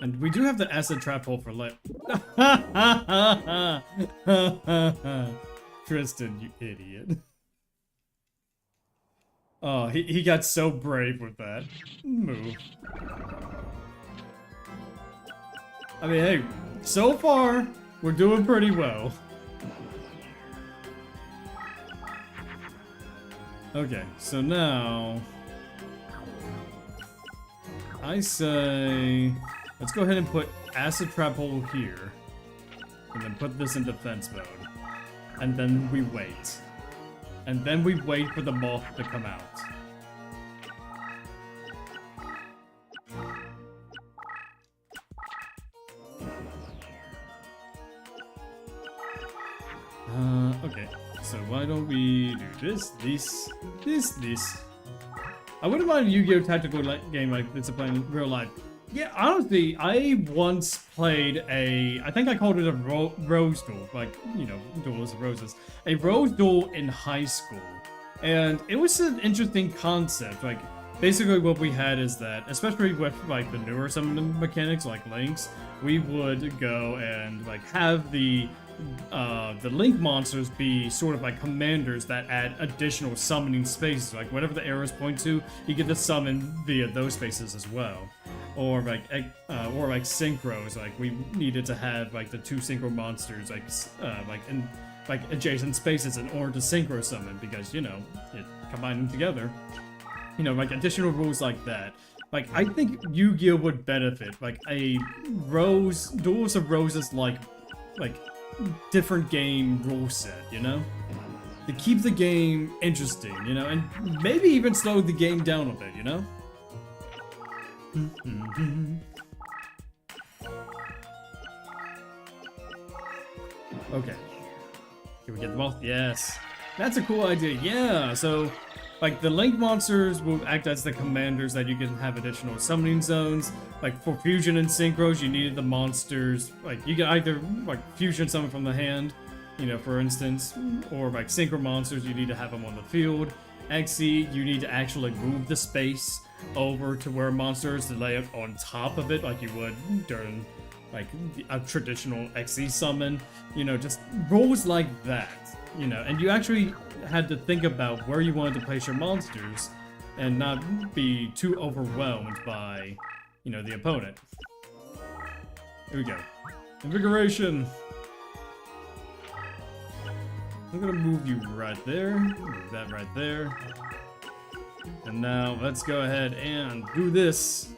And we do have the acid trap hole for life. Tristan, you idiot. Oh, he got so brave with that move. I mean, hey, so far, we're doing pretty well. Okay, so now... I say... Let's go ahead and put acid trap hole here. And then put this in defense mode. And then we wait. And then we wait for the moth to come out. Okay. So why don't we do this. I wouldn't mind a Yu-Gi-Oh! Tactical game like this to play in real life. Yeah, honestly, I once played I think I called it a rose duel, like, you know, duels of roses. A rose duel in high school. And it was an interesting concept. Like, basically what we had is that, especially with, like, the newer summon mechanics, like Links, we would go and, like, have the Link monsters be sort of like commanders that add additional summoning spaces. Like, whatever the arrows point to, you get to summon via those spaces as well. Or like synchros, like we needed to have like the 2 synchro monsters in like adjacent spaces in order to synchro summon, because, you know, it combined them together. You know, like additional rules like that. Like, I think Yu-Gi-Oh! Would benefit like a Duels of Roses like different game rule set, you know? To keep the game interesting, you know, and maybe even slow the game down a bit, you know? Okay. Can we get them off? Yes. That's a cool idea. Yeah, so like the Link monsters will act as the commanders that you can have additional summoning zones. Like for fusion and synchros, you needed the monsters. Like you can either like fusion summon from the hand, you know, for instance, or like synchro monsters, you need to have them on the field. XE, you need to actually move the space over to where monsters to lay it on top of it, like you would during like a traditional XE summon. You know, just rules like that. You know, and you actually had to think about where you wanted to place your monsters and not be too overwhelmed by, you know, the opponent. Here we go. Invigoration! I'm gonna move you right there, move that right there. And now let's go ahead and do this.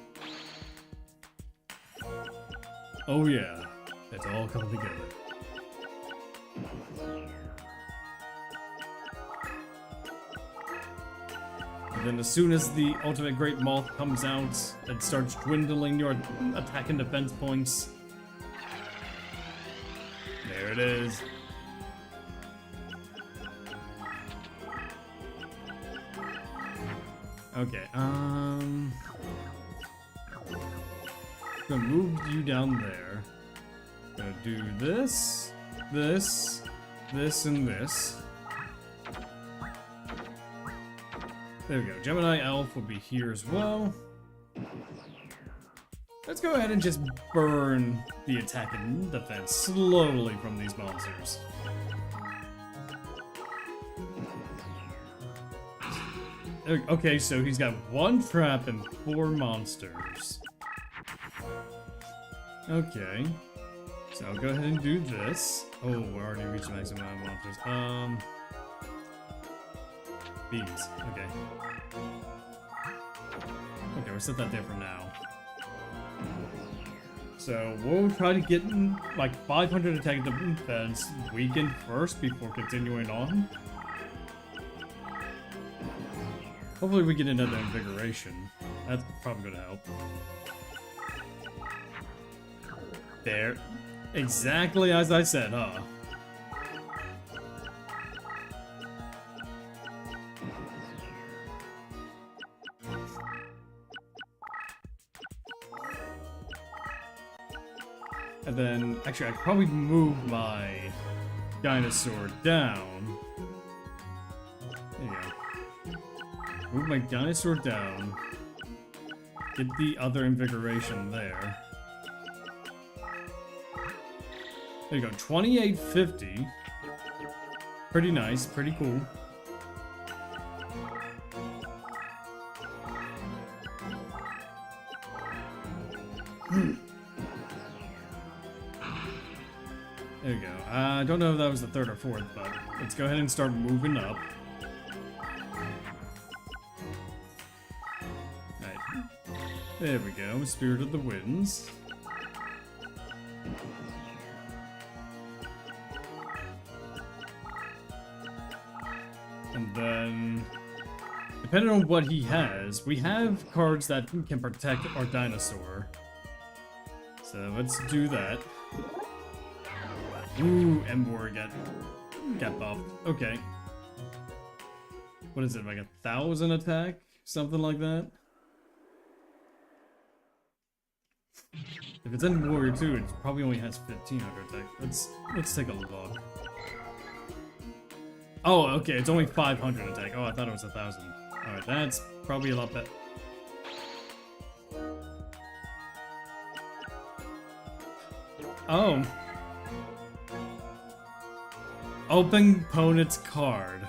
Oh yeah, it's all coming together. And then as soon as the Ultimate Great Moth comes out, it starts dwindling your attack and defense points. There it is. Okay, gonna move you down there. Gonna do this, this, this, and this. There we go. Gemini Elf will be here as well. Let's go ahead and just burn the attack and defense slowly from these monsters. Okay, so he's got 1 trap and 4 monsters. Okay. So I'll go ahead and do this. Oh, we're already reached the maximum amount of monsters. These. Okay. Okay, we'll set that there for now. So we'll try to get like 500 attack and defense weakened first before continuing on. Hopefully we get another invigoration. That's probably gonna help. There. Exactly as I said, huh? And then, actually, I could probably move my dinosaur down. There you go. Move my dinosaur down. Get the other invigoration there. There you go, 2850. Pretty nice, pretty cool. There you go. I don't know if that was the third or fourth, but let's go ahead and start moving up. Alright. There we go. Spirit of the Winds. And then, depending on what he has, we have cards that can protect our dinosaur. So let's do that. Ooh, Ember got buffed. Okay. What is it, like 1,000 attack? Something like that? If it's in Warrior 2, it probably only has 1,500 attack. Let's take a look. Oh, okay, it's only 500 attack. Oh, I thought it was 1,000. Alright, that's probably a lot better. Oh. Open opponent's card.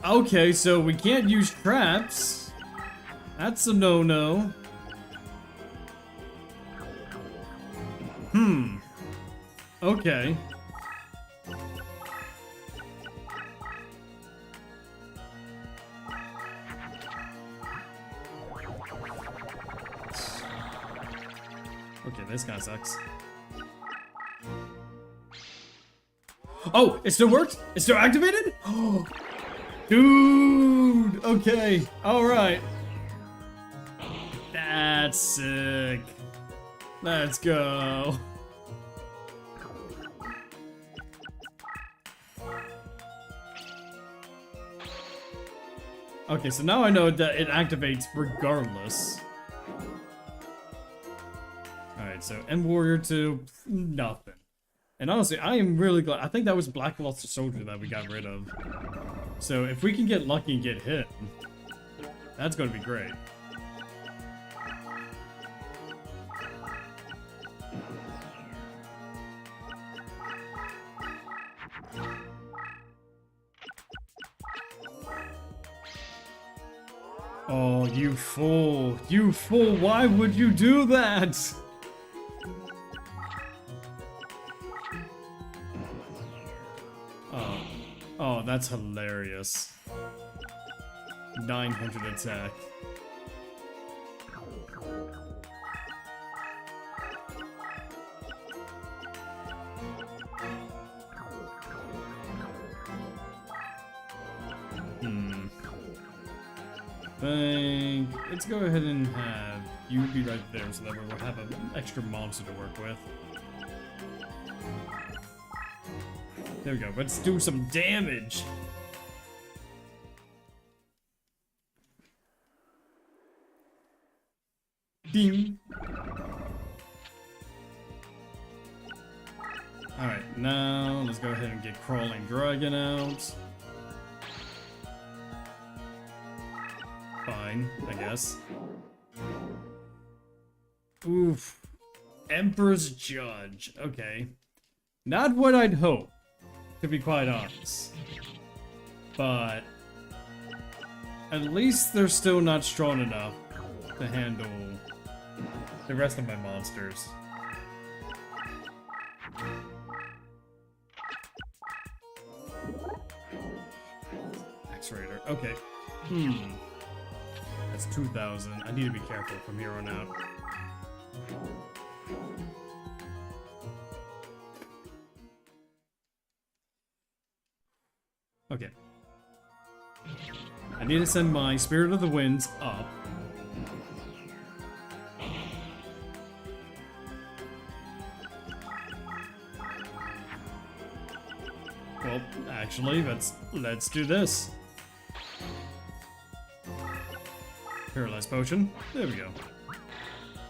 Okay, so we can't use traps. That's a no-no. Okay. Okay, this guy sucks. Oh, it still worked? It still activated? Oh, dude. Okay. All right. That's sick. Let's go. Okay, so now I know that it activates regardless. Alright, so End Warrior 2, nothing. And honestly, I am really glad. I think that was Black Luster Soldier that we got rid of. So if we can get lucky and get hit, that's going to be great. Oh, you fool. You fool, why would you do that? Oh, that's hilarious. 900 attack. Let's go ahead and have you be right there so that we'll have an extra monster to work with. There we go. Let's do some damage. Ding. Alright, now let's go ahead and get Crawling Dragon out. Fine, I guess. Oof. Emperor's Judge. Okay. Not what I'd hope, to be quite honest. But at least they're still not strong enough to handle the rest of my monsters. X-Raider. Okay. That's 2,000. I need to be careful from here on out. Okay. I need to send my Spirit of the Winds up. Well, actually, let's do this. Paralyze potion. There we go.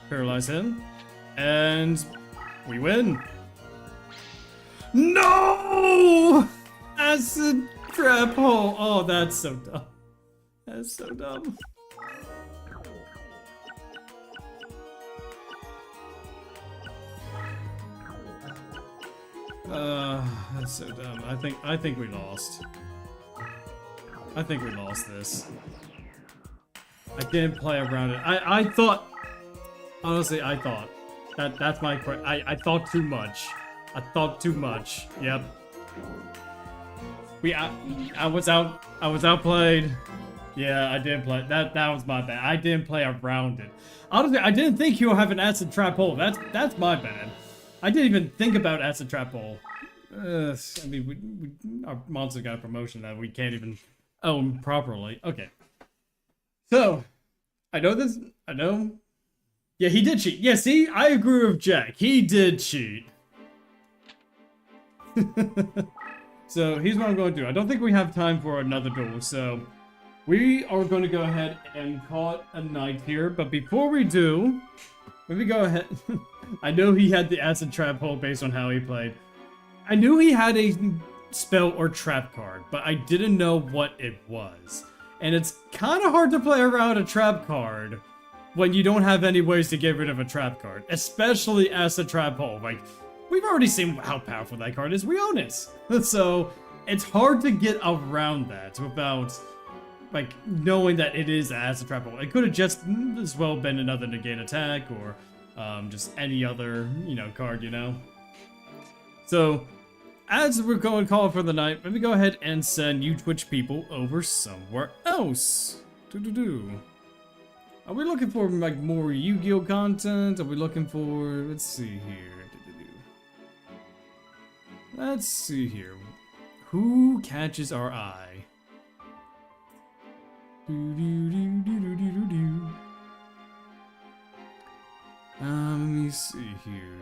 Paralyze him. And we win. No! Acid trap hole. Oh, that's so dumb. That's so dumb. That's so dumb. I think we lost. I think we lost this. I didn't play around it. I thought, honestly, I thought that's my. I thought too much. I thought too much. Yep. I was outplayed. Yeah, I did play. That was my bad. I didn't play around it. Honestly, I didn't think he'll have an acid trap hole. That's my bad. I didn't even think about acid trap hole. I mean, our monster got a promotion that we can't even own properly. Okay. So, I know this. I know. Yeah, he did cheat. Yeah, see, I agree with Jack. He did cheat. So here's what I'm going to do. I don't think we have time for another duel, so we are going to go ahead and call it a night here. But before we do, let me go ahead. I know he had the acid trap hole based on how he played. I knew he had a spell or trap card, but I didn't know what it was. And it's kind of hard to play around a trap card when you don't have any ways to get rid of a trap card, especially acid trap hole. Like, we've already seen how powerful that card is. We own it. So it's hard to get around that without, like, knowing that it is acid trap hole. It could have just as well been another negate attack or just any other, card, So, as we're going to call for the night, let me go ahead and send you Twitch people over somewhere else. Are we looking for, like, more Yu-Gi-Oh content? Are we looking for, let's see here. Let's see here. Who catches our eye? Let me see here.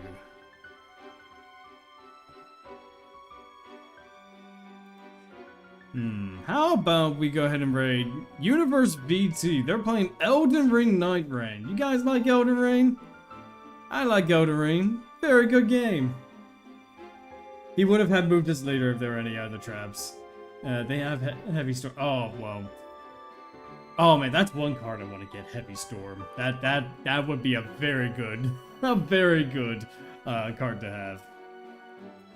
How about we go ahead and raid Universe VT? They're playing Elden Ring Night Rain. You guys like Elden Ring? I like Elden Ring. Very good game. He would have had moved this later if there were any other traps. They have Heavy Storm. Oh, well. Oh man, that's one card I want to get, Heavy Storm. That would be a very good card to have.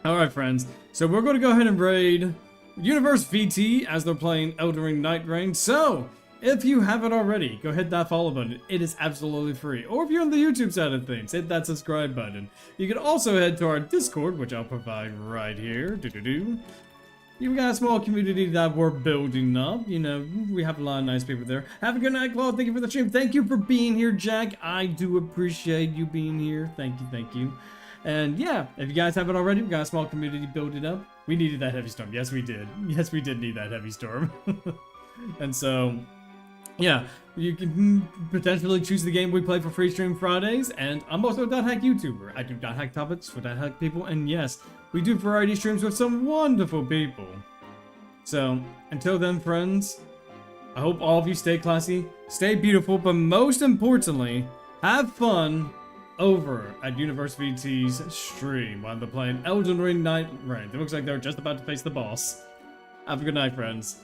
Alright friends, so we're going to go ahead and raid Universe VT as they're playing Elden Ring Night Rain. So, if you haven't already, go hit that follow button. It is absolutely free. Or if you're on the YouTube side of things, hit that subscribe button. You can also head to our Discord, which I'll provide right here. You've got a small community that we're building up. We have a lot of nice people there. Have a good night, Claude. Thank you for the stream. Thank you for being here, Jack. I do appreciate you being here. Thank you. And yeah, if you guys haven't already, we've got a small community building up. We needed that Heavy Storm. Yes, we did. Yes, we did need that Heavy Storm. And so, yeah, you can potentially choose the game we play for Free Stream Fridays. And I'm also a .hack YouTuber. I do .hack topics for .hack people. And yes, we do variety streams with some wonderful people. So, until then, friends, I hope all of you stay classy, stay beautiful, but most importantly, have fun over at Universe VT's stream while they're playing Elden Ring Night Rain. It looks like they're just about to face the boss. Have a good night, friends.